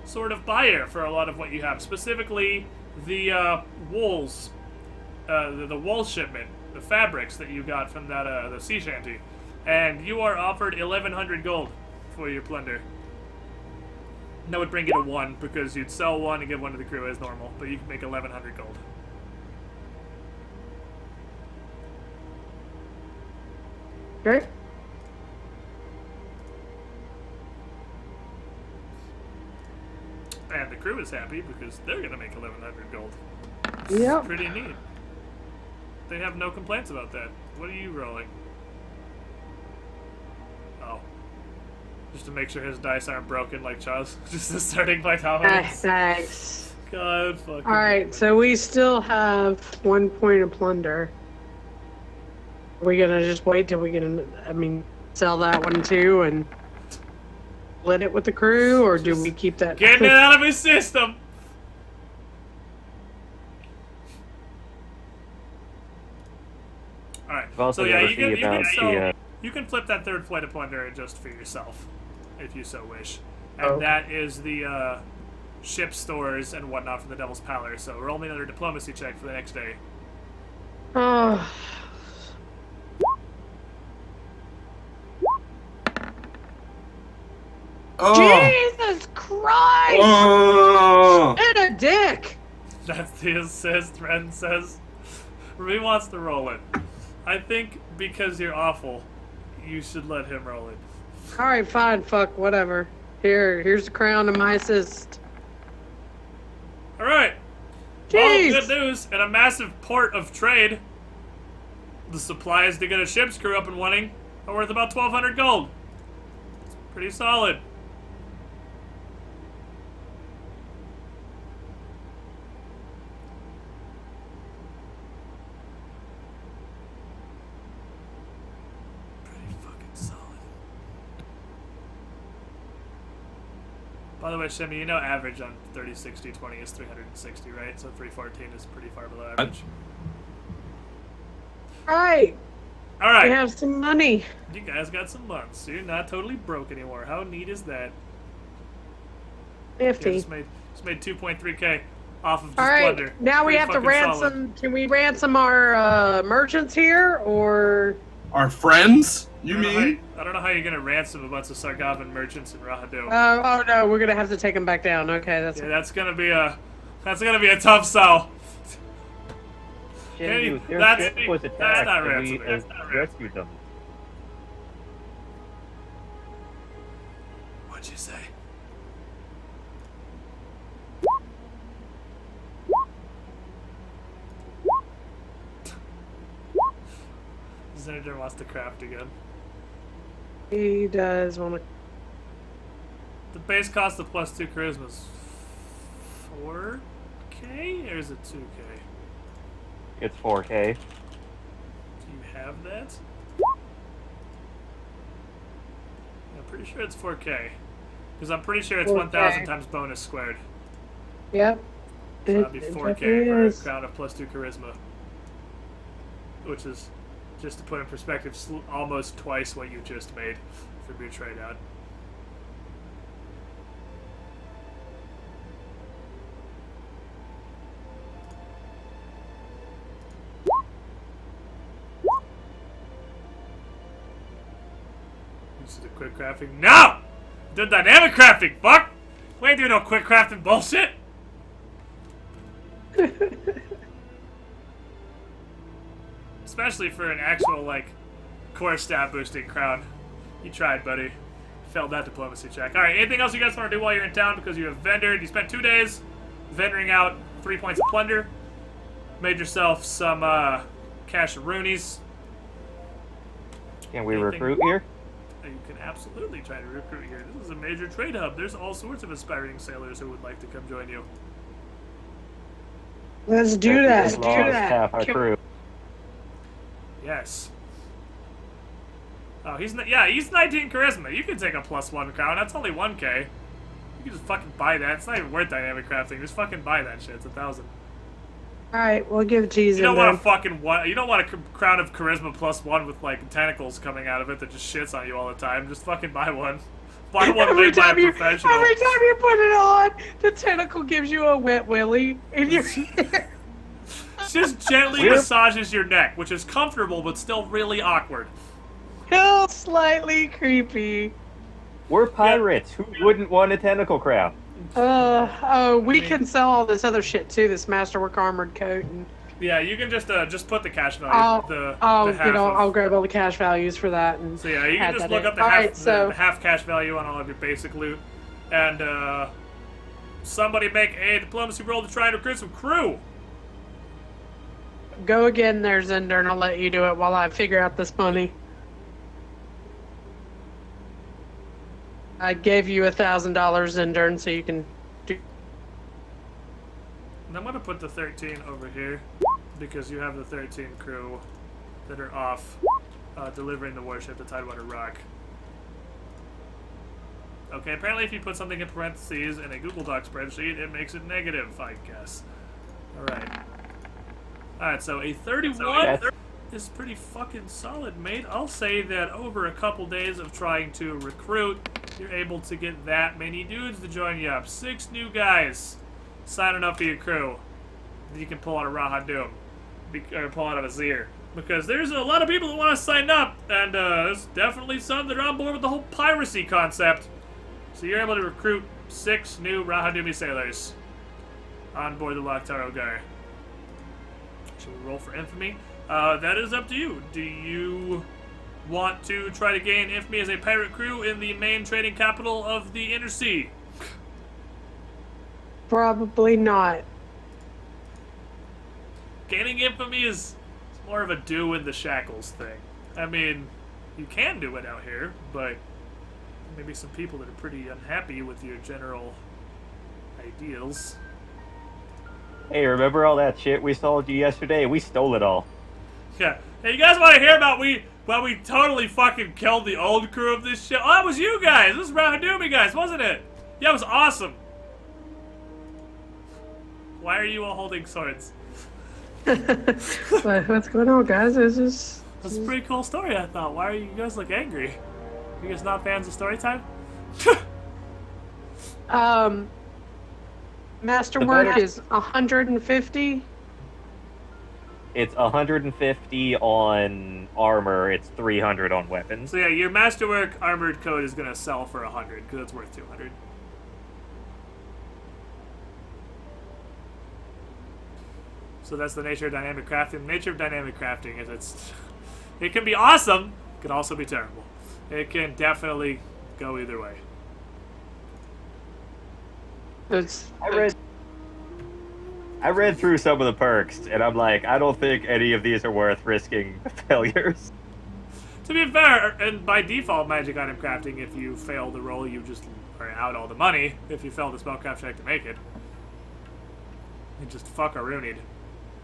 sort of buyer for a lot of what you have. Specifically, the wools, the wool shipment, the fabrics that you got from that the sea shanty, and you are offered 1,100 gold for your plunder. That would bring you to 1 because you'd sell 1 and give 1 to the crew as normal, but you can make 1,100 gold. Okay. crew is happy because they're gonna make 1,100 gold. Yep. Pretty neat. They have no complaints about that. What are you rolling? Oh. Just to make sure his dice aren't broken like Chaz. Just the starting by dominance. Nice. God fucking. Alright, so we still have 1 point of plunder. Are we gonna just wait till we get, sell that one too and split it with the crew, or do we keep that? Getting it out of his system! Alright, I've also so yeah, never you can, seen you, can about sell, the, you can flip that third flight of plunder just for yourself, if you so wish. And Okay. that is the ship stores and whatnot from the Devil's Palace. So roll me another diplomacy check for the next day. Oh. Oh. Jesus Christ! Oh. And a dick! That's the assist, Ren says. Remy wants to roll it. I think because you're awful, you should let him roll it. Alright, fine, fuck, whatever. Here's the crown of my assist. Alright. Well, Jeez! good news. In a massive port of trade, the supplies to get a ship's crew up and running are worth about 1,200 gold. It's pretty solid. Pretty fucking solid. By the way, Shemi, you know average on 30, 60, 20 is 360, right? So 314 is pretty far below average. Alright, All we right. have some money. You guys got some months, so you're not totally broke anymore. How neat is that? Yeah, 50. just made 2.3k off of just Alright, plunder. now we Pretty have to fucking ransom. solid. Can we ransom our merchants here, or? Our friends? You I don't know mean? how- I don't know how you're gonna ransom a bunch of Sargavan merchants in Rahadu. Oh no, we're gonna have to take them back down. Okay, that's Yeah, that's gonna be a tough sell. Shinju, their that's- ship was that's attacked not and we ransoming. That's not rescued them. What'd you say? Zindurn wants to craft again. he does want to. The base cost of +2 charisma is 4k, or is it 2k? It's 4K. Do you have that? I'm pretty sure it's 4k. Because I'm pretty sure it's 4K. 1,000 times bonus squared. Yep. So that'd be It 4k definitely for a is. crown of +2 charisma. Which is, just to put in perspective, almost twice what you just made from your trade out. This is a quick crafting. No! The dynamic crafting, fuck! We ain't doing no quick crafting bullshit! Especially for an actual, like, core stat boosting crown. You tried, buddy. Failed that diplomacy check. Alright, anything else you guys want to do while you're in town? Because you have vendored. You spent 2 days vendoring out 3 points of plunder. Made yourself some, cash-roonies. Can we Anything- recruit here? You can absolutely try to recruit here. This is a major trade hub. There's all sorts of aspiring sailors who would like to come join you. Let's do that. Let's We do lost that. half our Can- crew. Yes. Oh, he's 19 charisma. You can take a +1 crown. That's only 1k. You can just fucking buy that. It's not even worth dynamic crafting. Just fucking buy that shit. It's 1,000. All right, we'll give cheese. You don't want a fucking one. You don't want a crown of charisma +1 with like tentacles coming out of it that just shits on you all the time. Just fucking buy one. Buy one every made by a time you professional. put it on, the tentacle gives you a wet willy in your ear. Just gently massages your neck, which is comfortable but still really awkward. Still slightly creepy. We're pirates. Who wouldn't want a tentacle crown? We can sell all this other shit too. This masterwork armored coat, and Yeah, you can just put the cash value. I'll the half I'll of, grab all the cash values for that. And so yeah, you can add just that look in. up the All half right, so the half cash value on all of your basic loot, and somebody make a diplomacy roll to try and recruit some crew. Go again there, Zindurn. I'll let you do it while I figure out this money. I gave you $1,000, Zindurn, so you can do. And I'm gonna put the 13 over here because you have the 13 crew that are off delivering the warship to Tidewater Rock. Okay, apparently if you put something in parentheses in a Google Doc spreadsheet, it makes it negative, I guess. Alright. Alright, so a 31 is pretty fucking solid, mate. I'll say that over a couple days of trying to recruit, you're able to get that many dudes to join you up. 6 new guys signing up for your crew. You can pull out a Raha Doom. Or pull out a Azir. Because there's a lot of people that want to sign up, and there's definitely some that are on board with the whole piracy concept. So you're able to recruit 6 new Rahadumi sailors on board the Laktaro Gar. Should we roll for infamy? That is up to you. Do you want to try to gain infamy as a pirate crew in the main trading capital of the Inner Sea? Probably not. Gaining infamy is more of a do in the Shackles thing. I mean, you can do it out here, but maybe some people that are pretty unhappy with your general ideals. Hey, remember all that shit we sold you yesterday? We stole it all. Yeah. Hey, you guys want to hear about we totally fucking killed the old crew of this shit? Oh, that was you guys. This was Rahadumi guys, wasn't it? Yeah, it was awesome. Why are you all holding swords? What's going on, guys? That's a pretty cool story, I thought. Why are you guys look angry? You guys not fans of story time? Masterwork is 150. It's 150 on armor. It's 300 on weapons. So yeah, your Masterwork armored coat is gonna sell for 100 because it's worth 200. So that's the nature of dynamic crafting. The nature of dynamic crafting is it can be awesome, it can also be terrible. It can definitely go either way. I read through some of the perks, and I'm like, I don't think any of these are worth risking failures. To be fair, and by default, magic item crafting, if you fail the roll, you just are out all the money. If you fail the spellcraft check to make it, you just fuck a runied.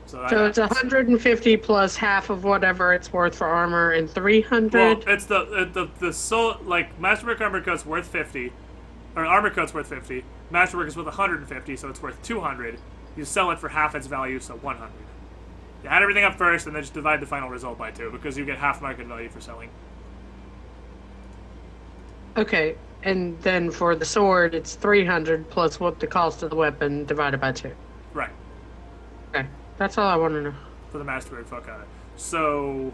So it's 150 plus half of whatever it's worth for armor, and 300. Well, it's like Masterwork armor coat's worth 50, or armor coat's worth 50. Masterwork is worth 150, so it's worth 200. You sell it for half its value, so 100. You add everything up first, and then just divide the final result by 2, because you get half market value for selling. Okay, and then for the sword, it's 300 plus what the cost of the weapon divided by 2. Right. Okay, that's all I want to know. For the Masterwork, fuck on it. So...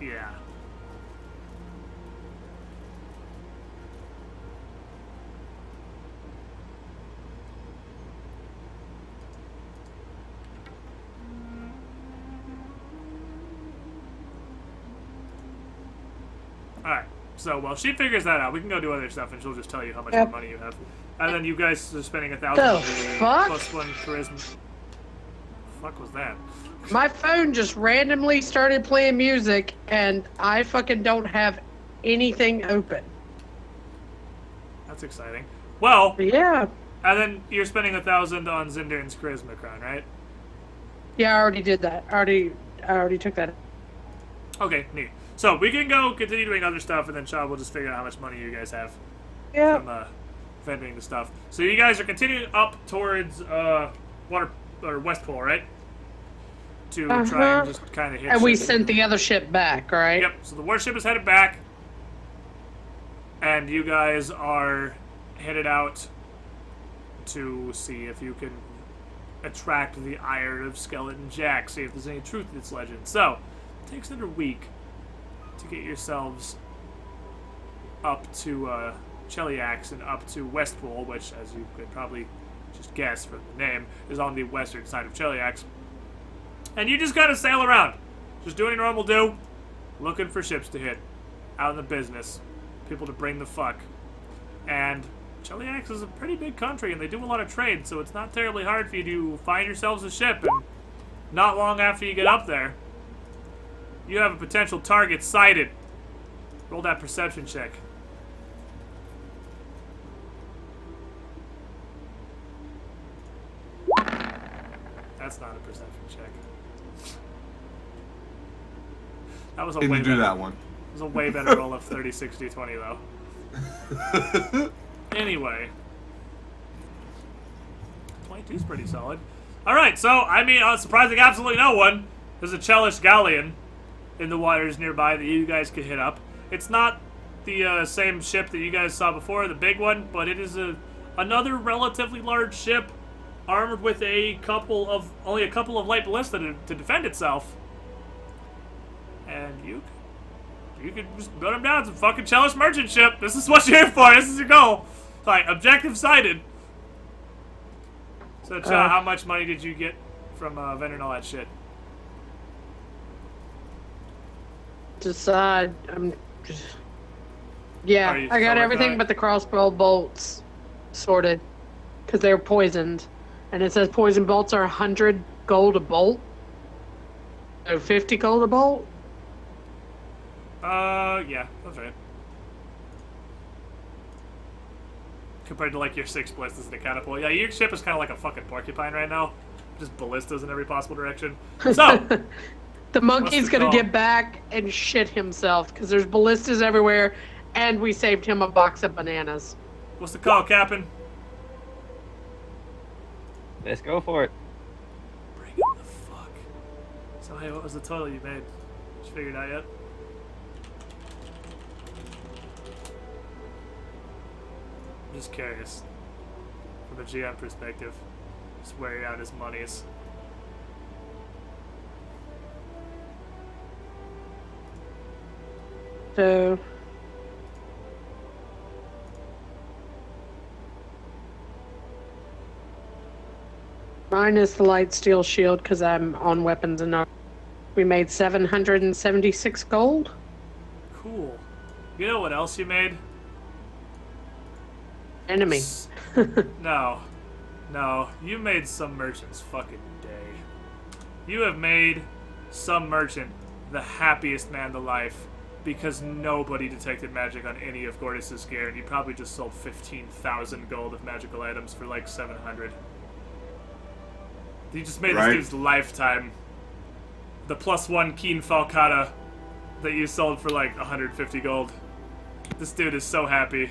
yeah. Alright, so while she figures that out, we can go do other stuff and she'll just tell you how much more money you have. And then you guys are spending 1,000 on the fuck? +1 charisma. The fuck was that? My phone just randomly started playing music, and I fucking don't have anything open. That's exciting. Well, Yeah. and then you're spending 1,000 on Zindurn's charisma crown, right? Yeah, I already did that. I already took that. Okay, neat. So we can go continue doing other stuff, and then Shaw will just figure out how much money you guys have Yeah. from vending the stuff. So you guys are continuing up towards Water or West Pole, right? To try and just kind of hit. And we ships. sent the other ship back, right? Yep. So the warship is headed back, and you guys are headed out to see if you can attract the ire of Skeleton Jack. See if there's any truth to this legend. So it takes another week to get yourselves up to Cheliax and up to Westpool, which, as you could probably just guess from the name, is on the western side of Cheliax. And you just kind of sail around, just doing your normal do, looking for ships to hit, out in the business, people to bring the fuck. And Cheliax is a pretty big country, and they do a lot of trade, so it's not terribly hard for you to find yourselves a ship, and not long after you get up there, you have a potential target sighted. Roll that perception check. That's not a perception check. That was a Didn't way do better, that one. It was a way better roll of 30, 60, 20, though. Anyway. 22 is pretty solid. Alright, so, I mean, surprising absolutely no one. There's a Chelish galleon in the waters nearby that you guys could hit up. It's not the same ship that you guys saw before, the big one, but it is another relatively large ship armored with only a couple of light ballista to defend itself. And you could just gun them down. It's a fucking Chelish merchant ship. This is what you're here for. This is your goal. Like, objective sighted. So, how much money did you get from vending all that shit? I'm just... Yeah, I got everything but the crossbow bolts sorted. Because they're poisoned. And it says poison bolts are 100 gold a bolt. So 50 gold a bolt? Yeah, that's right. Compared to, like, your 6 ballistas and a catapult. Yeah, your ship is kind of like a fucking porcupine right now. Just ballistas in every possible direction. So! The monkey's gonna get back and shit himself, because there's ballistas everywhere, and we saved him a box of bananas. What's the call, Captain? Let's go for it. Bring it the fuck. So, hey, what was the total you made? Did you figure it out yet? I'm just curious. From a GM perspective. Just where you're at his monies. So... minus the light steel shield, because I'm on weapons and we made 776 gold. Cool. You know what else you made? Enemy. No. No. You made some merchant's fucking day. You have made some merchant the happiest man alive because nobody detected magic on any of Gordis' gear, and you probably just sold 15,000 gold of magical items for like 700. You just made this dude's lifetime the +1 Keen Falcata that you sold for like 150 gold. This dude is so happy.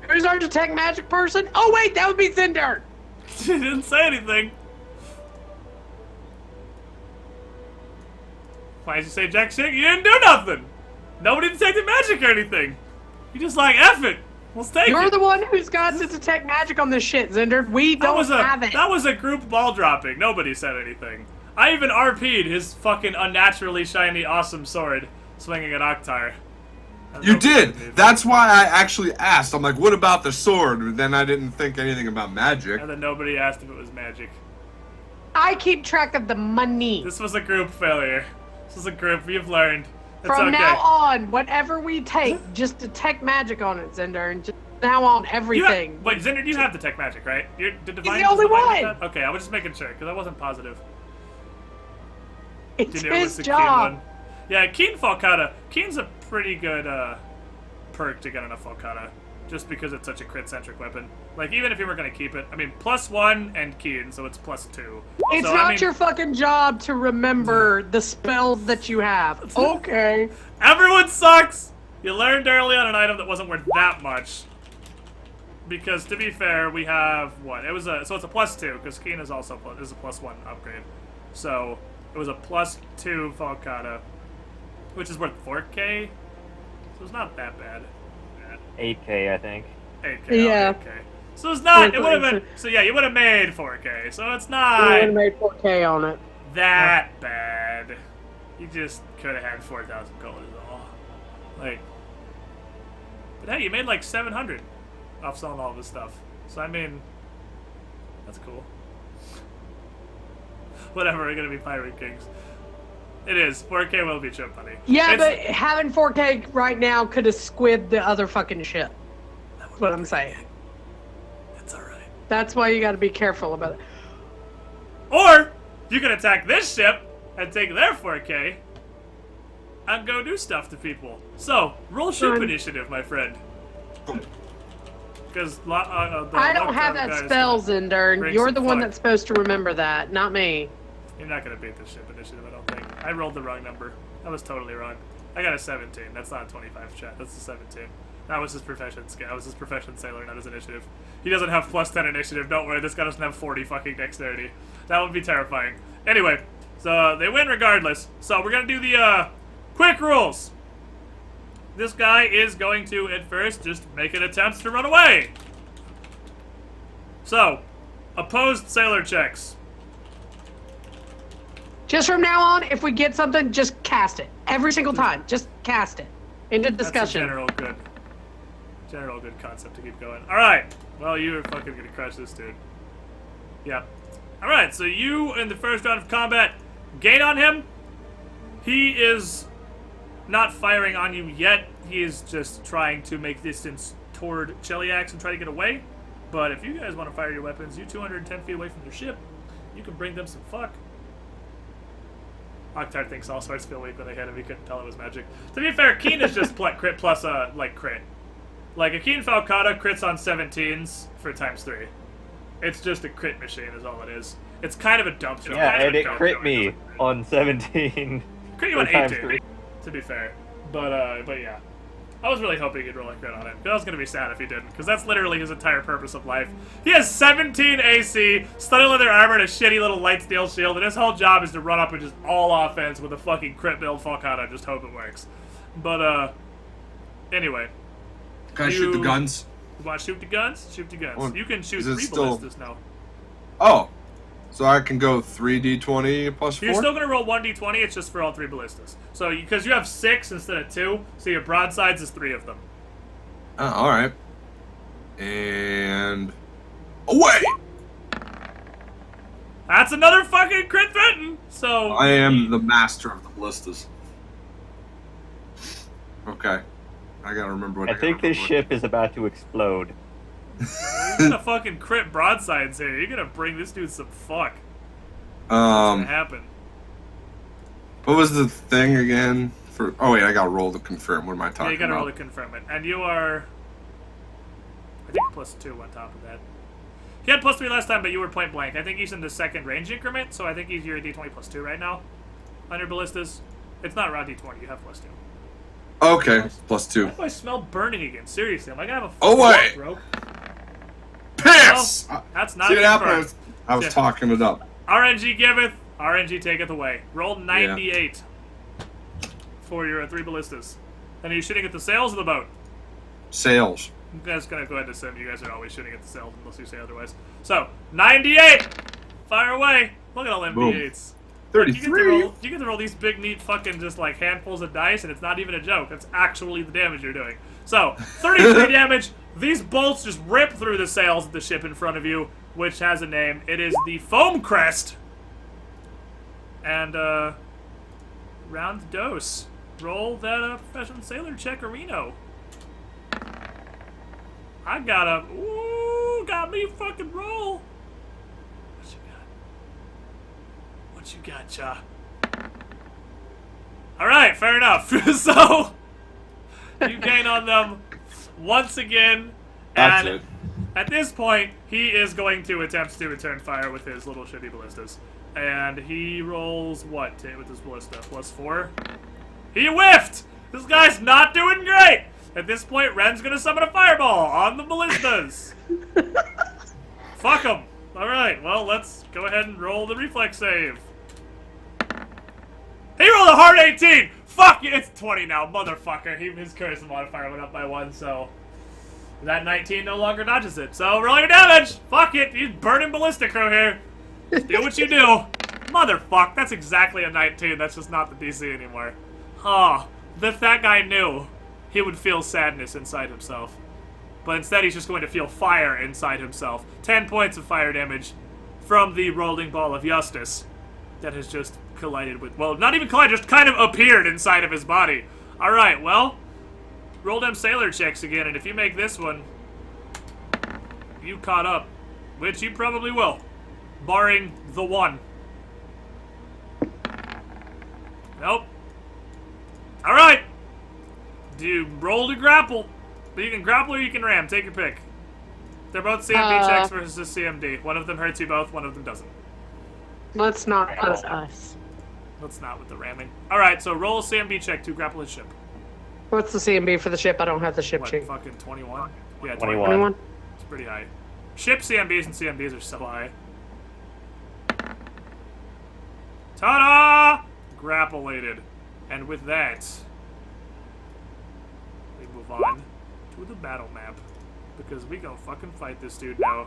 Who's our detect magic person? Oh wait, that would be Zindurn. He didn't say anything. Why did you say jack shit? You didn't do nothing. Nobody detected magic or anything. You just like, F it. Let's take it. You're the one who's got to detect magic on this shit, Zindurn. We don't have it. That was a group ball dropping. Nobody said anything. I even RP'd his fucking unnaturally shiny awesome sword swinging at Oktar. You did! That's why I actually asked. I'm like, what about the sword? But then I didn't think anything about magic. And then nobody asked if it was magic. I keep track of the money. This was a group failure. This is a group. We've learned. It's From okay. now on, whatever we take, just detect magic on it, Zindurn. Just now on everything. Wait, Zindurn, you have detect magic, right? Did Divine, He's the only Divine one. have that? Okay, I was just making sure, because I wasn't positive. It's You knew it was his the job. Keen one. Yeah, Keen Falcata. Keen's a pretty good perk to get on a Falcata, just because it's such a crit-centric weapon. Like, even if you were going to keep it, I mean, +1 and Keen, so it's +2. It's so, not I mean, your fucking job to remember the spells that you have. Okay. Everyone sucks! You learned early on an item that wasn't worth that much. Because, to be fair, we have, what? So it's a +2, because Keen is also is a +1 upgrade. So, it was a +2 Falcata, which is worth 4k? So it's not that bad. 8k, I think. 8k, Yeah. 8k. So it's not, it would have been, so yeah, you would have made 4k, so it's We would not have made 4K on it. that bad. You just could have had 4,000 gold is all. Like, but hey, you made like 700 off selling all this stuff. So I mean, that's cool. Whatever, we're gonna be Pirate Kings. It is. 4K will be chip, buddy. Yeah, It's- but having 4K right now could have squibbed the other fucking ship. That's what I'm saying. It's alright. That's why you got to be careful about it. Or, you can attack this ship and take their 4K and go do stuff to people. So, roll ship Fine. initiative, my friend. Because I don't have that spell, Zindurn. brings You're some the one fun. that's supposed to remember that, not me. You're not gonna beat this ship initiative, I don't think. I rolled the wrong number. I was totally wrong. I got a 17. That's not a 25, chat. That's a 17. That was his profession. That was his profession sailor, not his initiative. He doesn't have plus 10 initiative. Don't worry, this guy doesn't have 40 fucking dexterity. That would be terrifying. Anyway, so they win regardless. So we're gonna do the quick rules. This guy is going to, at first, just make an attempt to run away. So, opposed sailor checks. Just from now on, if we get something, just cast it. Every single time. Just cast it. Into That's a discussion. general good concept to keep going. Alright, well, you are fucking gonna crush this dude. Yep. Alright, so you, in the first round of combat, gain on him. He is not firing on you yet. He is just trying to make distance toward Cheliax and try to get away. But if you guys want to fire your weapons, you're 210 feet away from your ship. You can bring them some fuck. Octar thinks all sorts feel weak when they hit him. He couldn't tell it was magic. To be fair, Keen is just crit plus, like, crit. Like, a Keen Falcata crits on 17s for ×3. It's just a crit machine is all it is. It's kind of a dump show. Yeah, Kind of and a it dump crit show. me on 17. Crit you on for times 18, three. to be fair. But yeah. I was really hoping he'd roll a crit on it. I was going to be sad if he didn't, because that's literally his entire purpose of life. He has 17 AC, stunning leather armor, and a shitty little light steel shield, and his whole job is to run up and just all offense with a fucking crit build Falcata and just hope it works. But, anyway. Can I shoot the guns? You want to shoot the guns? Shoot the guns. Well, You can shoot is it 3 still- ballistas now. Oh, so I can go 3d20 plus 4? You're still going to roll 1d20, it's just for all 3 ballistas. So, because you have 6 instead of 2, so your broadsides is 3 of them. Oh, alright. And... away! That's another fucking crit threaten! So... I am the master of the ballistas. Okay. I gotta remember what I think this ship is about to explode. You're gonna fucking crit broadsides here. You're gonna bring this dude some fuck. What's gonna happen? What was the thing again? For oh wait, I gotta roll to confirm. What am I talking Yeah, you gotta about? roll to confirm it. And you are... I think +2 on top of that. He had +3 last time, but you were point blank. I think he's in the second range increment, so I think he's your D20 +2 right now. On your ballistas. It's not raw D20, you have +2. Okay, Why +2. do I smell burning again? Seriously, am I gonna have a Oh, wait! stroke? Piss! Well, that's not See what happened? confirmed. I was Yeah. talking it up. RNG giveth, RNG taketh away. Roll 98 for your 3 ballistas. And are you shooting at the sails of the boat? Sails. I'm just gonna go ahead and assume you guys are always shooting at the sails unless you say otherwise. So, 98! Fire away! Look at all them Boom. D8s. 33. You get to roll these big, neat fucking just like handfuls of dice, and it's not even a joke. That's actually the damage you're doing. So, 33 damage. These bolts just rip through the sails of the ship in front of you, which has a name. It is the Foam Crest. And, round dose. Roll that professional sailor check, Reno. I got a... Ooh, got me fucking roll. What you got, Cha? Alright, fair enough. So, you gain on them once again. That's And it. at this point, he is going to attempt to return fire with his little shitty ballistas. And he rolls what with his ballista? +4? He whiffed! This guy's not doing great! At this point, Ren's gonna summon a fireball on the ballistas. Fuck him. Alright, well, let's go ahead and roll the reflex save. He rolled a hard 18! Fuck you! It's 20 now, motherfucker. His charisma modifier went up by 1, so... that 19 no longer dodges it. So, roll your damage! Fuck it! He's burning ballista crew here. Just do what you do. Motherfuck, that's exactly a 19. That's just not the DC anymore. Oh, if that guy knew, he would feel sadness inside himself. But instead, he's just going to feel fire inside himself. 10 points of fire damage from the rolling ball of Justice that has just collided with... Well, not even collided, just kind of appeared inside of his body. Alright, well, roll them sailor checks again, and if you make this one, you caught up. Which you probably will. Barring the one. Nope. Alright! Do you roll to grapple? But you can grapple or you can ram. Take your pick. They're both CMB checks versus a CMD. One of them hurts you both, one of them doesn't. Let's not. That's us. Let's not with the ramming. Alright, so roll a CMB check to grapple his ship. What's the CMB for the ship? I don't have the ship What, sheet. fucking 21? Yeah, 21. 21? It's pretty high. Ship CMBs and CMDs are so high. Ta-da! Grappolated. And with that, we move on to the battle map. Because we gonna fucking fight this dude now.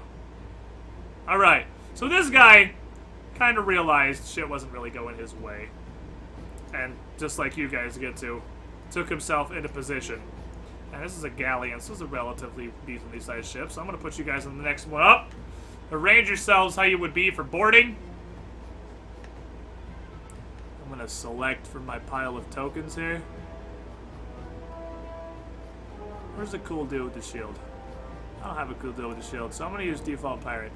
Alright, so this guy kind of realized shit wasn't really going his way. And just like you guys get to, took himself into position. And this is a galleon, so this is a relatively decently sized ship. So I'm gonna put you guys on the next one up. Arrange yourselves how you would be for boarding. I'm gonna select from my pile of tokens here. Where's the cool dude with the shield? I don't have a cool dude with the shield, so I'm gonna use default pirate.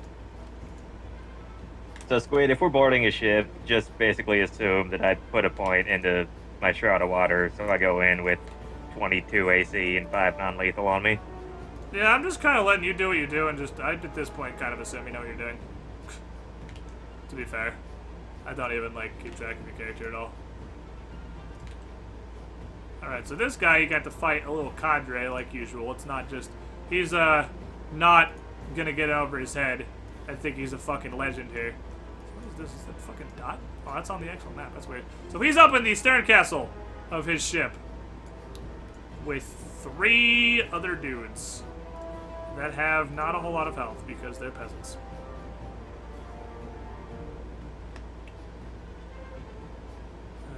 So, Squid, if we're boarding a ship, just basically assume that I put a point into my Shroud of Water, so I go in with 22 AC and 5 non-lethal on me. Yeah, I'm just kind of letting you do what you do, and just, I, at this point, kind of assume you know what you're doing. To be fair. I don't even, like, keep track of your character at all. Alright, so this guy, you got to fight a little cadre, like usual. It's not just... He's, not gonna get over his head. I think he's a fucking legend here. What is this? Is that fucking dot? Oh, that's on the actual map. That's weird. So he's up in the stern castle of his ship. With 3 other dudes. That have not a whole lot of health, because they're peasants.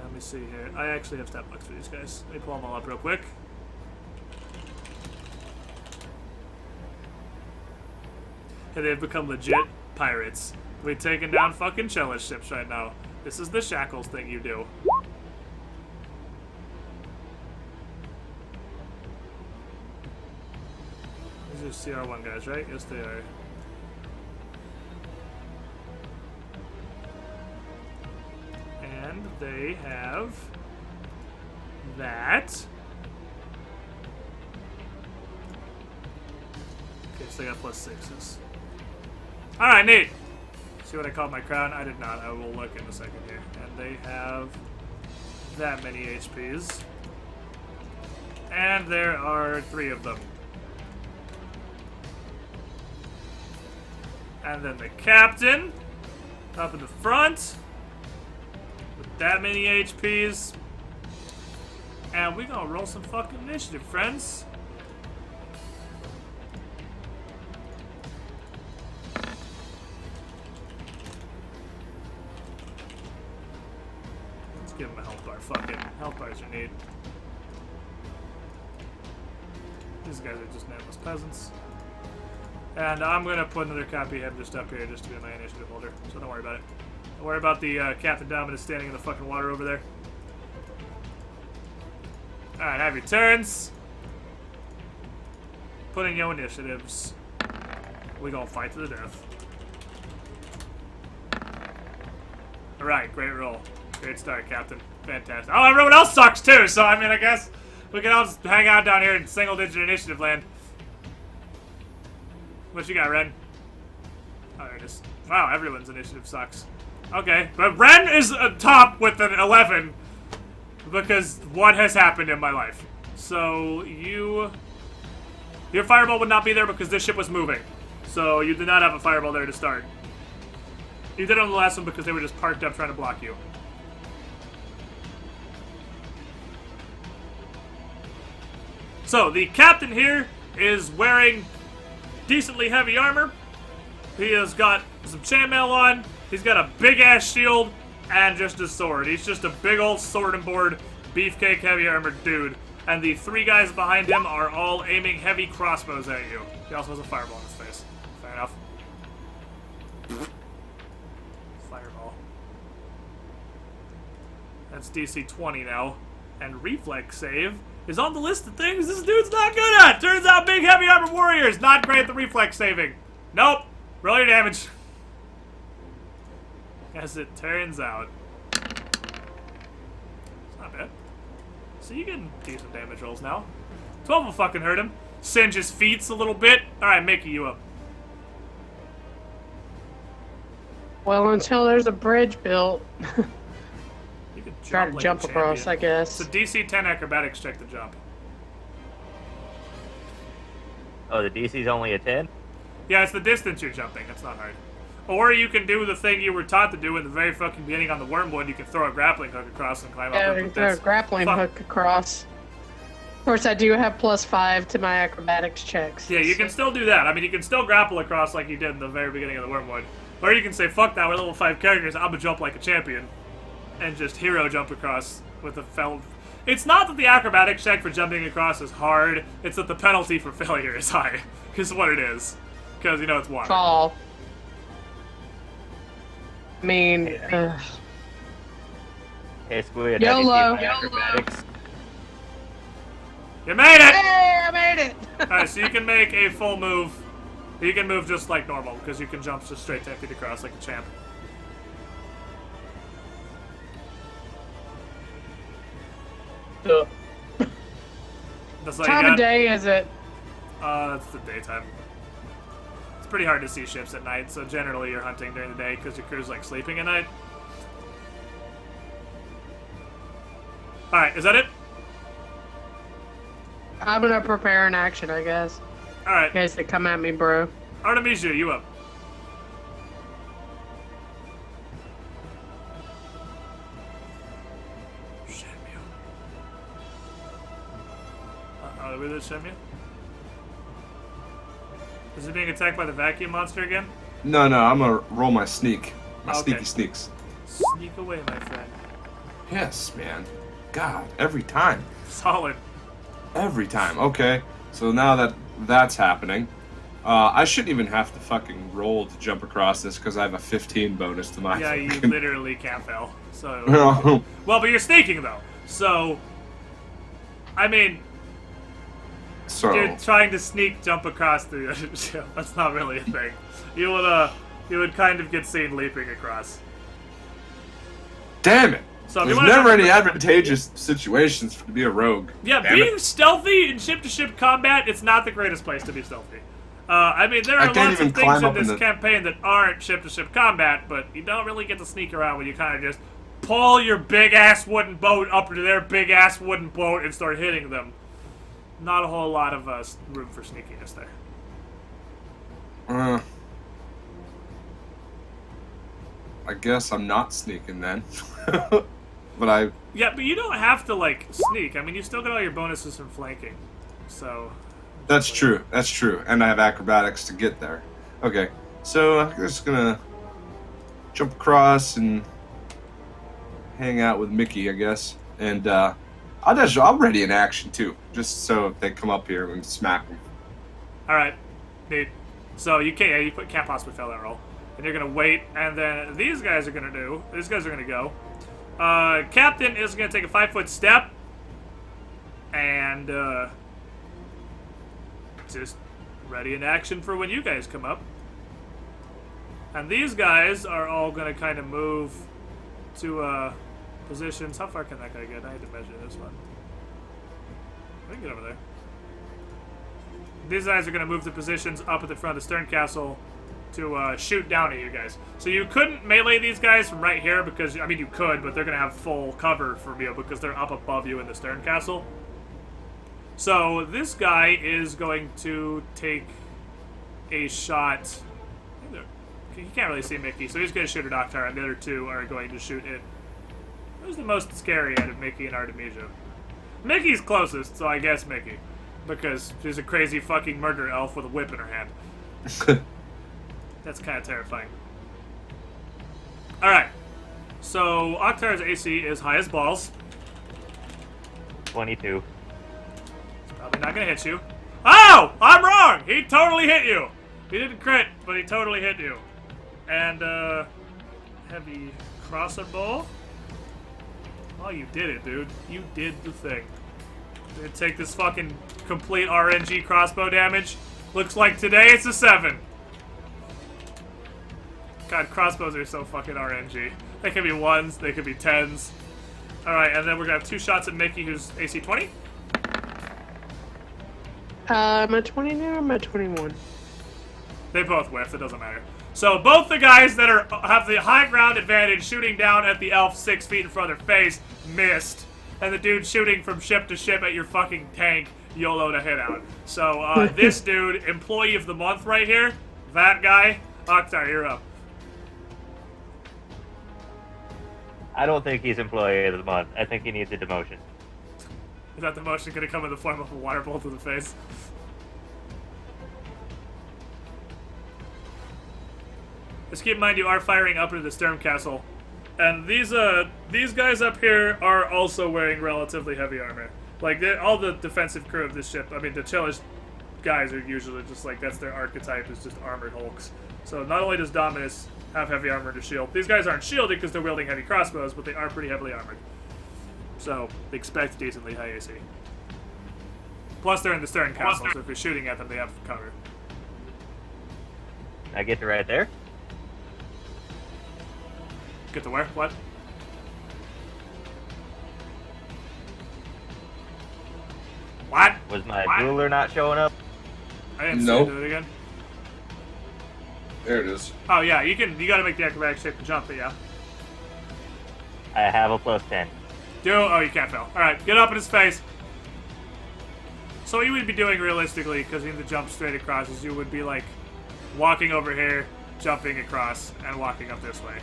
Let me see here. I actually have stat blocks for these guys. Let me pull them all up real quick. And they've become legit pirates. We're taking down fucking Chella's ships right now. This is the Shackles thing you do. These are CR1 guys, right? Yes, they are. And they have that. Okay, so they got +6s. Alright, neat. See what I called my crown? I did not. I will look in a second here. And they have that many HPs. And there are 3 of them. And then the captain up in the front with that many HPs. And we're gonna roll some fucking initiative, friends. Let's give him a health bar. Fucking health bars are neat. These guys are just nameless peasants. And I'm going to put another copy of him just up here just to be my initiative holder, so don't worry about it. Don't worry about the Captain Dominus standing in the fucking water over there. Alright, have your turns. Put in your initiatives. We gonna fight to the death. Alright, great roll. Great start, Captain. Fantastic. Oh, everyone else sucks too, so I mean, I guess we can all just hang out down here in single-digit initiative land. What you got, Ren? Oh, there it is. Wow, everyone's initiative sucks. Okay, but Ren is top with an 11 because what has happened in my life. So your fireball would not be there because this ship was moving. So you did not have a fireball there to start. You did it on the last one because they were just parked up trying to block you. So the captain here is wearing decently heavy armor. He has got some chainmail on. He's got a big ass shield and just a sword. He's just a big old sword and board, beefcake heavy armored dude. And the 3 guys behind him are all aiming heavy crossbows at you. He also has a fireball in his face. Fair enough. Fireball. That's DC 20 now. And reflex save is on the list of things this dude's not good at. Turns out big heavy armor warrior is not great at the reflex saving. Nope. Roll your damage. As it turns out. It's not bad. So you getting decent damage rolls now. 12 will fucking hurt him. Singe his feet a little bit. Alright, Mickey, you up. Well, until there's a bridge built. You could Try to like jump a across, I champion. guess. So DC 10 acrobatics check the jump. Oh, the DC's only a 10? Yeah, it's the distance you're jumping. It's not hard. Or you can do the thing you were taught to do in the very fucking beginning on the wormwood. You can throw a grappling hook across and climb Yeah, up. we can throw a grappling hook across. Of course, I do have +5 to my acrobatics checks. Yeah, you can still do that. I mean, you can still grapple across like you did in the very beginning of the wormwood. Or you can say, fuck that, we're level 5 characters, I'm gonna jump like a champion. And just hero jump across with a fell. It's not that the acrobatics check for jumping across is hard, it's that the penalty for failure is high. Is what it is. Because, you know, it's water. Fall. I mean, Hey, Squid, YOLO. have you seen my acrobatics? You made it! Hey, I made it! Alright, so you can make a full move. You can move just like normal, because you can jump just straight 10 feet across like a champ. That's all you Time got? of day is it? It's the daytime. It's pretty hard to see ships at night, so generally you're hunting during the day because your crew's like sleeping at night. Alright, is that it? I'm gonna prepare an action, I guess. Alright, In case they come at me, bro. Artemisia, you up. Shenmue. Are we with Shenmue? Is it being attacked by the vacuum monster again? No, I'm gonna roll my sneak. My Okay. sneaky sneaks. Sneak away, my friend. Yes, man. God, every time. Solid. Every time. Okay, so now that that's happening, I shouldn't even have to fucking roll to jump across this because I have a 15 bonus to my. Yeah, you fucking- literally can't fail. So. No. Well, but you're sneaking though. So. I mean, So you're trying to sneak jump across the ship. That's not really a thing. You would kind of get seen leaping across. damn it. So if There's you wanna never jump any across- advantageous situations to be a rogue. Yeah, Damn being it. stealthy in ship-to-ship combat, it's not the greatest place to be stealthy. I mean, there I are can't lots even of things climb in up in this the- campaign that aren't ship-to-ship combat, but you don't really get to sneak around when you kind of just pull your big-ass wooden boat up to their big-ass wooden boat and start hitting them. Not a whole lot of room for sneakiness there. I guess I'm not sneaking then. But I. Yeah, but you don't have to, like, sneak. I mean, you still get all your bonuses from flanking. So... That's true. That's true. And I have acrobatics to get there. Okay, so I'm just gonna jump across and hang out with Mickey, I guess. And I'm ready in action too, just so if they come up here we can smack them. Alright, neat. So you can't possibly fail that roll. And you're gonna wait, and then these guys are gonna go. Captain is gonna take a 5-foot step, and just ready in action for when you guys come up. And these guys are all gonna kind of move to positions. How far can that guy get? I need to measure this one. I can get over there. These guys are gonna move to positions up at the front of the stern castle to shoot down at you guys. So you couldn't melee these guys from right here because, I mean, you could, but they're gonna have full cover from you because they're up above you in the stern castle. So this guy is going to take a shot. He can't really see Mickey, so he's going to shoot at Octar, and the other two are going to shoot at... Who's the most scary out of Mickey and Artemisia? Mickey's closest, so I guess Mickey. Because she's a crazy fucking murder elf with a whip in her hand. That's kind of terrifying. Alright. So Octar's AC is high as balls. 22. Probably not gonna hit you. Oh! I'm wrong! He totally hit you! He didn't crit, but he totally hit you. And, heavy crossbow. Oh, you did it, dude. You did the thing. Gonna take this fucking complete RNG crossbow damage. Looks like today it's a 7. God, crossbows are so fucking RNG. They could be 1s, they could be 10s. Alright, and then we're gonna have 2 shots at Mickey, who's AC 20. I'm at 20 now, I'm at 21. They both whiffed, it doesn't matter. So both the guys that have the high ground advantage shooting down at the elf 6 feet in front of their face missed. And the dude shooting from ship to ship at your fucking tank, YOLO to hit out. So this dude, employee of the month right here, that guy, Akhtar, you're up. I don't think he's employee of the month. I think he needs a demotion. Is that demotion gonna come in the form of a water bolt to the face? Just keep in mind you are firing up into the Stern Castle. And these guys up here are also wearing relatively heavy armor. Like, all the defensive crew of this ship, I mean, the Chelish guys are usually just like, that's their archetype, is just armored hulks. So not only does Dominus have heavy armor and a shield, these guys aren't shielded because they're wielding heavy crossbows, but they are pretty heavily armored. So, they expect decently high AC. Plus, they're in the Stern Castle, so if you're shooting at them, they have cover. I get to right there. Get to where? What? What? Was my ruler not showing up? I didn't Nope. see it. Do it again. There it is. Oh yeah, you gotta make the acrobatic shape to jump, but yeah. I have a +10. Oh, you can't fail. Alright, get up in his face. So what you would be doing realistically, because you need to jump straight across, is you would be like walking over here, jumping across, and walking up this way.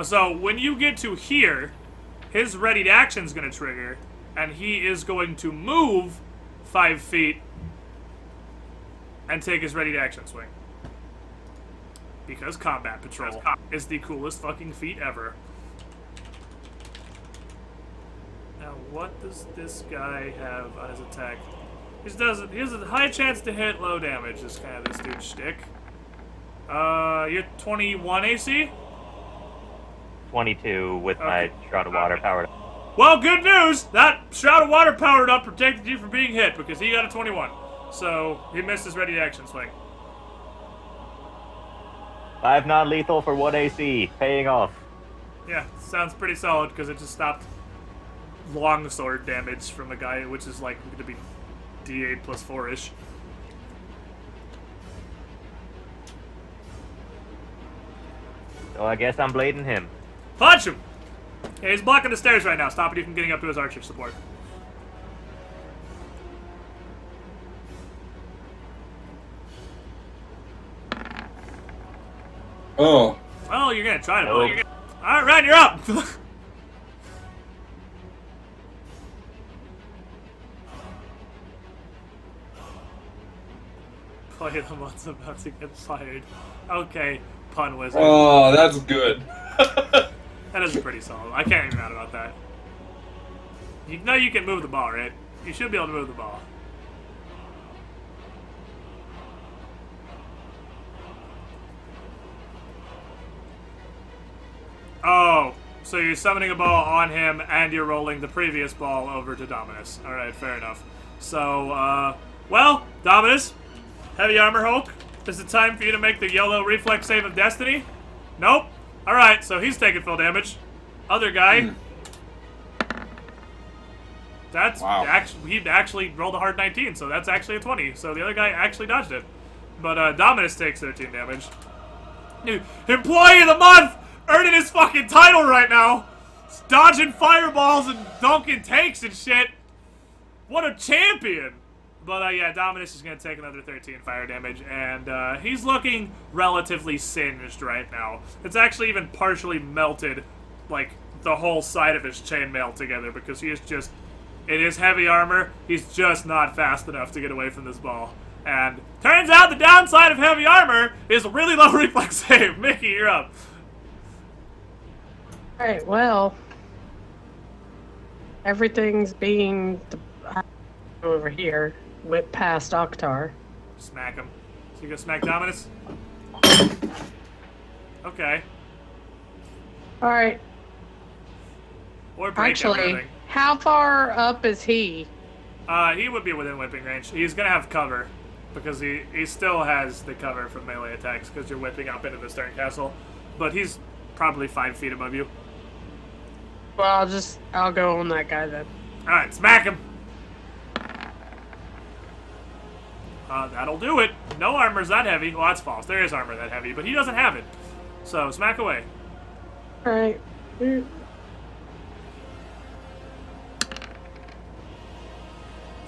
So when you get to here, his ready to action is going to trigger, and he is going to move 5 feet and take his ready to action swing. Because Combat Patrol is the coolest fucking feat ever. Now, what does this guy have on his attack? He has a high chance to hit low damage, is kind of this dude's shtick. You're 21 AC? 22 with my Shroud of Water powered up. Well, good news! That Shroud of Water powered up protected you from being hit because he got a 21. So, he missed his ready to action swing. 5 non-lethal for 1 AC, paying off. Yeah, sounds pretty solid because it just stopped longsword damage from a guy, which is like going to be D8 plus 4-ish. So I guess I'm blading him. Punch him! Yeah, he's blocking the stairs right now, stopping you from getting up to his archer support. Oh. Well, you're gonna try to Nope. block. Alright, Ryan, you're up! Play the month's about to get fired. Okay, pun wizard. Oh, that's good. That is pretty solid. I can't even mad about that. You know you can move the ball, right? You should be able to move the ball. Oh, so you're summoning a ball on him and you're rolling the previous ball over to Dominus. Alright, fair enough. So, well, Dominus, Heavy Armor Hulk, is it time for you to make the yellow reflex save of destiny? Nope. Alright, so he's taking full damage. Other guy. That's Wow. he actually rolled a hard 19, so that's actually a 20. So the other guy actually dodged it. But Dominus takes 13 damage. Dude, Employee of the Month! Earning his fucking title right now! Dodging fireballs and dunking tanks and shit! What a champion! But yeah, Dominus is going to take another 13 fire damage, and he's looking relatively singed right now. It's actually even partially melted, like, the whole side of his chainmail together, because he is just... It is heavy armor, he's just not fast enough to get away from this ball. And turns out the downside of heavy armor is a really low reflex save. Mickey, you're up. Alright, well, everything's being over here, whip past Akhtar. Smack him. So you gonna smack Dominus? Okay. Alright, Or break Actually, everything. how far up is he? He would be within whipping range. He's gonna have cover. Because he still has the cover from melee attacks because you're whipping up into the stern castle. But he's probably 5 feet above you. Well, I'll go on that guy then. Alright, smack him! That'll do it. No armor's that heavy. Well, that's false. There is armor that heavy, but he doesn't have it. So, smack away. Alright.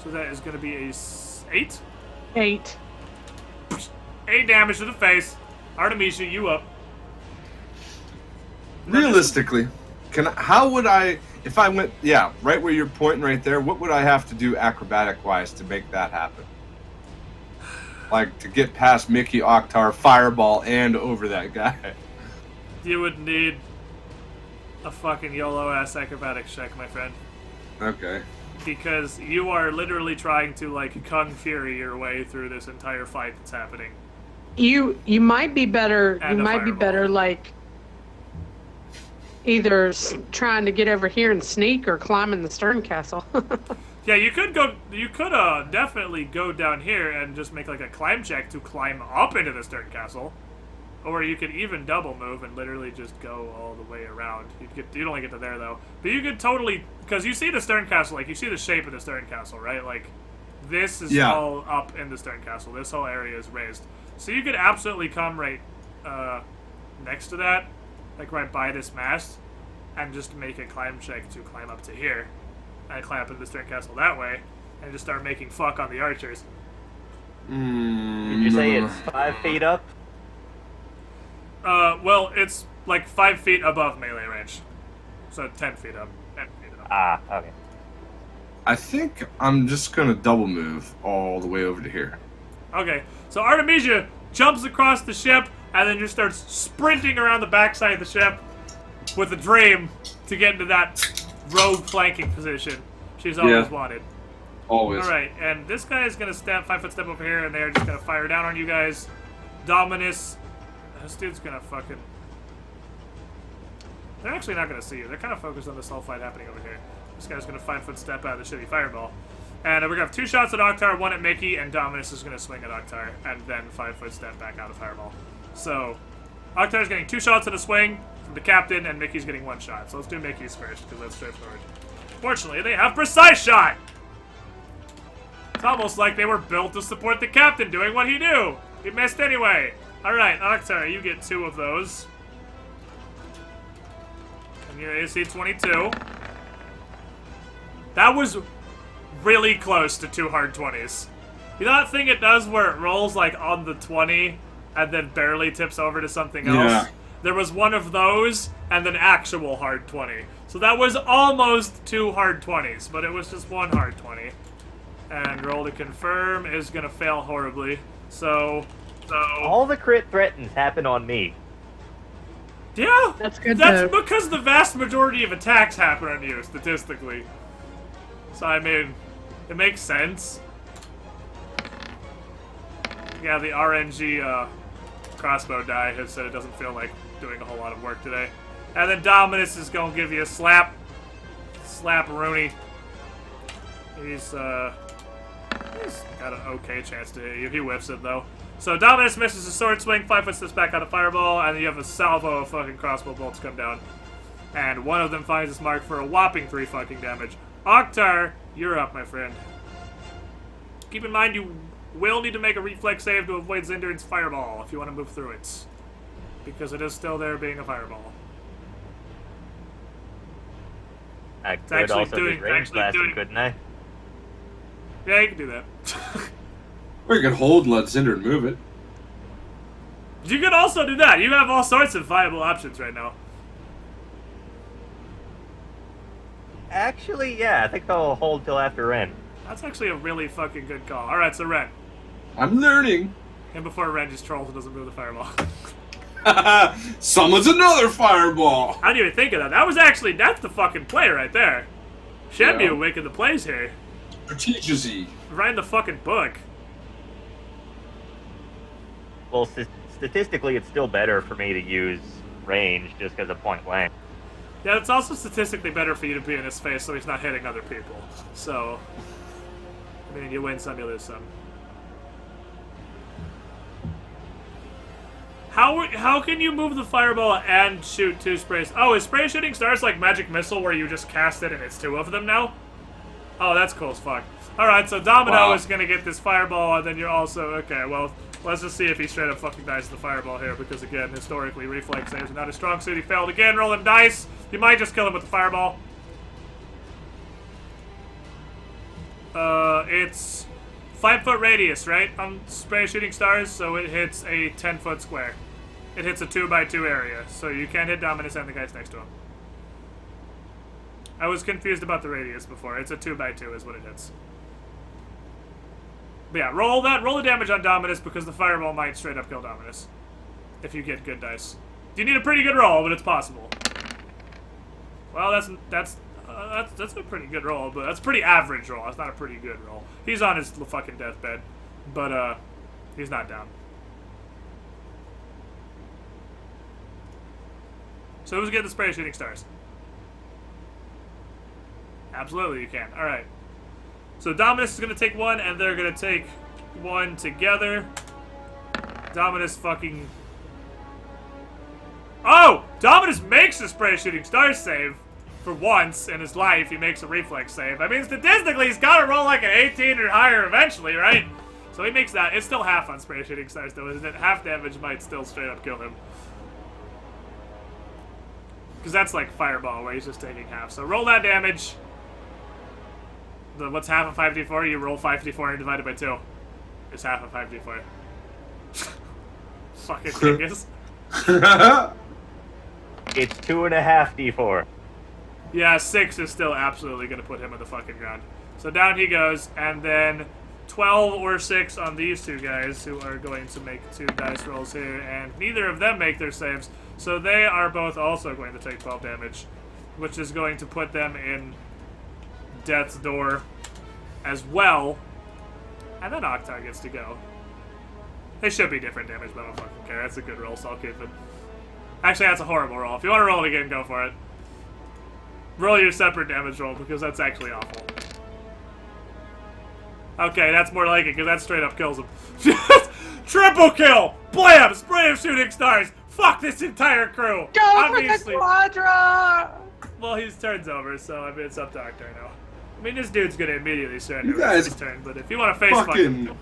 So that is going to be a 8? 8. 8 damage to the face. Artemisia, you up. Realistically, how would I, if I went, right where you're pointing right there, what would I have to do acrobatic-wise to make that happen? Like, to get past Mickey, Oktar, Fireball, and over that guy. You would need a fucking YOLO-ass acrobatics check, my friend. Okay. Because you are literally trying to, like, Kung Fury your way through this entire fight that's happening. You might be better. And You a might be fireball. better, like either trying to get over here and sneak or climbing the stern castle. Yeah, you could definitely go down here and just make, like, a climb check to climb up into the stern castle. Or you could even double move and literally just go all the way around. You'd only get to there, though. But you could totally... Because you see the stern castle, like, you see the shape of the stern castle, right? Like, this is all up in the stern castle. This whole area is raised. So you could absolutely come right next to that, like right by this mast, and just make a climb check to climb up to here. And climb up into the stern castle that way, and just start making fuck on the archers. Did you say it's 5 feet up? Well, it's like 5 feet above melee range. So 10 feet up. 10 feet up. Ah, okay. I think I'm just gonna double move all the way over to here. Okay, so Artemisia jumps across the ship and then just starts sprinting around the backside of the ship with a dream to get into that rogue flanking position she's always wanted. Always. Alright, and this guy is going to 5-foot step over here and they're just going to fire down on you guys. Dominus. This dude's going to fucking... They're actually not going to see you. They're kind of focused on this whole fight happening over here. This guy's going to 5-foot step out of the shitty fireball. And we're going to have 2 shots at Oktar, 1 at Mickey, and Dominus is going to swing at Oktar, and then 5-foot step back out of Fireball. So, Oktar's getting 2 shots at a swing from the captain, and Mickey's getting 1 shot. So let's do Mickey's first, because that's straightforward. Fortunately, they have Precise Shot! It's almost like they were built to support the captain doing what he do! He missed anyway! Alright, Oktar, you get 2 of those. And your AC 22. That was really close to 2 hard 20s. You know that thing it does where it rolls like on the 20 and then barely tips over to something else? Yeah. There was one of those and an actual hard 20. So that was almost 2 hard 20s, but it was just 1 hard 20. And roll to confirm is gonna fail horribly. So All the crit threatens happen on me. yeah, That's good, That's though. because the vast majority of attacks happen on you, statistically. So, I mean, it makes sense. Yeah, the RNG crossbow die has said it doesn't feel like doing a whole lot of work today. And then Dominus is going to give you a slap. Slap Rooney. He's got an okay chance to hit you. He whiffs it, though. So Dominus misses a sword swing, 5-foot steps back out of Fireball, and you have a salvo of fucking crossbow bolts come down. And one of them finds its mark for a whopping 3 fucking damage. Oktar, you're up, my friend. Keep in mind you will need to make a reflex save to avoid Zindurn's Fireball if you want to move through it. Because it is still there being a Fireball. I could actually also doing- just range actually blast him, doing- couldn't I? Yeah, you can do that. Or you could hold and let Zindurn move it. You can also do that. You have all sorts of viable options right now. Actually, yeah, I think I'll hold till after Ren. That's actually a really fucking good call. Alright, so Ren. I'm learning. And before Ren just trolls and doesn't move the Fireball. Summons another fireball. I didn't even think of that. That's the fucking play right there. Shenmue Yeah. making the plays here. Strategy. Writing the fucking book. Well, statistically, it's still better for me to use range just because of point blank. Yeah, it's also statistically better for you to be in his face so he's not hitting other people. So, I mean, you win some, you lose some. How can you move the fireball and shoot 2 sprays? Oh, is spray shooting stars like magic missile where you just cast it and it's 2 of them now? Oh, that's cool as fuck. Alright, so Domino is gonna get this fireball and then you're also... Okay, well, let's just see if he straight up fucking dies to the fireball here because, again, historically, reflex saves are not a strong suit. He failed again. Roll him dice. You might just kill him with the fireball. It's 5-foot radius, right? On spray shooting stars, so it hits a 10-foot square. It hits a 2x2 area, so you can't hit Dominus and the guys next to him. I was confused about the radius before. It's a 2x2 is what it hits. But yeah, roll the damage on Dominus because the fireball might straight up kill Dominus. If you get good dice. You need a pretty good roll, but it's possible. Well, that's a pretty good roll, but that's a pretty average roll. That's not a pretty good roll. He's on his fucking deathbed, but he's not down. So who's getting the spray shooting stars? Absolutely, you can. All right. So Dominus is gonna take 1, and they're gonna take 1 together. Dominus fucking. Oh! Dominus makes a spray shooting stars save. For once in his life, he makes a reflex save. I mean, statistically, he's got to roll like an 18 or higher eventually, right? So he makes that. It's still half on spray shooting stars, though, isn't it? Half damage might still straight up kill him. Because that's like Fireball, where he's just taking half. So roll that damage. What's half of 5d4? You roll 5d4 and divide it by 2. It's half of 5d4. Fucking dingus. It's 2.5 d4. Yeah, 6 is still absolutely going to put him on the fucking ground. So down he goes, and then 12 or 6 on these 2 guys, who are going to make 2 dice rolls here, and neither of them make their saves, so they are both also going to take 12 damage, which is going to put them in death's door as well, and then Octar gets to go. They should be different damage, but I don't fucking care. That's a good roll, so I'll keep it. Actually, that's a horrible roll. If you want to roll it again, go for it. Roll your separate damage roll, because that's actually awful. Okay, that's more like it, because that straight up kills him. Triple kill! Blam! Spray of shooting stars! Fuck this entire crew! Go Obviously. for the Quadra! Well, his turn's over, so I mean, it's up to Octar now. I mean, this dude's gonna immediately surrender You guys his turn, but if you want to face fuck him...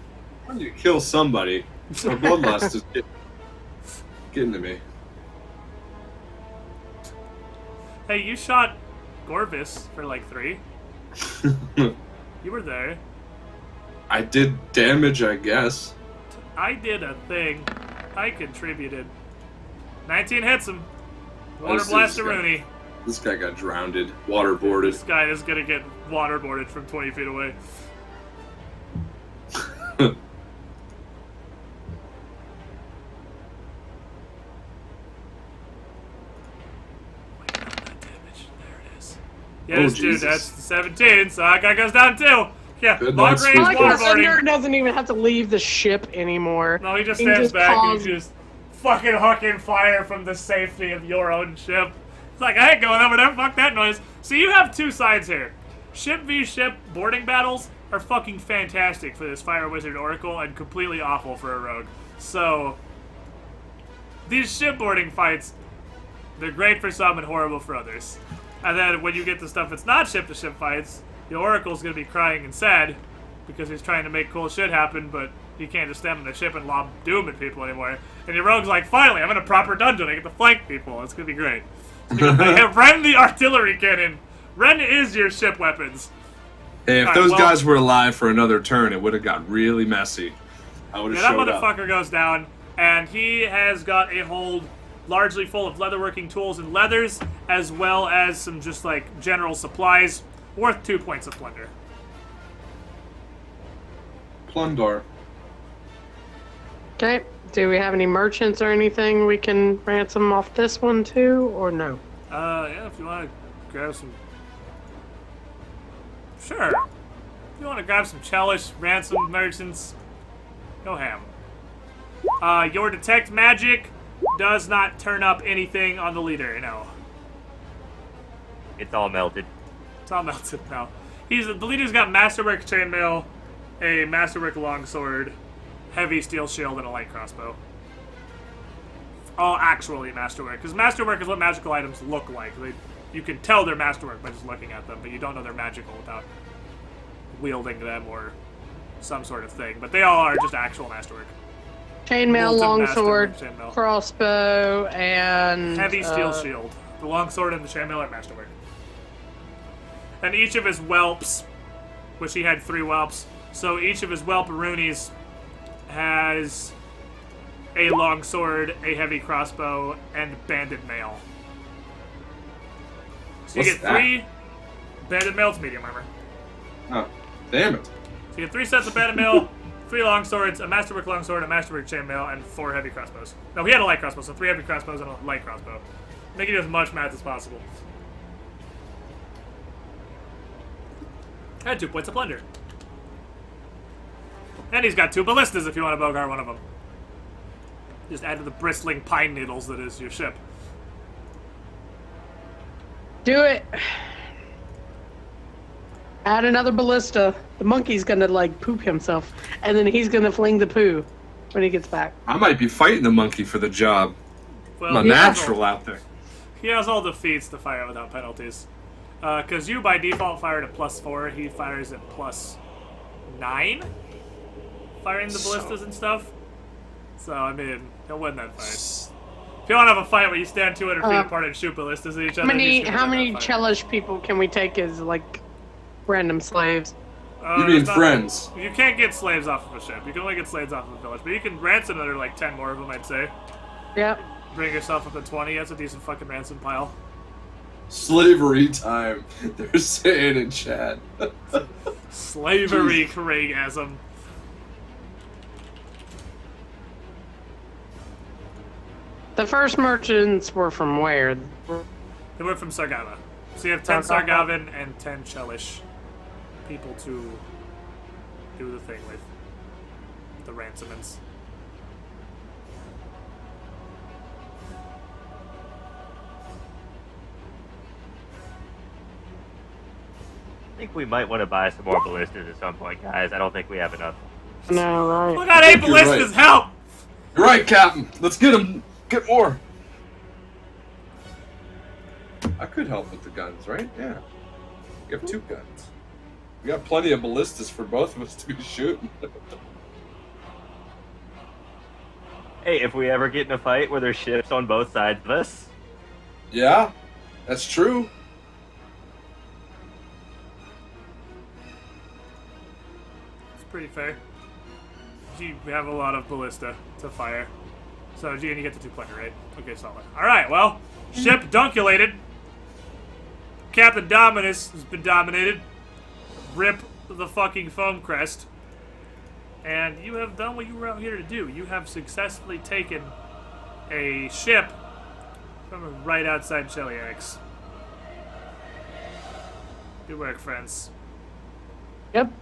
When you kill somebody, or bloodlust is getting to me. Hey, you shot Gorvis for like 3. You were there. I did damage, I guess. I did a thing. I contributed. 19 hits him. Water blaster Rooney. This guy got drowned, waterboarded. This guy is gonna get waterboarded from 20 feet away. Yes, dude, Jesus. that's 17, so that guy goes down too. Yeah, Good long night, range sweet Like the waterboarding. Thunder doesn't even have to leave the ship anymore. No, he just He stands just back and calls- just fucking hooking fire from the safety of your own ship. It's like, I ain't going over there, fuck that noise. So you have 2 sides here. Ship v ship boarding battles are fucking fantastic for this Fire Wizard Oracle and completely awful for a rogue. So, these shipboarding fights, they're great for some and horrible for others. And then when you get to stuff that's not ship-to-ship fights, the Oracle's gonna be crying and sad because he's trying to make cool shit happen, but he can't just stand in the ship and lob doom at people anymore. And your rogue's like, finally, I'm in a proper dungeon, I get to flank people. It's gonna be great. Ren the artillery cannon. Ren is your ship weapons. Hey, if Alright, those well- guys were alive for another turn, it would have got really messy. I would have Yeah, that showed up. motherfucker goes down, and he has got a hold largely full of leatherworking tools and leathers, as well as some just like general supplies worth 2 points of plunder. Plundar. Okay. Do we have any merchants or anything we can ransom off this one too, or no? Yeah, if you want to grab some. Sure. If you want to grab some Chelish, ransom merchants, go ham. Your detect magic does not turn up anything on the leader, no. It's all melted. It's all melted now. The leader's got masterwork chainmail, a masterwork longsword, heavy steel shield, and a light crossbow. All actually masterwork, because masterwork is what magical items look like. You can tell they're masterwork by just looking at them, but you don't know they're magical without wielding them or some sort of thing. But they all are just actual masterwork. Chainmail, Molten longsword, masterwork, chainmail. crossbow, and Heavy steel shield. The longsword and the chainmail are masterwork. And each of his whelps, which he had 3 whelps, so each of his whelperoonies has a longsword, a heavy crossbow, and banded mail. So you What's get 3 banded mail, it's medium armor. Oh, damn it. So you get 3 sets of banded mail, 3 longswords, a masterwork longsword, a masterwork chainmail, and 4 heavy crossbows. No, he had a light crossbow, so 3 heavy crossbows and a light crossbow. Make it as much math as possible. And 2 points of plunder. And he's got 2 ballistas if you want to bogart one of them. Just add to the bristling pine needles that is your ship. do it. Add another ballista. The monkey's gonna like poop himself, and then he's gonna fling the poo when he gets back. I might be fighting the monkey for the job. Well, I'm a natural out there. He has all the feats to fire without penalties. Because you, by default, fired at +4. He fires at +9. Firing the ballistas and stuff. So, I mean, he'll win that fight. If you want to have a fight where you stand 200 feet apart and shoot ballistas at each other, How many Chelish people can we take as, like, random slaves? You mean friends? You can't get slaves off of a ship. You can only get slaves off of a village. But you can ransom another, like, 10 more of them, I'd say. Yep. Bring yourself up to 20. That's a decent fucking ransom pile. Slavery time. They're saying in chat. Slavery, Craigasm. The first merchants were from where? They were from Sargava. So you have 10 Sargavan and 10 Chelish people to do the thing with. The ransoments. I think we might want to buy some more ballistas at some point, guys. I don't think we have enough. No, right. Look at 8 you're ballistas, right. help! You're right, Captain. Let's get them. Get more. I could help with the guns, right? Yeah. We have 2 guns. We got plenty of ballistas for both of us to be shooting. Hey, if we ever get in a fight where there's ships on both sides of us, Yeah, that's true. It's pretty fair. You have a lot of ballista to fire. So, Gian, you get the 2 plunder, right? Okay, solid. Alright, well, ship dunculated. Captain Dominus has been dominated. Rip the fucking foam crest. And you have done what you were out here to do. You have successfully taken a ship from right outside Cheliax. Good work, friends. Yep.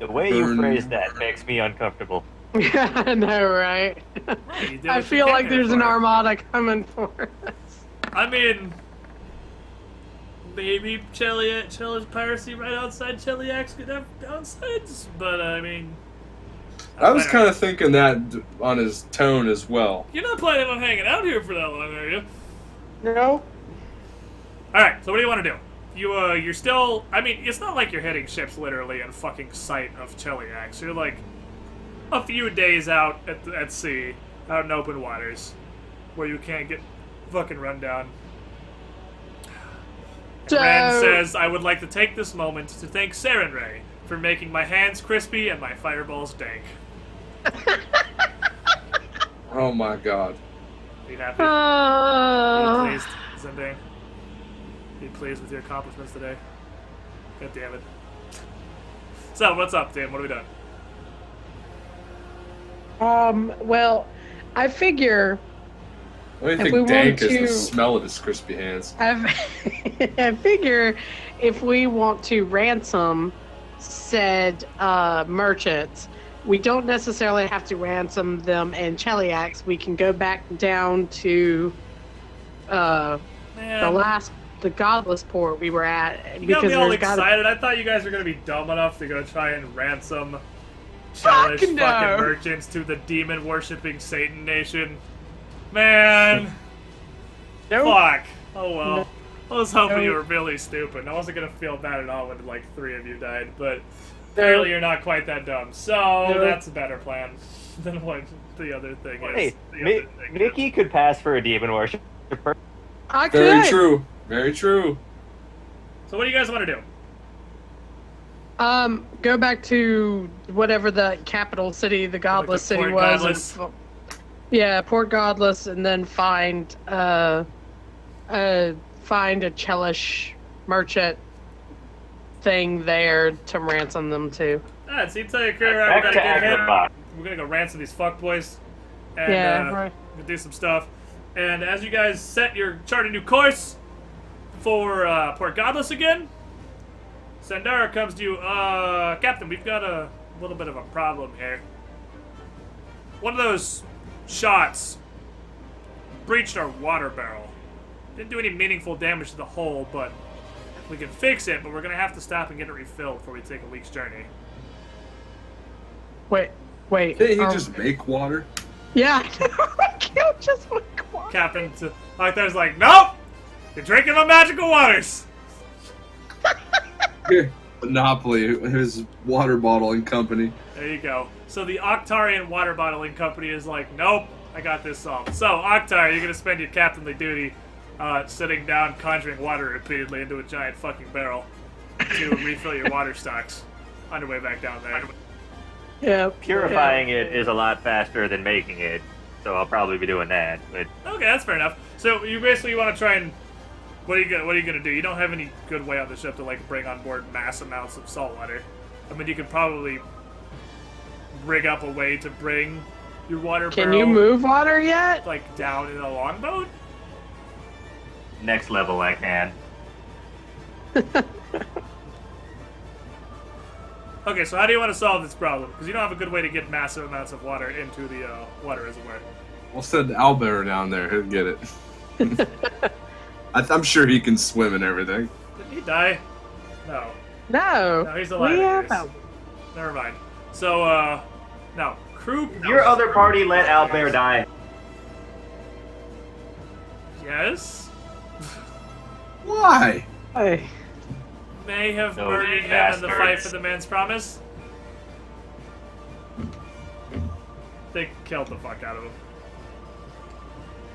the way you phrase that makes me uncomfortable. I know, right? You did I what you feel came like here there's an for. armada coming for us. I mean, maybe Cheliax piracy right outside Cheliax could have downsides, but I mean... I was kind of thinking that on his tone as well. You're not planning on hanging out here for that long, are you? No. Alright, so what do you want to do? You're still... I mean, it's not like you're hitting ships literally in fucking sight of Cheliax. You're like a few days out at sea, out in open waters, where you can't get fucking run down. So, Ren says, I would like to take this moment to thank Saren Ray for making my hands crispy and my fireballs dank. Oh my god. Be happy? Be pleased, Zindurn? Be pleased with your accomplishments today? God damn it. So, what's up, Dan? What are we doing? well, I figure What do If you we think dank want is the to- smell of his crispy hands? I figure if we want to ransom said merchants, we don't necessarily have to ransom them in Cheliax. We can go back down to the Man, the godless port we were at. you got me all there's gotta- excited. I thought you guys were gonna be dumb enough to go try and ransom Fuck childish no. fucking merchants to the demon worshipping Satan nation. Man, Nope. fuck. Oh well. No. I was hoping you No. were really stupid. I wasn't gonna feel bad at all when like 3 of you died, but apparently you're not quite that dumb. So that's a better plan than what the other thing is. Hey, The other thing is- Mickey could pass for a demon worshiper. I could. Very true. Very true. So what do you guys want to do? Go back to whatever the capital city, the godless the city Port was. Godless? Yeah, Port Godless, and then find a Chelish merchant thing there to ransom them to. Alright, so you tell your crew, alright, we Back gotta to get him. Agrabah. We're gonna go ransom these fuckboys. And Yeah, right. we'll do some stuff. And as you guys chart a new course for Port Godless again, Zindurn comes to you, Captain, we've got a little bit of a problem here. One of those shots breached our water barrel. Didn't do any meaningful damage to the hull, but we can fix it, but we're gonna have to stop and get it refilled before we take a week's journey. Wait. Can't he just make water? Yeah, I can't just make water. Captain Octar's like, nope! You're drinking the magical waters! Here, Monopoly, his water bottling company. There you go. So the Octarian water bottling company is like, nope, I got this solved. So, Octar, you're gonna spend your captainly duty sitting down, conjuring water repeatedly into a giant fucking barrel to refill your water stocks on your way back down there. Yeah. Purifying it is a lot faster than making it, so I'll probably be doing that. But Okay, that's fair enough. So you basically want to try and what are you gonna do? You don't have any good way on the ship to like bring on board mass amounts of salt water. I mean, you could probably rig up a way to bring your water Can barrel you move water yet? like down in a longboat. next level I can. Okay, so how do you want to solve this problem? Because you don't have a good way to get massive amounts of water into the water reservoir. We'll send Albert down there. He'll get it. I'm sure he can swim and everything. Did he die? No. No. No, he's alive. We have anyways. them. Never mind. So, no. Crew. Your other party let Albert die. Yes. Why? Hey. May have Those murdered him in the fight bastards. for the man's promise. They killed the fuck out of him.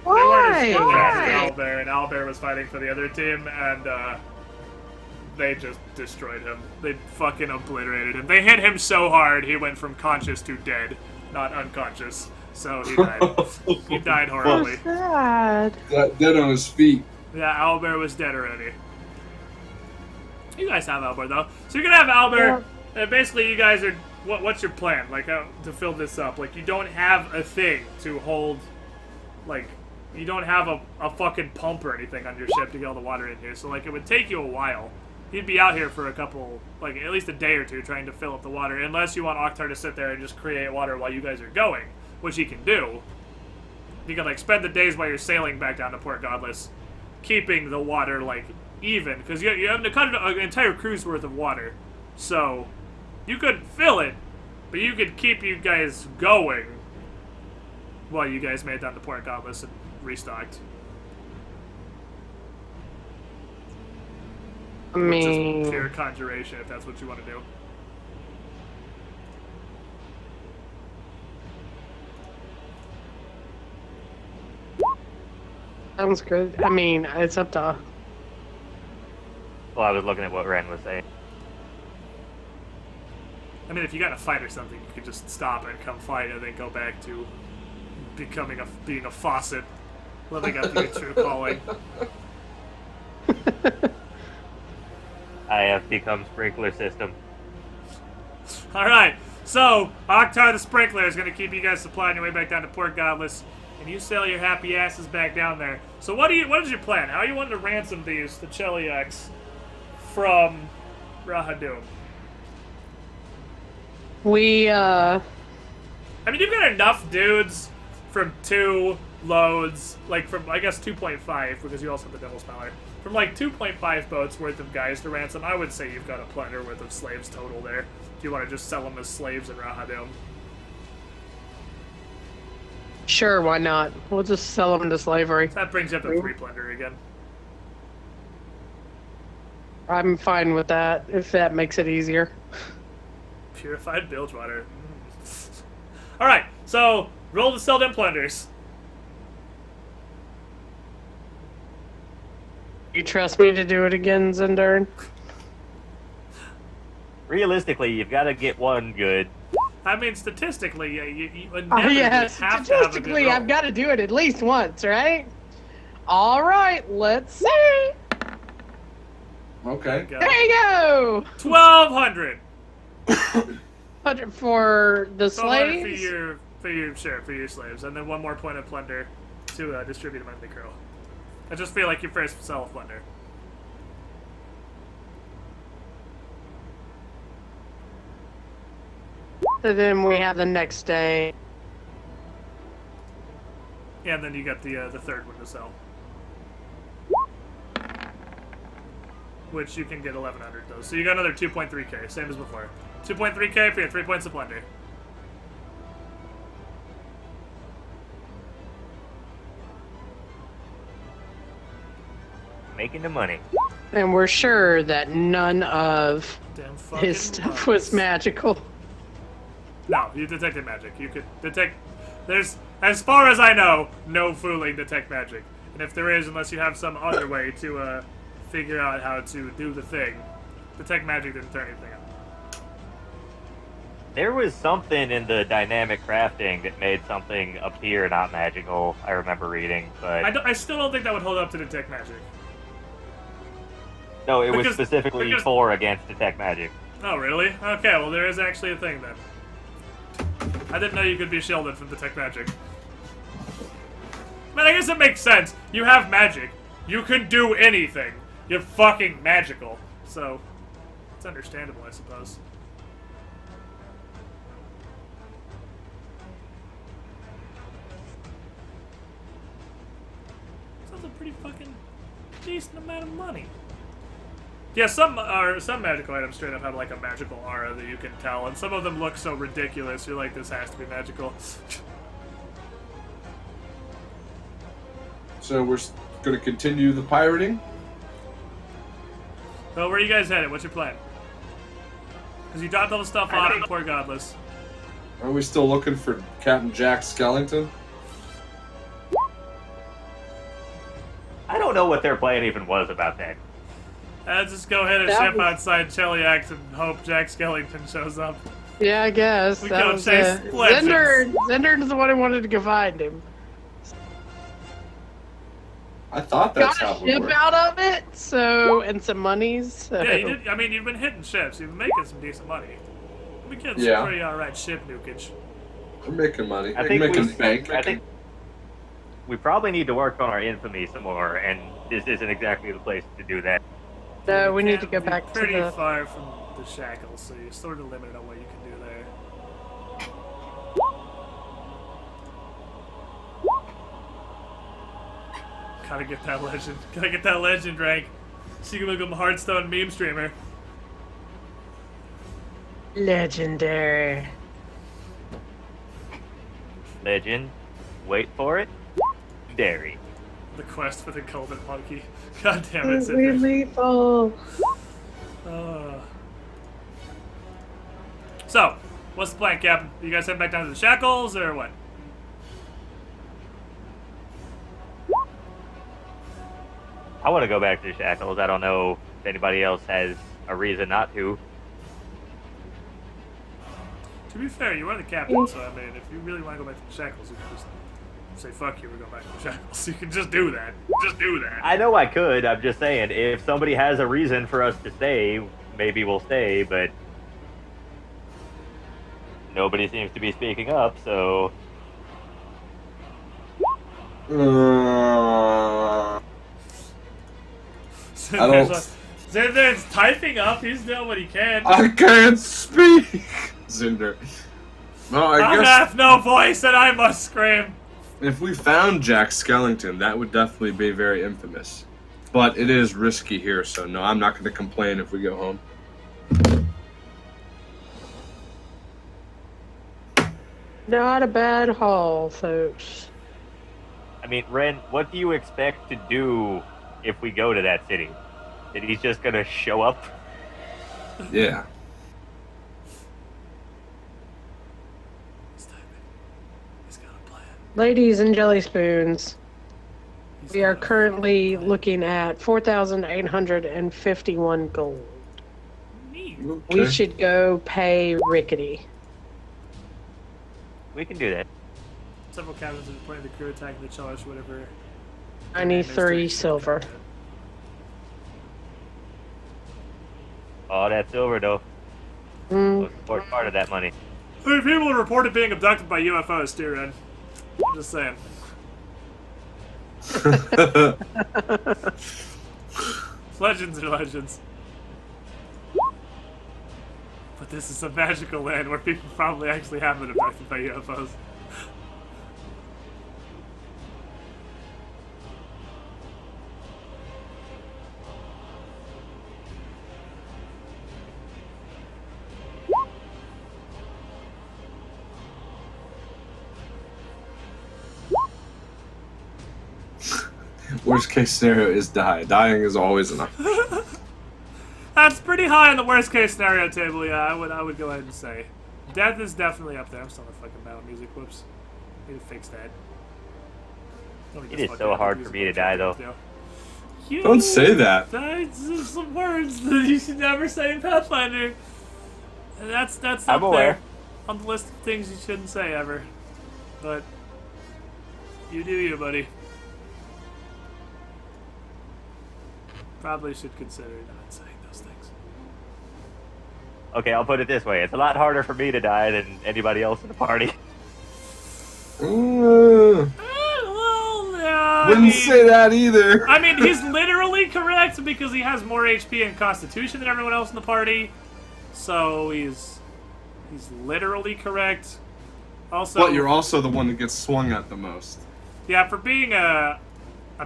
They weren't as Why? good as Why? Albert, and Albert was fighting for the other team, and they just destroyed him. They fucking obliterated him. They hit him so hard he went from conscious to dead, not unconscious. So he died. He died horribly. Sad. Dead on his feet. Yeah, Albert was dead already. You guys have Albert though, so you're gonna have Albert. And basically, you guys are. What's your plan? Like to fill this up? Like you don't have a thing to hold. Like you don't have a fucking pump or anything on your ship to get all the water in here. So like it would take you a while. You'd be out here for a couple, like at least a day or two, trying to fill up the water. Unless you want Octar to sit there and just create water while you guys are going, which he can do. You can like spend the days while you're sailing back down to Port Godless, keeping the water like even, because you have an entire cruise worth of water, so you could fill it, but you could keep you guys going while you guys made it down to Port Godless and restocked. I Which is mean, pure conjuration, if that's what you want to do. sounds good. I mean, it's up to. Well, I was looking at what Ren was saying. I mean, if you got a fight or something, you could just stop and come fight, and then go back to being a faucet, living up to your true calling. I have become sprinkler system. Alright, so Octar the Sprinkler is going to keep you guys supplied on your way back down to Port Godless, and you sail your happy asses back down there. So what is your plan? How are you wanting to ransom the Cheliax from Rahadum? We, I mean, you've got enough dudes from 2 loads, like from, I guess, 2.5, because you also have the Devil's Mauler. From like 2.5 boats worth of guys to ransom, I would say you've got a plunder worth of slaves total there. If you want to just sell them as slaves in Rahadum. Sure, why not? We'll just sell them into slavery. That brings you up to 3 plunder again. I'm fine with that, if that makes it easier. Purified bilgewater. Alright, so roll to sell them plunders. You trust me to do it again, Zindurn? Realistically, you've got to get one good. I mean, statistically, you Oh, inevitably yeah, have to have a good statistically, roll. I've got to do it at least once, right? All right, let's see. Okay. Go. There you go. 1,200. 100 for the 1,200 slaves. for your slaves, and then 1 more point of plunder to distribute among the crew. I just feel like you first sell a plunder. So then we have the next day. Yeah, and then you got the third one to sell. Which you can get 1,100 though. So you got another 2.3k, same as before. 2.3k for your 3 points of plunder. Making the money. And we're sure that none of Damn fucking his stuff bugs. was magical. No, you detected magic. You could detect. There's, as far as I know, no fooling detect magic. And if there is, unless you have some other way to figure out how to do the thing, detect magic didn't turn anything up. There was something in the dynamic crafting that made something appear not magical. I remember reading, but I still don't think that would hold up to detect magic. no, it was because- specifically because- for against detect magic. Oh, really? Okay, well, there is actually a thing then. I didn't know you could be shielded from detect magic. Man, I guess it makes sense. You have magic. You can do anything. You're fucking magical. So, it's understandable, I suppose. Sounds a pretty fucking decent amount of money. Yeah, some magical items straight up have like a magical aura that you can tell, and some of them look so ridiculous. You're like, this has to be magical. So we're going to continue the pirating. So where are you guys headed? What's your plan? Because you dropped all the stuff off in Port Godless. Are we still looking for Captain Jack Skellington? I don't know what their plan even was about that. Just go ahead and That ship was- outside Cheliax and hope Jack Skellington shows up. Yeah, I guess. We that go was chase it. legends. Zindurn's the one who wanted to go find him. I thought that's Got how a it ship worked. out of it, so, and some monies. So. Yeah, you did. I mean, you've been hitting ships. You've been making some decent money. We getting Yeah. some pretty alright ship nukage. We're making money. I We're think making we- bank. I think we probably need to work on our infamy some more, and this isn't exactly the place to do that. No, we You need to can't go be back to pretty the... far from the Shackles, so you're sort of limited on what you can do there. Gotta get that legend. Gotta get that legend rank. So you can become a Hearthstone meme streamer. Legendary. Legend, wait for it, dairy. The quest for the golden monkey. God damn it, We Zindurn. lethal. So, what's the plan, Captain? You guys heading back down to the Shackles, or what? I want to go back to the Shackles. I don't know if anybody else has a reason not to. To be fair, you are the captain, so I mean, if you really want to go back to the Shackles, you can just say, fuck you, we're going back to the Shackles. You can just do that. Just do that. I know I could. I'm just saying, if somebody has a reason for us to stay, maybe we'll stay, but nobody seems to be speaking up, so Zindur's typing up, he's doing what he can. I can't speak! Zinder. Well, I I guess have no voice and I must scream. If we found Jack Skellington, that would definitely be very infamous. But it is risky here, so no, I'm not going to complain if we go home. Not a bad haul, folks. I mean, Ren, what do you expect to do if we go to that city? That he's just gonna show up? Yeah. He's typing. He's got a plan. Ladies and jelly spoons, He's we are got a currently plan. looking at 4,851 gold. Neat. We Okay. should go pay Rickety. We can do that. Several captains have appointed the crew attacking the Challenge, whatever. 93 silver. Oh, that silver, though. Mm. Was an important part of that money. I mean, people have reported being abducted by UFOs, too, Ren. I'm just saying. Legends are legends. But this is a magical land where people probably actually have been abducted by UFOs. Worst case scenario is die. Dying is always enough. That's pretty high on the worst case scenario table, yeah, I would go ahead and say. Death is definitely up there. I'm still on the fucking battle music, whoops. Need to fix that. It is so hard for me to die, though. Don't say that. That's some words that you should never say in Pathfinder. And that's I'm up aware. there on the list of things you shouldn't say ever. But you do you, buddy. Probably should consider not saying those things. Okay, I'll put it this way. It's a lot harder for me to die than anybody else in the party. Well, I wouldn't mean- say that either. I mean, he's literally correct because he has more HP and Constitution than everyone else in the party. So he's literally correct. Also, But you're also the one that gets swung at the most. yeah, for being a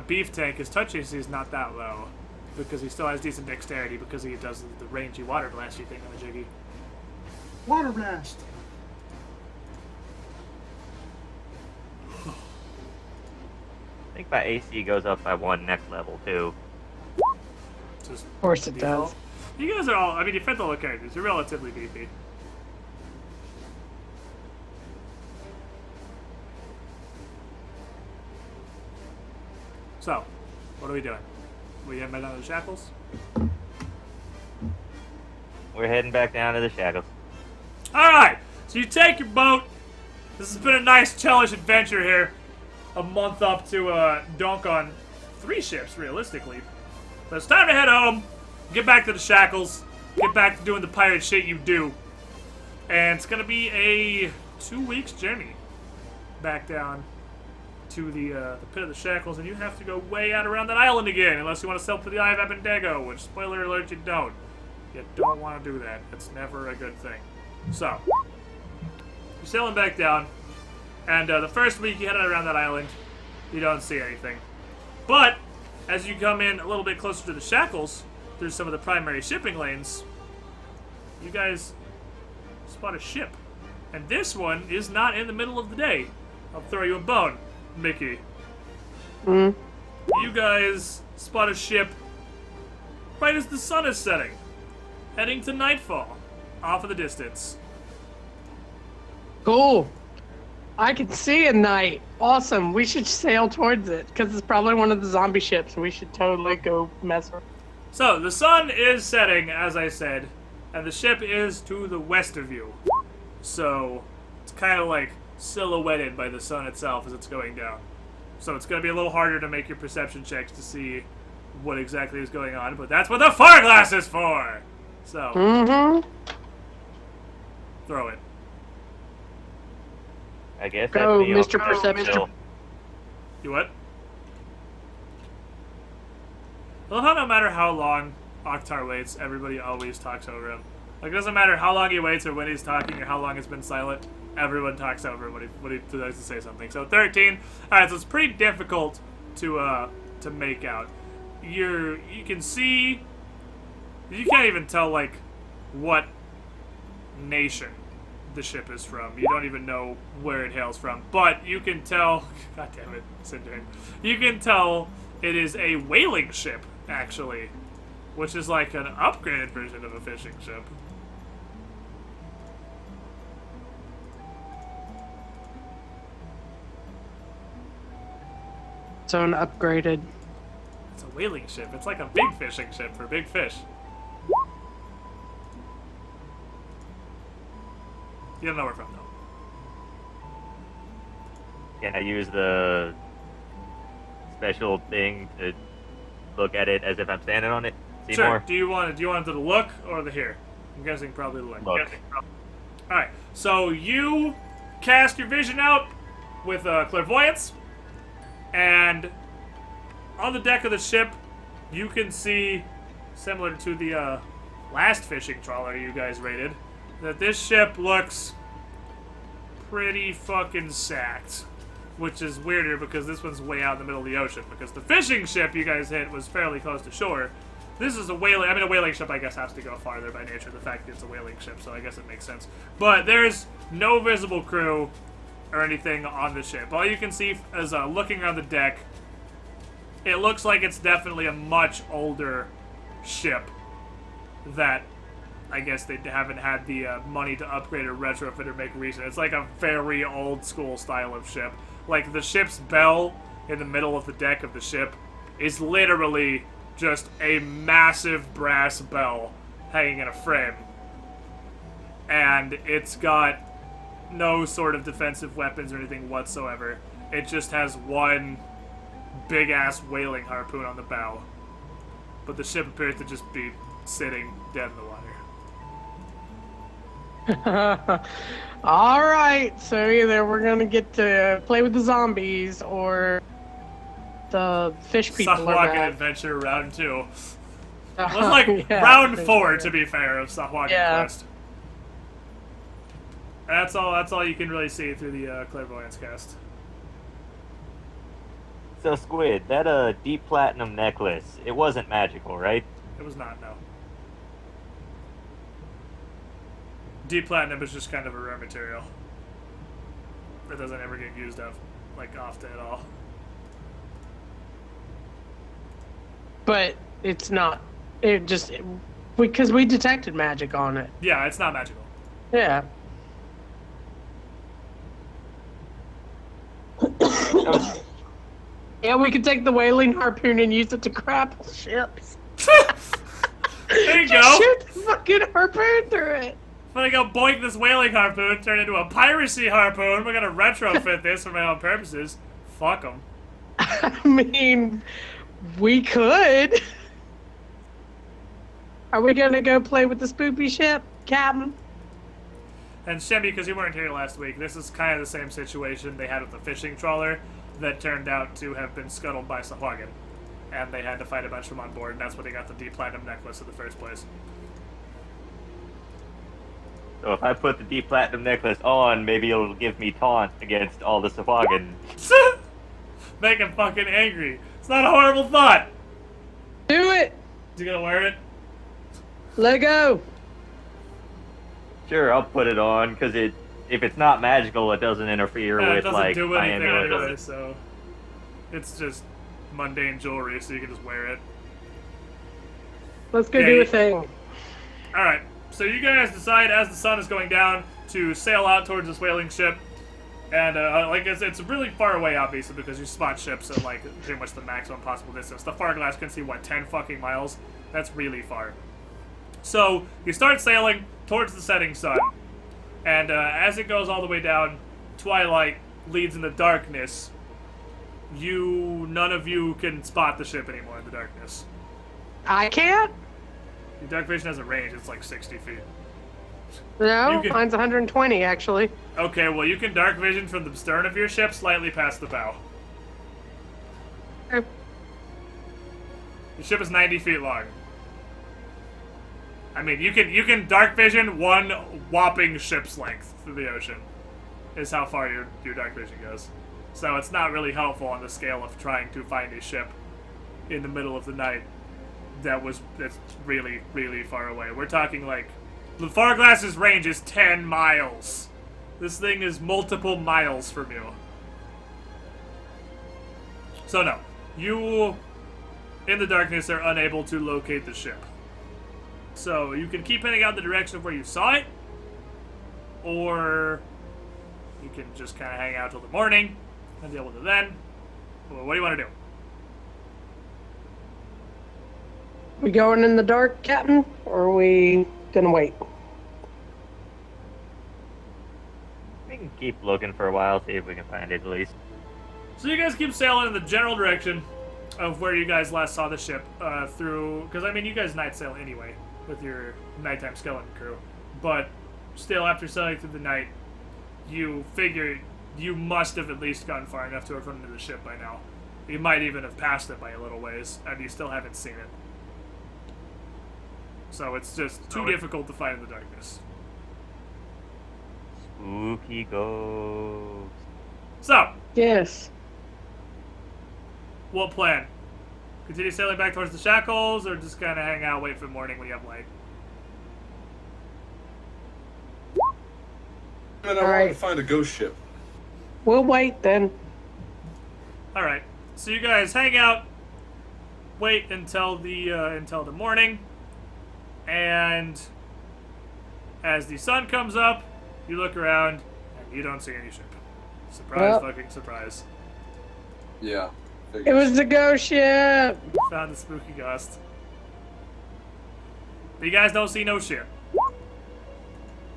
beef tank, his touch AC is not that low because he still has decent dexterity because he does the rangy water blasty thing on the Jiggy. Water blast. I think my AC goes up by 1 next level, too. Just Of course it default. does. You guys are all, I mean, you fit all the characters. You're relatively beefy. So, what are we doing? We heading back down to the Shackles? We're heading back down to the Shackles. Alright, so you take your boat. This has been a nice, chillish adventure here. A month up to dunk on 3 ships, realistically. But it's time to head home, get back to the Shackles, get back to doing the pirate shit you do. And it's gonna be a 2 weeks journey back down to the pit of the Shackles, and you have to go way out around that island again, unless you want to sail to the Eye of Abendego, which, spoiler alert, you don't. You don't want to do that. It's never a good thing. So, you're sailing back down, and the first week you head out around that island, you don't see anything. But, as you come in a little bit closer to the Shackles, through some of the primary shipping lanes, you guys spot a ship. And this one is not in the middle of the day. I'll throw you a bone, Mickey. Mm. You guys spot a ship right as the sun is setting, heading to nightfall, off in the distance. Cool. I can see a night. Awesome. We should sail towards it because it's probably one of the zombie ships. We should totally go mess around. So, the sun is setting, as I said, and the ship is to the west of you. So, it's kind of like silhouetted by the sun itself as it's going down. So it's going to be a little harder to make your perception checks to see what exactly is going on, but that's what the far glass is for! So, Mm-hmm. throw it. I guess Go, that's me. Mr. on Perception. still. You what? I love how no matter how long Oktar waits, everybody always talks over him. Like, it doesn't matter how long he waits or when he's talking or how long it's been silent. Everyone talks over when he decides to say something. So 13. All right, so it's pretty difficult to make out. You can see. You can't even tell like what nation the ship is from. You don't even know where it hails from, but you can tell. God damn it, Zindurn. You can tell it is a whaling ship, actually, which is like an upgraded version of a fishing ship. So an upgraded. It's a whaling ship. It's like a big fishing ship for big fish. You don't know where from, though. Can I use the special thing to look at it as if I'm standing on it? See Sure. more? Do you want it to the look or the here? I'm guessing probably the look. Look. Alright, so you cast your vision out with clairvoyance, and on the deck of the ship, you can see, similar to the last fishing trawler you guys raided, that this ship looks pretty fucking sacked. Which is weirder because this one's way out in the middle of the ocean. Because the fishing ship you guys hit was fairly close to shore. This is a whaling. I mean, a whaling ship, I guess, has to go farther by nature of the fact that it's a whaling ship, so I guess it makes sense. But there's no visible crew or anything on the ship. All you can see is looking on the deck. It looks like it's definitely a much older ship that I guess they haven't had the money to upgrade or retrofit or make recent. It's like a very old school style of ship. Like, the ship's bell in the middle of the deck of the ship is literally just a massive brass bell hanging in a frame. And it's got no sort of defensive weapons or anything whatsoever. It just has one big-ass whaling harpoon on the bow. But the ship appears to just be sitting dead in the water. All right, so either we're gonna get to play with the zombies or the fish people are Sahwagan back. Adventure Round 2. It was like Yeah, Round 4, to be fair, of Sahwagan Yeah. Quest. That's all you can really see through the Clairvoyance cast. So, Squid, that deep platinum necklace, it wasn't magical, right? It was not, no. Deep Platinum is just kind of a rare material. That doesn't ever get used up, like, often at all. But it's not. It just because we detected magic on it. Yeah, it's not magical. Yeah. Yeah, we could take the whaling harpoon and use it to grapple ships. There you Just go! shoot the fucking harpoon through it. I'm gonna go boink this whaling harpoon, turn it into a piracy harpoon. We're gonna retrofit this for my own purposes. Fuck them. I mean, we could. Are we gonna go play with the spoopy ship, Captain? And Shemby, because you weren't here last week, this is kind of the same situation they had with the fishing trawler that turned out to have been scuttled by Sahwagan. And they had to fight a bunch of them on board, and that's when they got the deep platinum necklace in the first place. So if I put the deep platinum necklace on, maybe it'll give me taunt against all the Sahwagan. Make him fucking angry. It's not a horrible thought. Do it. You gonna wear it? Let go. Sure, I'll put it on, because if it's not magical, it doesn't interfere It with, doesn't like, do my anything amulet. anyway, so it's just mundane jewelry, so you can just wear it. Let's go Yeah, do you- a thing. All right, so you guys decide as the sun is going down to sail out towards this whaling ship, and like it's really far away, obviously, because you spot ships at like pretty much the maximum possible distance. The Farglass can see what 10 fucking miles. That's really far. So you start sailing towards the setting sun, and as it goes all the way down, twilight leads into darkness. None of you can spot the ship anymore in the darkness. I can't. Your dark vision has a range; it's like 60 feet. No, You can- mine's 120 actually. Okay, well, you can dark vision from the stern of your ship slightly past the bow. Okay. Your ship is 90 feet long. I mean, you can dark vision one whopping ship's length through the ocean. Is how far your dark vision goes. So it's not really helpful on the scale of trying to find a ship in the middle of the night that's really, really far away. We're talking like the Farglass's range is 10 miles. This thing is multiple miles from you. So no, you in the darkness are unable to locate the ship. So you can keep heading out the direction of where you saw it, or you can just kind of hang out till the morning and deal with it then. Well, what do you want to do? We going in the dark, Captain, or are we gonna wait? We can keep looking for a while, see if we can find it at least. So you guys keep sailing in the general direction of where you guys last saw the ship through, because I mean you guys night sail anyway with your nighttime skeleton crew, but still after sailing through the night, you figure you must have at least gotten far enough to have run into the ship by now. You might even have passed it by a little ways, and you still haven't seen it. So it's just too difficult to find in the darkness. Spooky ghost. So, Yes. what plan? Continue sailing back towards the Shackles, or just kind of hang out, wait for morning when you have light? And I want to find a ghost ship. We'll wait then. Alright, so you guys hang out, wait until the morning, and as the sun comes up, you look around, and you don't see any ship. Surprise, fucking surprise. Yeah. It was the ghost ship. Found the spooky ghost. But you guys don't see no ship.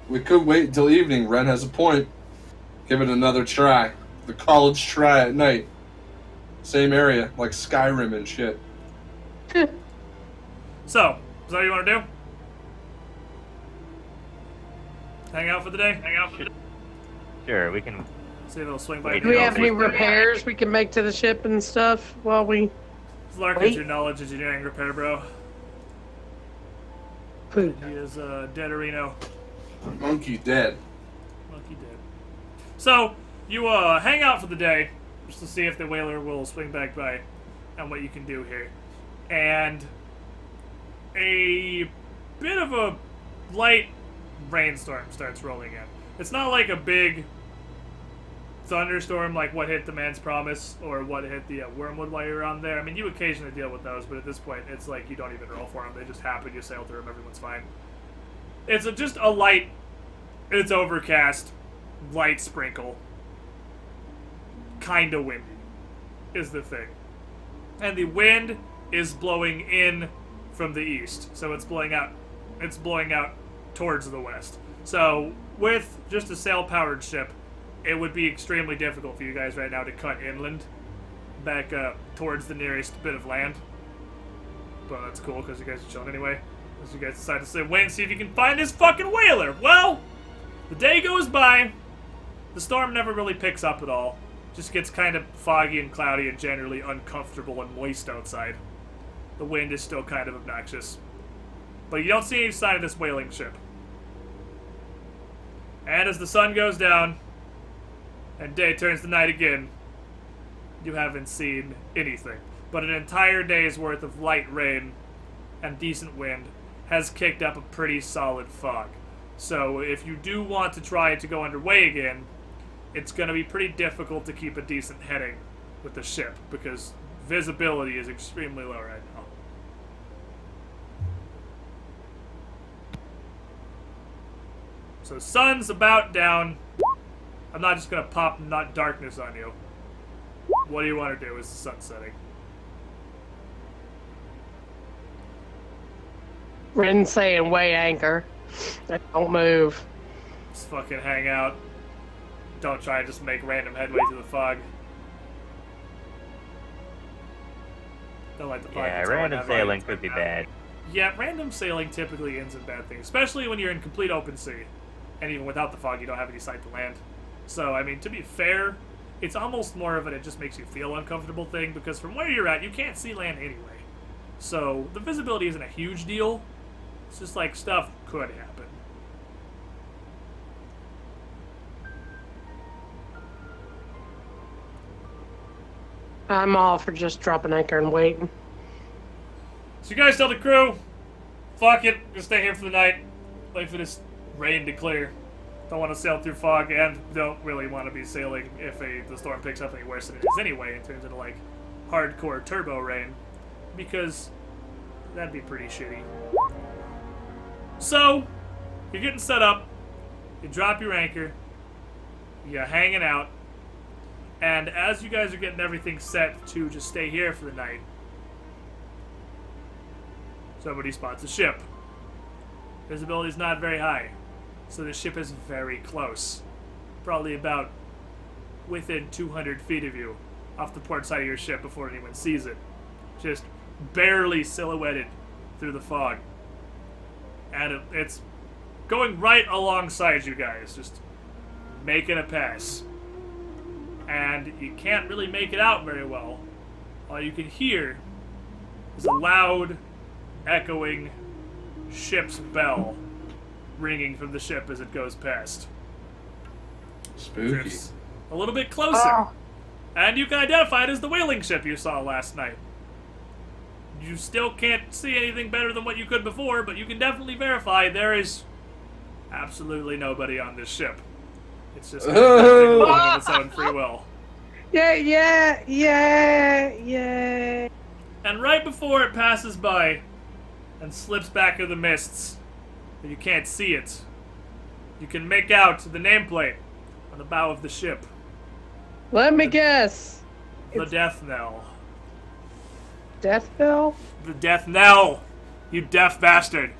We could wait until evening. Ren has a point. Give it another try. The college try at night. Same area, like Skyrim and shit. So, is that what you want to do? Hang out for the day? Sure, we can. See if it'll swing by. Wait, Do we have any repairs we can make to the ship and stuff while we Lark wait? is your knowledge engineering repair bro. Food. He is dead Areno. Monkey dead. Monkey dead. So, you hang out for the day, just to see if the whaler will swing back by, and what you can do here. And a bit of a light rainstorm starts rolling in. It's not like a big thunderstorm like what hit the Man's Promise or what hit the Wormwood while you're on there. I mean, you occasionally deal with those, but at this point, it's like you don't even roll for them. They just happen, you sail through them, everyone's fine. It's just a light, it's overcast, light sprinkle. Kinda windy is the thing. And the wind is blowing in from the east, so it's blowing out towards the west. So, with just a sail-powered ship, it would be extremely difficult for you guys right now to cut inland back towards the nearest bit of land. But that's cool, because you guys are chilling anyway. As you guys decide to say, wait and see if you can find this fucking whaler. Well, the day goes by. The storm never really picks up at all. Just gets kind of foggy and cloudy and generally uncomfortable and moist outside. The wind is still kind of obnoxious. But you don't see any sign of this whaling ship. And as the sun goes down, and day turns to night again, you haven't seen anything. But an entire day's worth of light rain and decent wind has kicked up a pretty solid fog. So if you do want to try to go underway again, it's going to be pretty difficult to keep a decent heading with the ship, because visibility is extremely low right now. So sun's about down. I'm not just going to pop darkness on you. What do you want to do as the sun's setting? Ren saying weigh anchor. Don't move. Just fucking hang out. Don't try and just make random headway through the fog. Don't let the fog Yeah, control random that sailing right. could be bad. Yeah, random sailing typically ends in bad things, especially when you're in complete open sea. And even without the fog, you don't have any sight to land. So, I mean, to be fair, it's almost more of it just makes you feel uncomfortable thing, because from where you're at, you can't see land anyway. So, the visibility isn't a huge deal. It's just like stuff could happen. I'm all for just dropping anchor and waiting. So you guys tell the crew, fuck it, just stay here for the night. Wait for this rain to clear. Don't want to sail through fog, and don't really want to be sailing if the storm picks up any worse than it is anyway, and turns into like hardcore turbo rain, because that'd be pretty shitty. So you're getting set up. You drop your anchor. You're hanging out. And as you guys are getting everything set to just stay here for the night, somebody spots a ship. Visibility is not very high, so the ship is very close. Probably about within 200 feet of you, off the port side of your ship before anyone sees it. Just barely silhouetted through the fog. And it's going right alongside you guys, just making a pass. And you can't really make it out very well. All you can hear is a loud, echoing ship's bell ringing from the ship as it goes past. Spooky. Drifts a little bit closer. And you can identify it as the whaling ship you saw last night. You still can't see anything better than what you could before, but you can definitely verify there is absolutely nobody on this ship. It's just drifting along of its own free will. Yeah. And right before it passes by and slips back into the mists, and you can't see it, you can make out the nameplate on the bow of the ship. Let me guess. The death knell. Death bell? The death knell! You deaf bastard.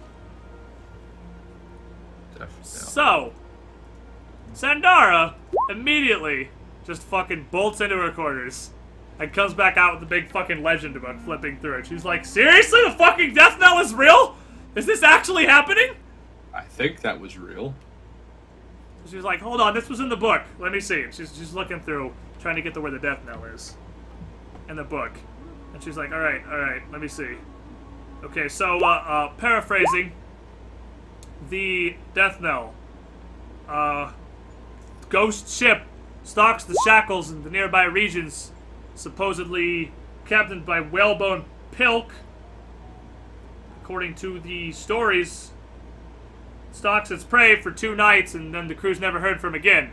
So, Sandara immediately just fucking bolts into her quarters and comes back out with a big fucking legend about flipping through it. She's like, seriously? The fucking death knell is real? Is this actually happening? I think that was real. She's like, hold on, this was in the book. Let me see. She's looking through, trying to get to where the death knell is in the book. And she's like, alright, let me see. Okay, so, paraphrasing, the death knell. Ghost ship stalks the Shackles in the nearby regions, supposedly captained by Whalebone Pilk. According to the stories, stalks its prey for 2 nights, and then the crew's never heard from again.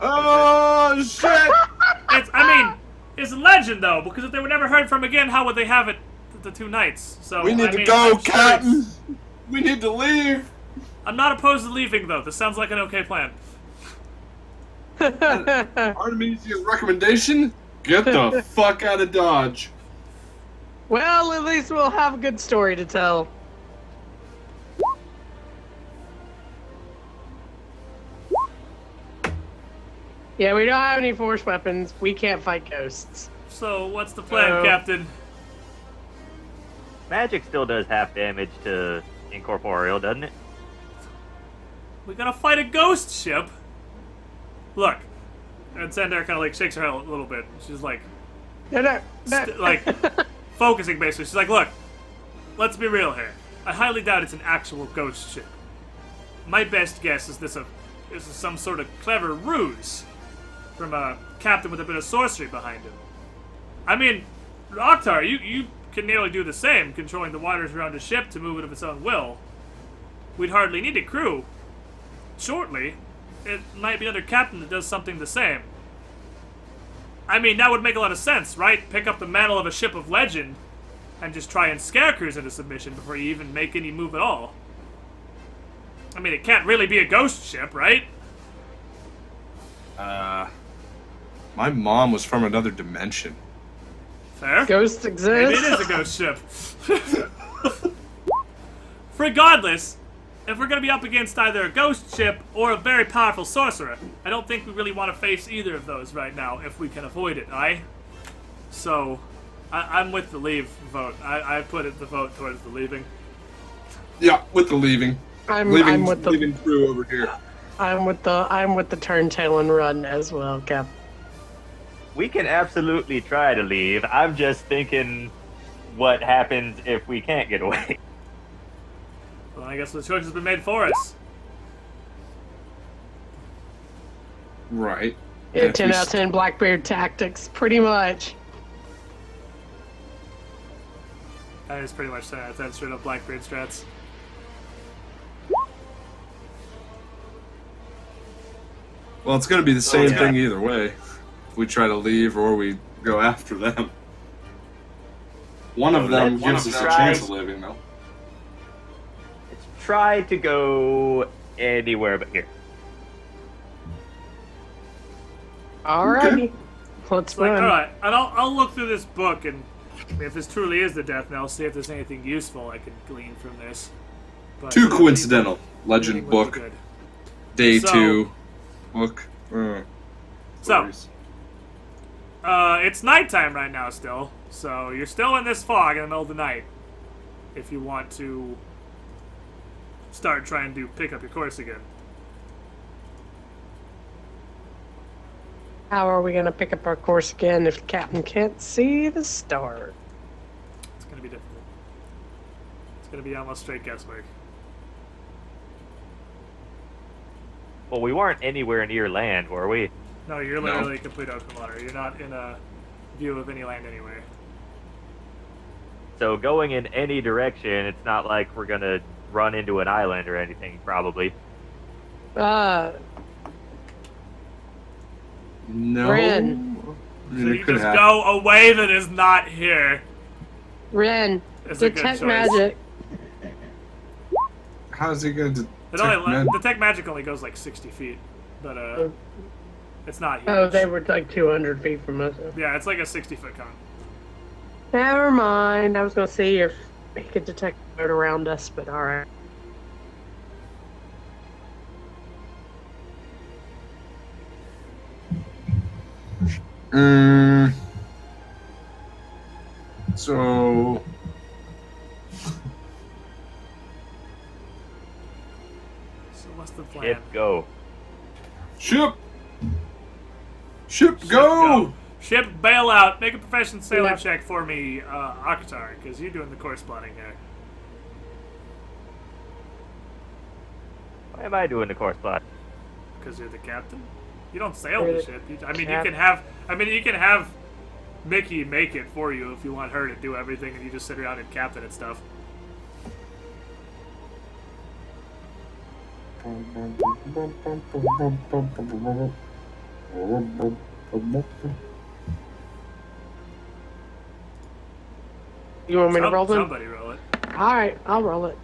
Oh, shit! It's a legend, though, because if they were never heard from again, how would they have it the 2 nights? So We need to go, Captain! We need to leave! I'm not opposed to leaving, though. This sounds like an okay plan. Artemisia's recommendation? Get the fuck out of Dodge. Well, at least we'll have a good story to tell. Yeah, we don't have any force weapons. We can't fight ghosts. So, what's the plan, Captain? Magic still does half damage to incorporeal, doesn't it? We gotta fight a ghost ship? Look. And Sandar kind of like shakes her head a little bit. She's like, No. focusing basically. She's like, look, let's be real here. I highly doubt it's an actual ghost ship. My best guess is this is some sort of clever ruse from a captain with a bit of sorcery behind him. I mean, Oktar, you can nearly do the same, controlling the waters around a ship to move it of its own will. We'd hardly need a crew. Shortly, it might be another captain that does something the same. I mean, that would make a lot of sense, right? Pick up the mantle of a ship of legend and just try and scare crews into submission before you even make any move at all. I mean, it can't really be a ghost ship, right? My mom was from another dimension. Fair. Ghosts exist. Maybe it is a ghost ship. Regardless, if we're going to be up against either a ghost ship or a very powerful sorcerer, I don't think we really want to face either of those right now if we can avoid it, aye? So, I'm with the leave vote. I put the vote towards the leaving. Yeah, with the leaving. I'm with the leaving crew over here. I'm with the turn tail and run as well, Cap. We can absolutely try to leave. I'm just thinking what happens if we can't get away. Well, I guess the choice has been made for us. Right. Yeah, If 10 we out of 10 Blackbeard tactics, pretty much. That is pretty much 10 out of 10 straight up Blackbeard strats. Well, it's going to be the same thing either way. If we try to leave or we go after them. One of them gives us a chance of living, though. Let's try to go anywhere but here. Alrighty. Let's It's like, run. alright, and I'll look through this book, and if this truly is the death knell, see if there's anything useful I can glean from this. But Too coincidental. Legend anything would be book. good. Day So- 2. Book. So, Stories. it's nighttime right now still, so you're still in this fog in the middle of the night. If you want to start trying to pick up your course again. How are we going to pick up our course again if the captain can't see the star? It's going to be difficult. It's going to be almost straight guesswork. Well, we weren't anywhere near land, were we? No, you're literally complete open water. You're not in a view of any land anywhere. So going in any direction, it's not like we're gonna run into an island or anything, probably. No. Ren. I So mean, you it could just happen. go a way that is not here. Ren, It's a good detect choice. magic. How's he going to It only, detect magic only goes like 60 feet, but it's not huge. Oh, they were like 200 feet from us. Yeah, it's like a 60-foot cone. Never mind. I was going to see if he could detect it around us, but alright. So So what's the plan? Ship go. ship go. Ship bail out. Make a profession sailing Yeah. check for me, Akatar, because you're doing the course plotting here. Why am I doing the course plot? Because you're the captain. You don't sail You're the the ship. You cap- can have. I mean, you can have Mickey make it for you if you want her to do everything, and you just sit around and captain and stuff. You want me to roll them? Somebody roll it. Alright, I'll roll it.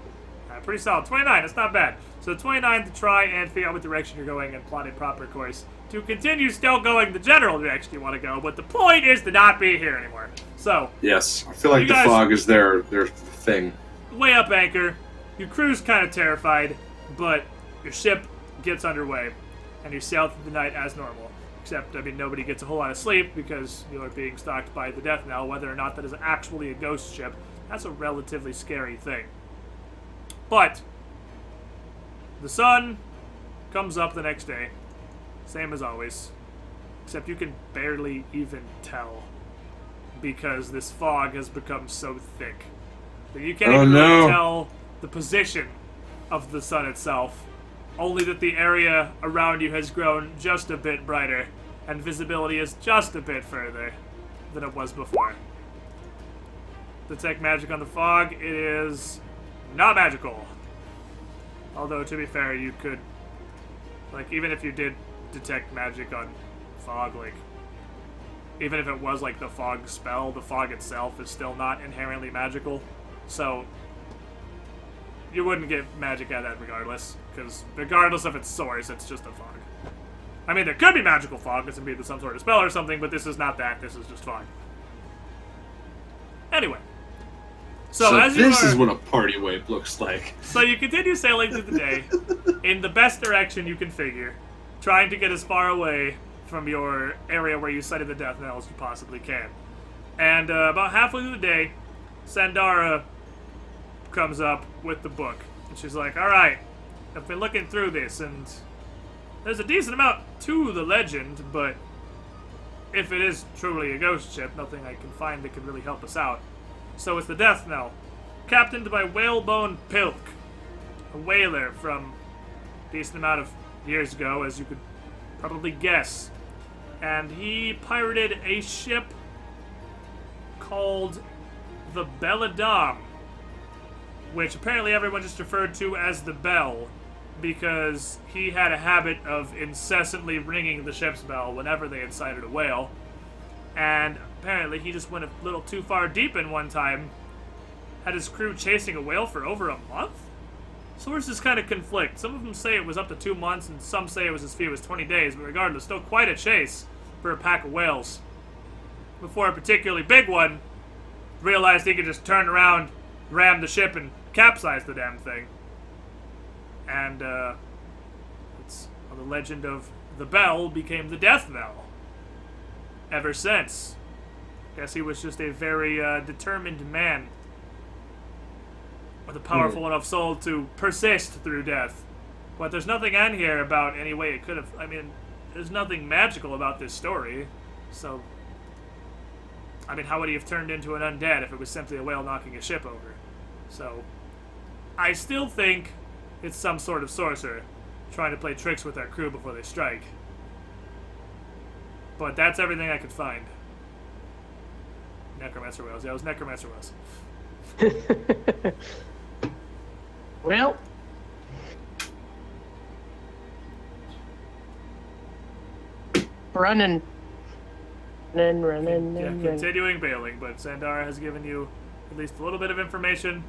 Pretty solid. 29. That's not bad. So 29 to try and figure out what direction you're going and plot a proper course to continue still going the general direction you want to go. But the point is to not be here anymore. So Yes, I feel like You the guys- fog is their thing. way up anchor. Your crew's kind of terrified, but your ship gets underway, and you sail through the night as normal. Except, I mean, nobody gets a whole lot of sleep because you're being stalked by the death knell. Whether or not that is actually a ghost ship, that's a relatively scary thing. But the sun comes up the next day, same as always, except you can barely even tell because this fog has become so thick that you can't Oh, even really no. tell the position of the sun itself, only that the area around you has grown just a bit brighter and visibility is just a bit further than it was before. Detect magic on the fog, it is not magical. Although, to be fair, you could, like, even if you did detect magic on fog, like, even if it was, like, the fog spell, the fog itself is still not inherently magical. So, you wouldn't get magic out of that regardless, because regardless of its source, it's just a fog. I mean, there could be magical fog, this would be some sort of spell or something, but this is not that, this is just fog. Anyway. So as you this are, is what a party wave looks like. so you continue sailing through the day in the best direction you can figure, trying to get as far away from your area where you sighted the death knell as you possibly can. And about halfway through the day, Sandara comes up with the book. And she's like, alright, I've been looking through this, and there's a decent amount to the legend, but if it is truly a ghost ship, nothing I can find that could really help us out. So it's the death knell, captained by Whalebone Pilk. a whaler from a decent amount of years ago, as you could probably guess. And he pirated a ship called the Belladam, which apparently everyone just referred to as the Bell, because he had a habit of incessantly ringing the ship's bell whenever they had sighted a whale. And apparently he just went a little too far deep in one time, had his crew chasing a whale for over a month? Sources kind of conflict. Some of them say it was up to 2 months, and some say it was as few as 20 days, but regardless, still quite a chase for a pack of whales. Before a particularly big one realized he could just turn around, ram the ship, and capsize the damn thing. And, the legend of the Bell became the Death Bell. Ever since. Guess he was just a very, determined man. With a powerful enough soul to persist through death. But there's nothing on here about any way it could have... I mean, there's nothing magical about this story. So... I mean, how would he have turned into an undead if it was simply a whale knocking a ship over? So... I still think it's some sort of sorcerer trying to play tricks with our crew before they strike. But that's everything I could find. Necromancer whales. Yeah, it was necromancer whales. Well, running. Continuing bailing, but Sandara has given you at least a little bit of information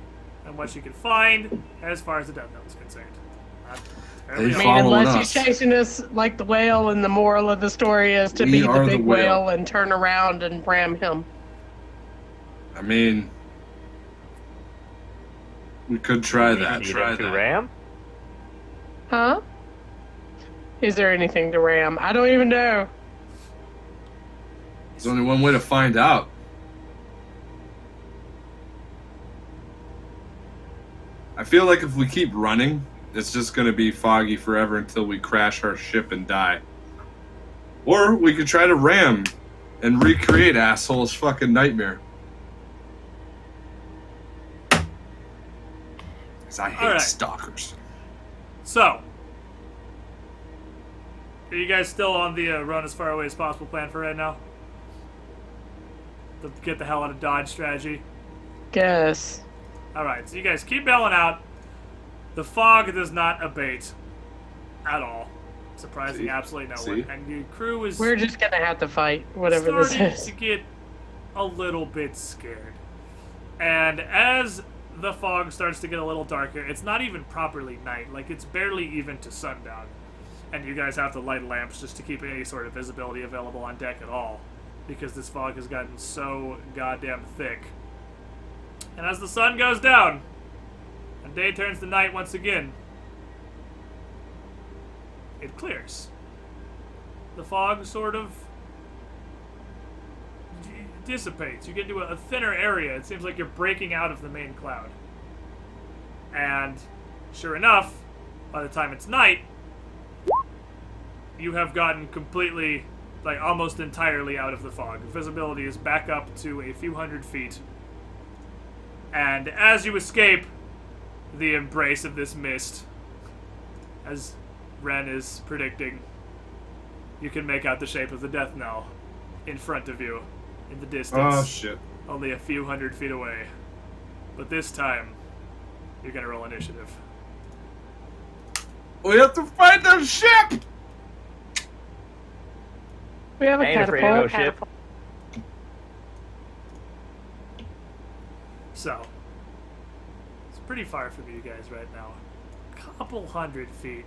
on what you can find as far as the Death Note is concerned. They I mean, following unless us. he's chasing us like the whale, and the moral of the story is to We be the are the big whale. whale and turn around and ram him. I mean, we could try that. Need him to ram? Huh? Is there anything to ram? I don't even know. There's only one way to find out. I feel like if we keep running, it's just going to be foggy forever until we crash our ship and die. Or we could try to ram and recreate asshole's fucking nightmare. Because I hate Alright. stalkers. So, are you guys still on the run as far away as possible plan for right now? The get the hell out of Dodge strategy? Guess. Alright, so you guys keep bailing out. The fog does not abate at all. Surprising See? absolutely no See? one. And your crew is We're just gonna have to fight, whatever this starting is. to get a little bit scared. And as the fog starts to get a little darker, it's not even properly night. Like, it's barely even to sundown. And you guys have to light lamps just to keep any sort of visibility available on deck at all, because this fog has gotten so goddamn thick. And as the sun goes down, and day turns to night once again, it clears. The fog sort of dissipates. You get into a thinner area. It seems like you're breaking out of the main cloud. And sure enough, by the time it's night, you have gotten completely, like almost entirely out of the fog. Visibility is back up to a few hundred feet. And as you escape the embrace of this mist, as Ren is predicting, you can make out the shape of the death knell in front of you in the distance. Oh, shit. Only a few hundred feet away. But this time, you're gonna roll initiative. We have to find their ship! We have a I ain't afraid of no catapult. ship. So, it's pretty far from you guys right now. Couple hundred feet.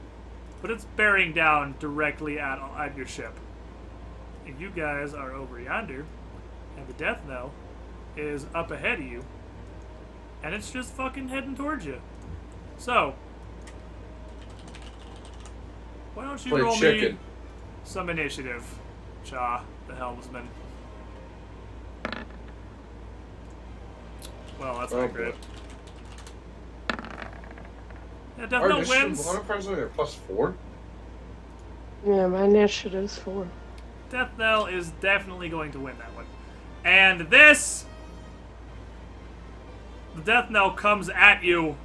But it's bearing down directly at your ship. And you guys are over yonder, and the death knell is up ahead of you, and it's just fucking heading towards you. So, why don't you Play roll chicken. me some initiative, Cha, the helmsman. Well, that's Oh, not great. Yeah, Death Our Knell initiative wins. modifiers only at +4? Yeah, my initiative's 4. Death Knell is definitely going to win that one. And this... The Death Knell comes at you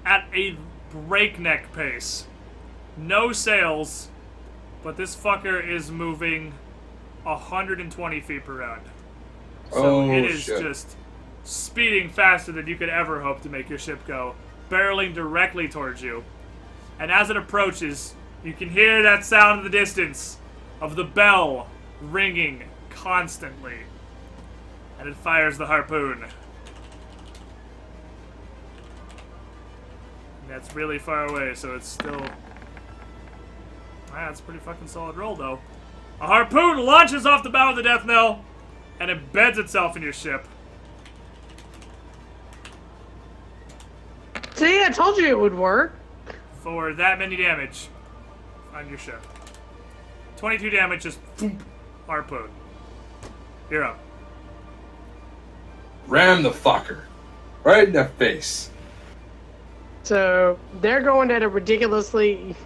at a breakneck pace. No sails, but this fucker is moving 120 feet per round. So it is just speeding faster than you could ever hope to make your ship go, barreling directly towards you. And as it approaches, you can hear that sound in the distance of the bell ringing constantly. And it fires the harpoon. And that's really far away, so it's still... That's a pretty fucking solid roll, though. A harpoon launches off the bow of the Death Knell and embeds itself in your ship. See, I told you it would work. For that many damage on your ship. 22 damage, just boom, harpoon. You're up. Ram the fucker. Right in the face. So they're going at a ridiculously.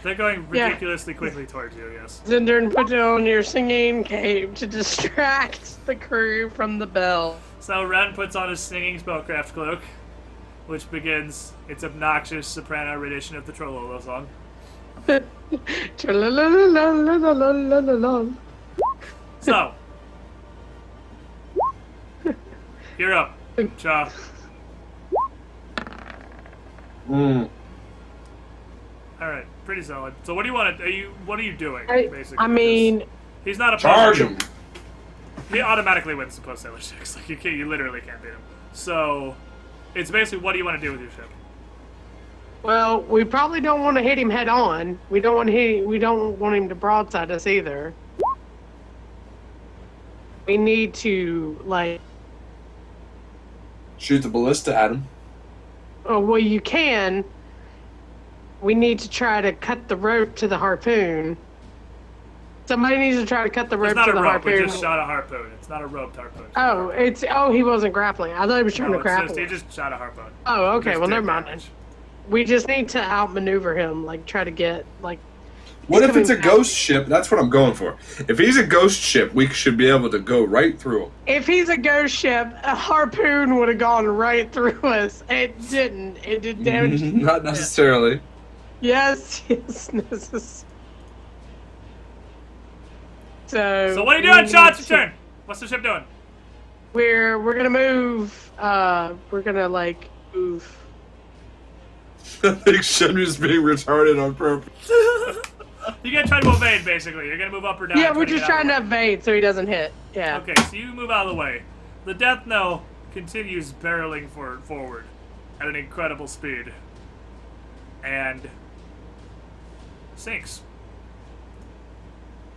They're going ridiculously quickly towards you, yes. Zindurn, put on your singing cape to distract the crew from the bell. So Ren puts on his singing spellcraft cloak, which begins its obnoxious soprano rendition of the Trollolo song. So, you're up, Cha. Alright, pretty solid. So what do you want to... what are you doing, basically? I mean... He's not a Charge him! He automatically wins the post-sailor checks. Like, you literally can't beat him. So, it's basically what do you want to do with your ship? Well, we probably don't want to hit him head on. We don't want him to broadside us either. We need to, like... Shoot the ballista at him. Oh, well, you can. We need to try to cut the rope to the harpoon. Somebody needs to try to cut the rope to the harpoon. We just shot a harpoon. It's not a roped harpoon. He wasn't grappling. I thought he was trying to grapple. He just shot a harpoon. Oh, okay. Well, never mind then. We just need to outmaneuver him, like try to get like. What if it's a ghost ship? That's what I'm going for. If he's a ghost ship, we should be able to go right through him. If he's a ghost ship, a harpoon would have gone right through us. It didn't. It did damage. Not necessarily. Yes, necessary. So what are you doing, Cha? It's your turn. What's the ship doing? We're gonna move. We're gonna like move. I think Shenry's being retarded on purpose. You're gonna try to evade, basically. You're gonna move up or down. Yeah, we're just trying to evade so he doesn't hit. Yeah. Okay, so you move out of the way. The Death Knell continues barreling forward at an incredible speed. And sinks.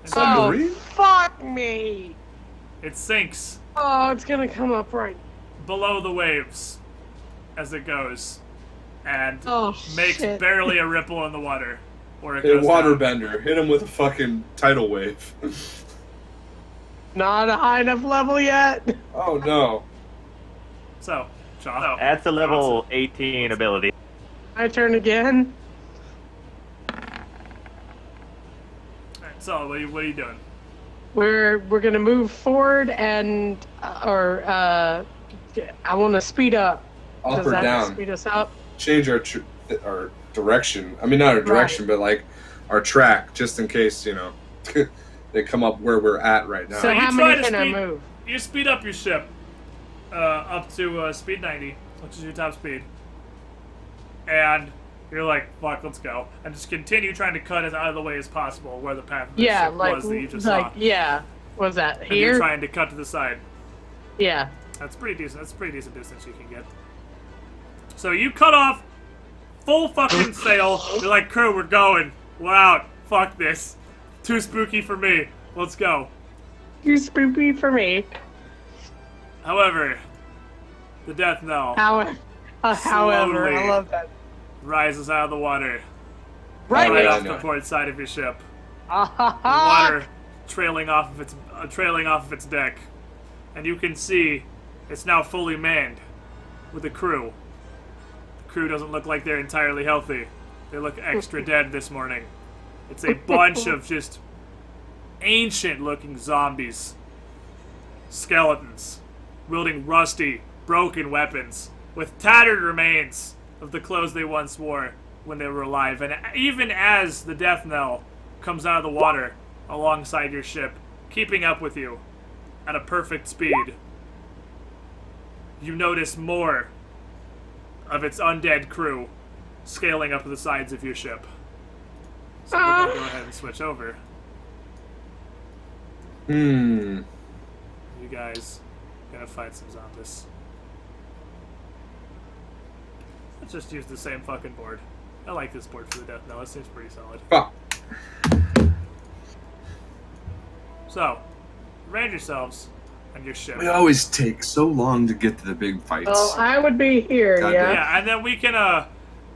Submarine? Oh, fuck me! It sinks Oh, it's gonna come up right. below the waves as it goes. And Oh, makes shit. barely a ripple in the water. Where it Hey, goes down. waterbender. Hit him with a fucking tidal wave. Not a high enough level yet. Oh no. So, Cha. That's a level 18 ability. My turn again. Alright, so what are you doing? We're gonna move forward and I want to speed up. Up Does or that down. speed us up? Change our direction. I mean, not our direction, but like our track, just in case, you know, they come up where we're at right now. So you how try many to can I speed- move? You speed up your ship up to speed 90, which is your top speed. And you're like, fuck, let's go. And just continue trying to cut as out of the way as possible where the path of the Yeah, ship like was that you just saw. yeah. What was that And you're here? trying to cut to the side. Yeah. That's pretty decent. That's a pretty decent distance you can get. So you cut off full fucking sail. You're like, crew, we're going. We're out. Fuck this. Too spooky for me. Let's go. Too spooky for me. However, the Death Knell However, I Slowly. love that. rises out of the water. Right. Right yeah, off I the know. port side of your ship. Ah, Water trailing off of its deck. And you can see it's now fully manned with a crew. The crew doesn't look like they're entirely healthy. They look extra dead this morning. It's a bunch of just ancient looking zombies. Skeletons. Wielding rusty, broken weapons, with tattered remains of the clothes they once wore when they were alive. And even as the death knell comes out of the water alongside your ship, keeping up with you at a perfect speed, you notice more of its undead crew scaling up the sides of your ship. So we're gonna go ahead and switch over. You guys gonna fight some zombies. Let's just use the same fucking board. I like this board for the death knell. It seems pretty solid. Fuck. So, arrange yourselves on your ship. We always take so long to get to the big fights. Well, I would be here, God yeah. Yeah, and then we can,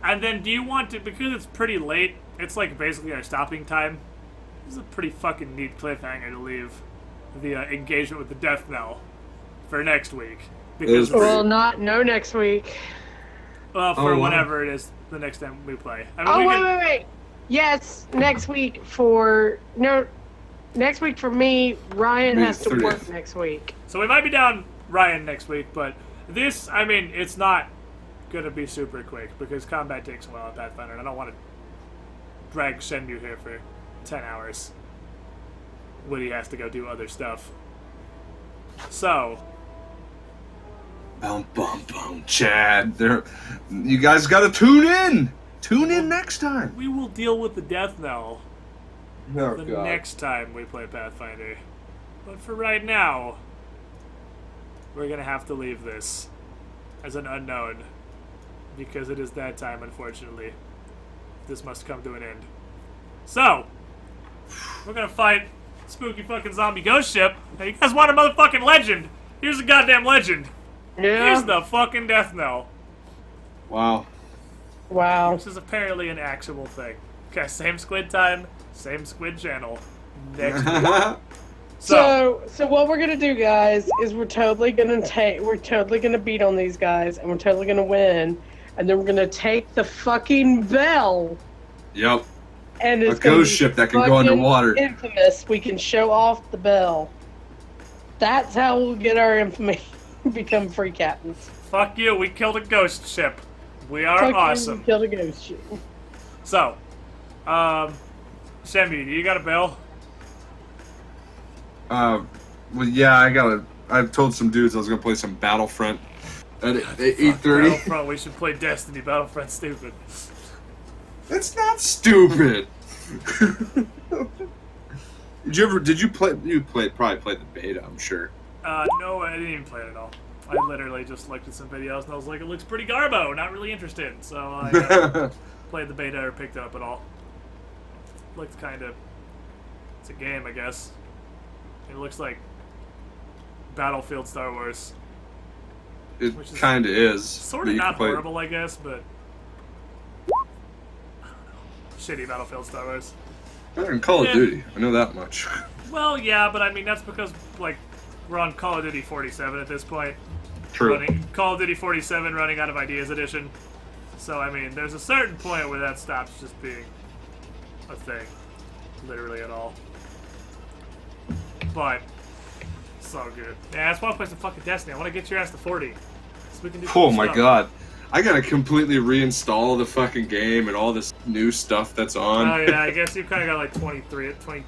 and then do you want to, because it's pretty late, it's like basically our stopping time. This is a pretty fucking neat cliffhanger to leave the engagement with the death knell for next week. Because, Well, no next week. well, for whenever it is the next time we play. I mean, Oh, we can, wait. Yes, next week for... No, next week for me, Ryan May has to 30th. work next week. So we might be down Ryan next week, but this, I mean, it's not gonna be super quick because combat takes a while at Pathfinder, and I don't want to drag Shenmue here for 10 hours when he has to go do other stuff. So, Bum, bum, bum, Chad. You guys gotta tune in! Tune in next time! we will deal with the death knell Oh, the next time we play Pathfinder. But for right now, we're gonna have to leave this as an unknown because it is that time, unfortunately. This must come to an end. So, we're gonna fight spooky fucking zombie ghost ship. Now, you guys want a motherfucking legend? Here's a goddamn legend. Yeah. Here's the fucking death knell. Wow. Wow. Which is apparently an actual thing. Okay, same squid time, same squid channel. Next week. So what we're gonna do, guys, is we're totally gonna beat on these guys, and we're totally gonna win, and then we're gonna take the fucking bell, Yep. and it's A gonna ghost be ship that can go fucking underwater. Infamous. We can show off the bell. That's how we'll get our infamy. Become free captains. Fuck you, we killed a ghost ship. We are Fuck you, awesome. we killed a ghost ship. So, Shenmue, do you got a bell? Well, yeah, I've told some dudes I was gonna play some Battlefront at 8:30. Battlefront, we should play Destiny. Battlefront, stupid. It's not stupid. Did you probably played the beta, I'm sure. No, I didn't even play it at all. I literally just looked at some videos and I was like, it looks pretty garbo, not really interested. So I played the beta or picked it up at all. Looked kind of... It's a game, I guess. It looks like Battlefield Star Wars. It Which is kind of is. Sort but of you can not play it. horrible, I guess, but... I don't know. Shitty Battlefield Star Wars. Better than Call Yeah. of Duty. I know that much. Well, yeah, but I mean, that's because, like, we're on Call of Duty 47 at this point. True. Call of Duty 47 running out of ideas edition. So, I mean, there's a certain point where that stops just being a thing. Literally at all. But, it's all good. Yeah, I just want to play some fucking Destiny. I want to get your ass to 40. So we can do Oh cool my stuff. god. I gotta completely reinstall the fucking game and all this new stuff that's on. Oh, yeah, I guess you've kind of got like 20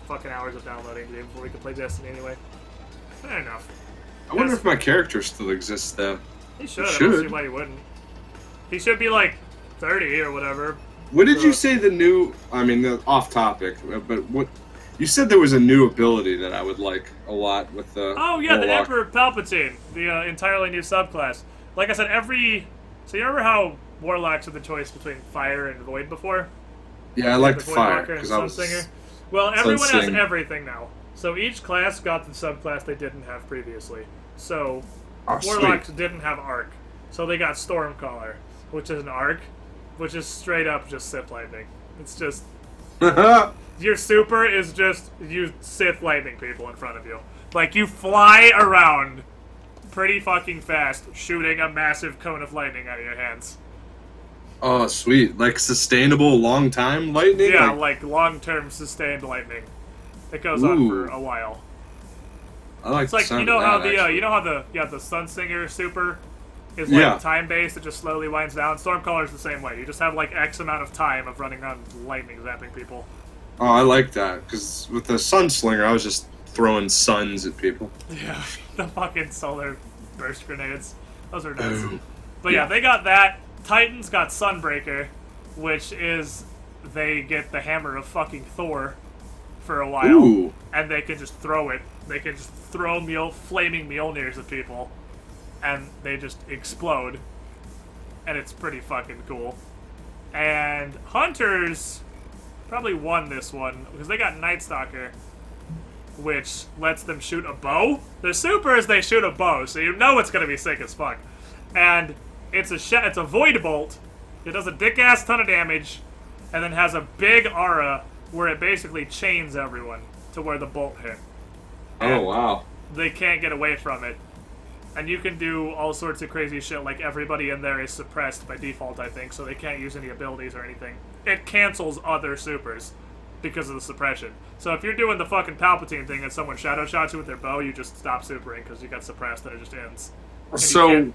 fucking hours of downloading the game before we can play Destiny anyway. Fair enough. I wonder if my character still exists though. He should. He I don't see should. why he wouldn't. He should be like 30 or whatever. What did you say the new? I mean, off topic, but what? You said there was a new ability that I would like a lot with the. Oh yeah, the Warlock. Emperor Palpatine, the entirely new subclass. Like I said, so you remember how Warlocks had the choice between Fire and Void before? Yeah, I liked The fire Voidwalker and because I was. Sunsinger. Well, everyone has Sunsing. everything now. So each class got the subclass they didn't have previously. So Oh, Warlocks sweet. didn't have Arc, so they got Stormcaller, which is an Arc, which is straight up just Sith Lightning. It's just your super is just you Sith Lightning people in front of you. Like you fly around pretty fucking fast, shooting a massive cone of lightning out of your hands. Oh, sweet! Like sustainable, long time lightning. Yeah, like long-term sustained lightning. It goes on for a while. I like. It's like the sound you know of how that, the actually. the Sunsinger super is like Yeah. time-based. It just slowly winds down. Stormcaller's the same way. You just have like X amount of time of running around lightning zapping people. Oh, I like that, because with the Sunslinger, I was just throwing suns at people. Yeah, the fucking solar burst grenades. Those are nuts. Boom. But yeah, they got that. Titans got Sunbreaker, which is they get the hammer of fucking Thor for a while. Ooh. And they can just throw it. They can just throw flaming Mjolnirs at people. And they just explode. And it's pretty fucking cool. And Hunters probably won this one because they got Night Stalker, which lets them shoot a bow. The supers, they shoot a bow, so you know it's gonna be sick as fuck. And it's a void bolt. It does a dick ass ton of damage, and then has a big aura where it basically chains everyone to where the bolt hit. Oh, wow. They can't get away from it. And you can do all sorts of crazy shit, like everybody in there is suppressed by default, I think, so they can't use any abilities or anything. It cancels other supers because of the suppression. So if you're doing the fucking Palpatine thing and someone shadow shots you with their bow, you just stop supering because you got suppressed and it just ends. And you So, can't-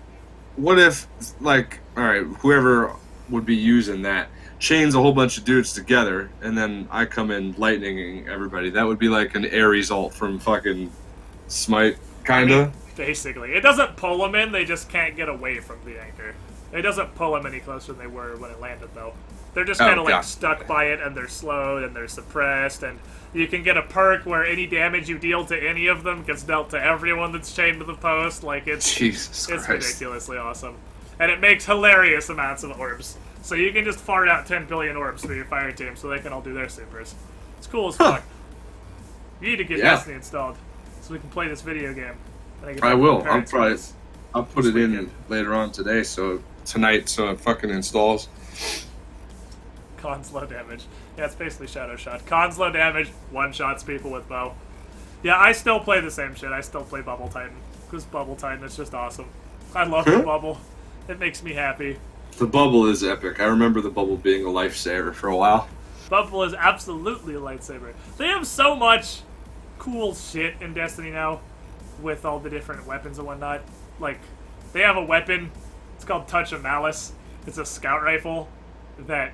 what if, like, alright, whoever would be using that chains a whole bunch of dudes together, and then I come in lightninging everybody? That would be like an Ares ult from fucking Smite, kinda? Basically. It doesn't pull them in, they just can't get away from the anchor. It doesn't pull them any closer than they were when it landed, though. They're just kind of like God. stuck by it, and they're slowed, and they're suppressed, and you can get a perk where any damage you deal to any of them gets dealt to everyone that's chained to the post. Like, it's Jesus it's Christ. ridiculously awesome. And it makes hilarious amounts of orbs. So you can just fart out 10 billion orbs for your fire team so they can all do their supers. It's cool as fuck. You need to get Yeah. Destiny installed so we can play this video game. And get I back to will. my parents' house. I'll put This it in weekend. later on today, tonight, so it fucking installs. Con's low damage. Yeah, it's basically Shadow Shot. Con's low damage, one-shots people with bow. Yeah, I still play the same shit. I still play Bubble Titan. Because Bubble Titan is just awesome. I love the bubble. It makes me happy. The bubble is epic. I remember the bubble being a lifesaver for a while. Bubble is absolutely a lightsaber. They have so much cool shit in Destiny now with all the different weapons and whatnot. Like, they have a weapon, it's called Touch of Malice. It's a scout rifle that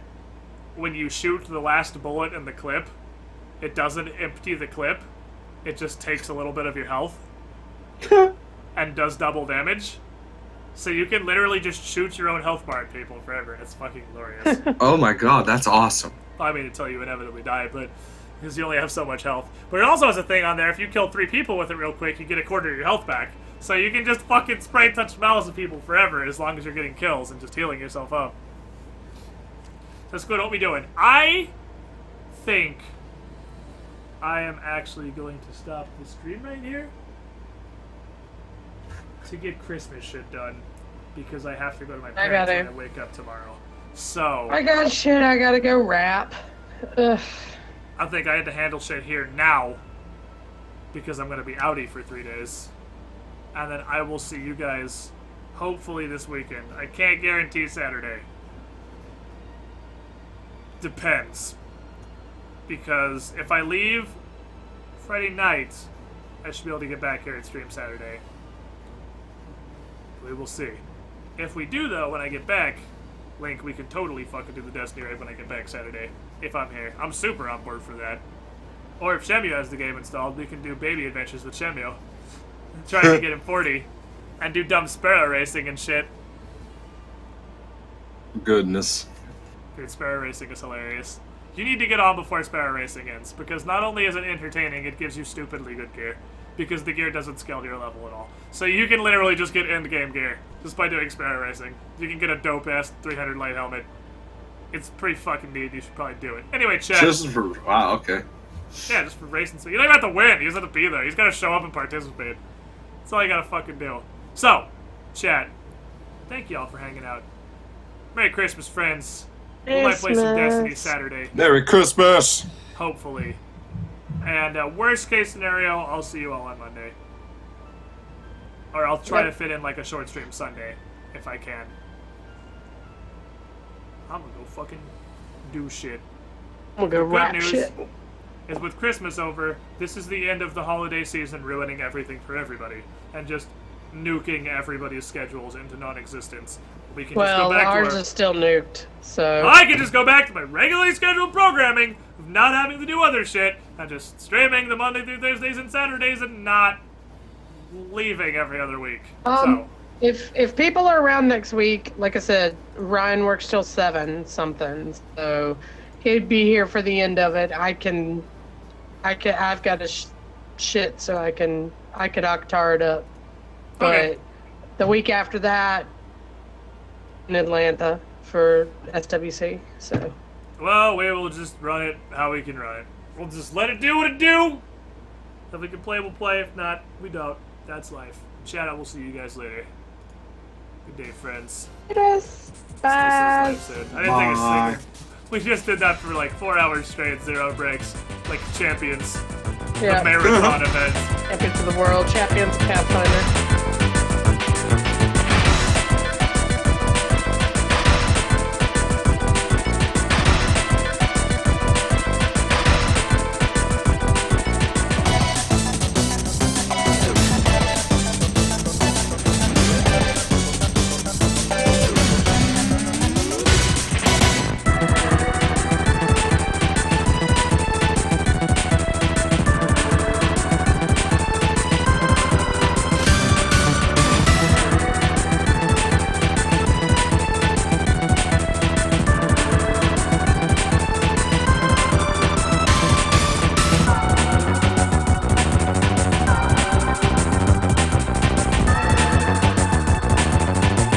when you shoot the last bullet in the clip, it doesn't empty the clip. It just takes a little bit of your health and does double damage. So you can literally just shoot your own health bar at people forever. It's fucking glorious. Oh my god, that's awesome. I mean, until you inevitably die, but because you only have so much health. But it also has a thing on there, if you kill 3 people with it real quick, you get a quarter of your health back. So you can just fucking spray touch malice at people forever as long as you're getting kills and just healing yourself up. That's good. What we doing? I think I am actually going to stop the stream right here to get Christmas shit done because I have to go to my parents gotta- when I wake up tomorrow. So I got shit I gotta go wrap. Ugh. I think I had to handle shit here now because I'm going to be outie for 3 days. And then I will see you guys hopefully this weekend. I can't guarantee Saturday. Depends. Because if I leave Friday night, I should be able to get back here and stream Saturday. We will see. If we do, though, when I get back, Link, we can totally fucking do the Destiny raid when I get back Saturday. If I'm here. I'm super on board for that. Or if Shemio has the game installed, we can do baby adventures with Shemio. Trying to get him 40. And do dumb sparrow racing and shit. Goodness. Dude, sparrow racing is hilarious. You need to get on before sparrow racing ends, because not only is it entertaining, it gives you stupidly good gear. Because the gear doesn't scale to your level at all. So you can literally just get end-game gear, just by doing sparrow racing. You can get a dope-ass 300 light helmet. It's pretty fucking neat, you should probably do it. Anyway, chat. Just for wow, okay. Yeah, just for racing. So you don't even have to win, you just have to be there. He's gotta show up and participate. That's all you gotta fucking do. So, chat, thank y'all for hanging out. Merry Christmas, friends. We might play some Destiny Saturday. Merry Christmas! Hopefully. And worst case scenario, I'll see you all on Monday. Or I'll try to fit in like a short stream Sunday, if I can. I'm gonna go fucking do shit. I'm gonna go Good wrap news shit. is with Christmas over, this is the end of the holiday season ruining everything for everybody. And just nuking everybody's schedules into non-existence. We can just Well, go back ours to our... is still nuked, so. I can just go back to my regularly scheduled programming of not having to do other shit and just streaming the Monday through Thursdays and Saturdays and not leaving every other week. So, If people are around next week, like I said, Ryan works till 7 something, so he'd be here for the end of it. I've got a shit, so I could Octar it up. But Okay. the week after that, in Atlanta for SWC. So well, we will just run it how we can run it. We'll just let it do what it do. If we can play, we'll play. If not, we don't. That's life. Chat out. We'll see you guys later. Good day, friends. yes, bye. I didn't think a single. We just did that for like 4 hours straight, 0 breaks, like champions. Yeah. A marathon event. Champions of the world, champions of Pathfinder.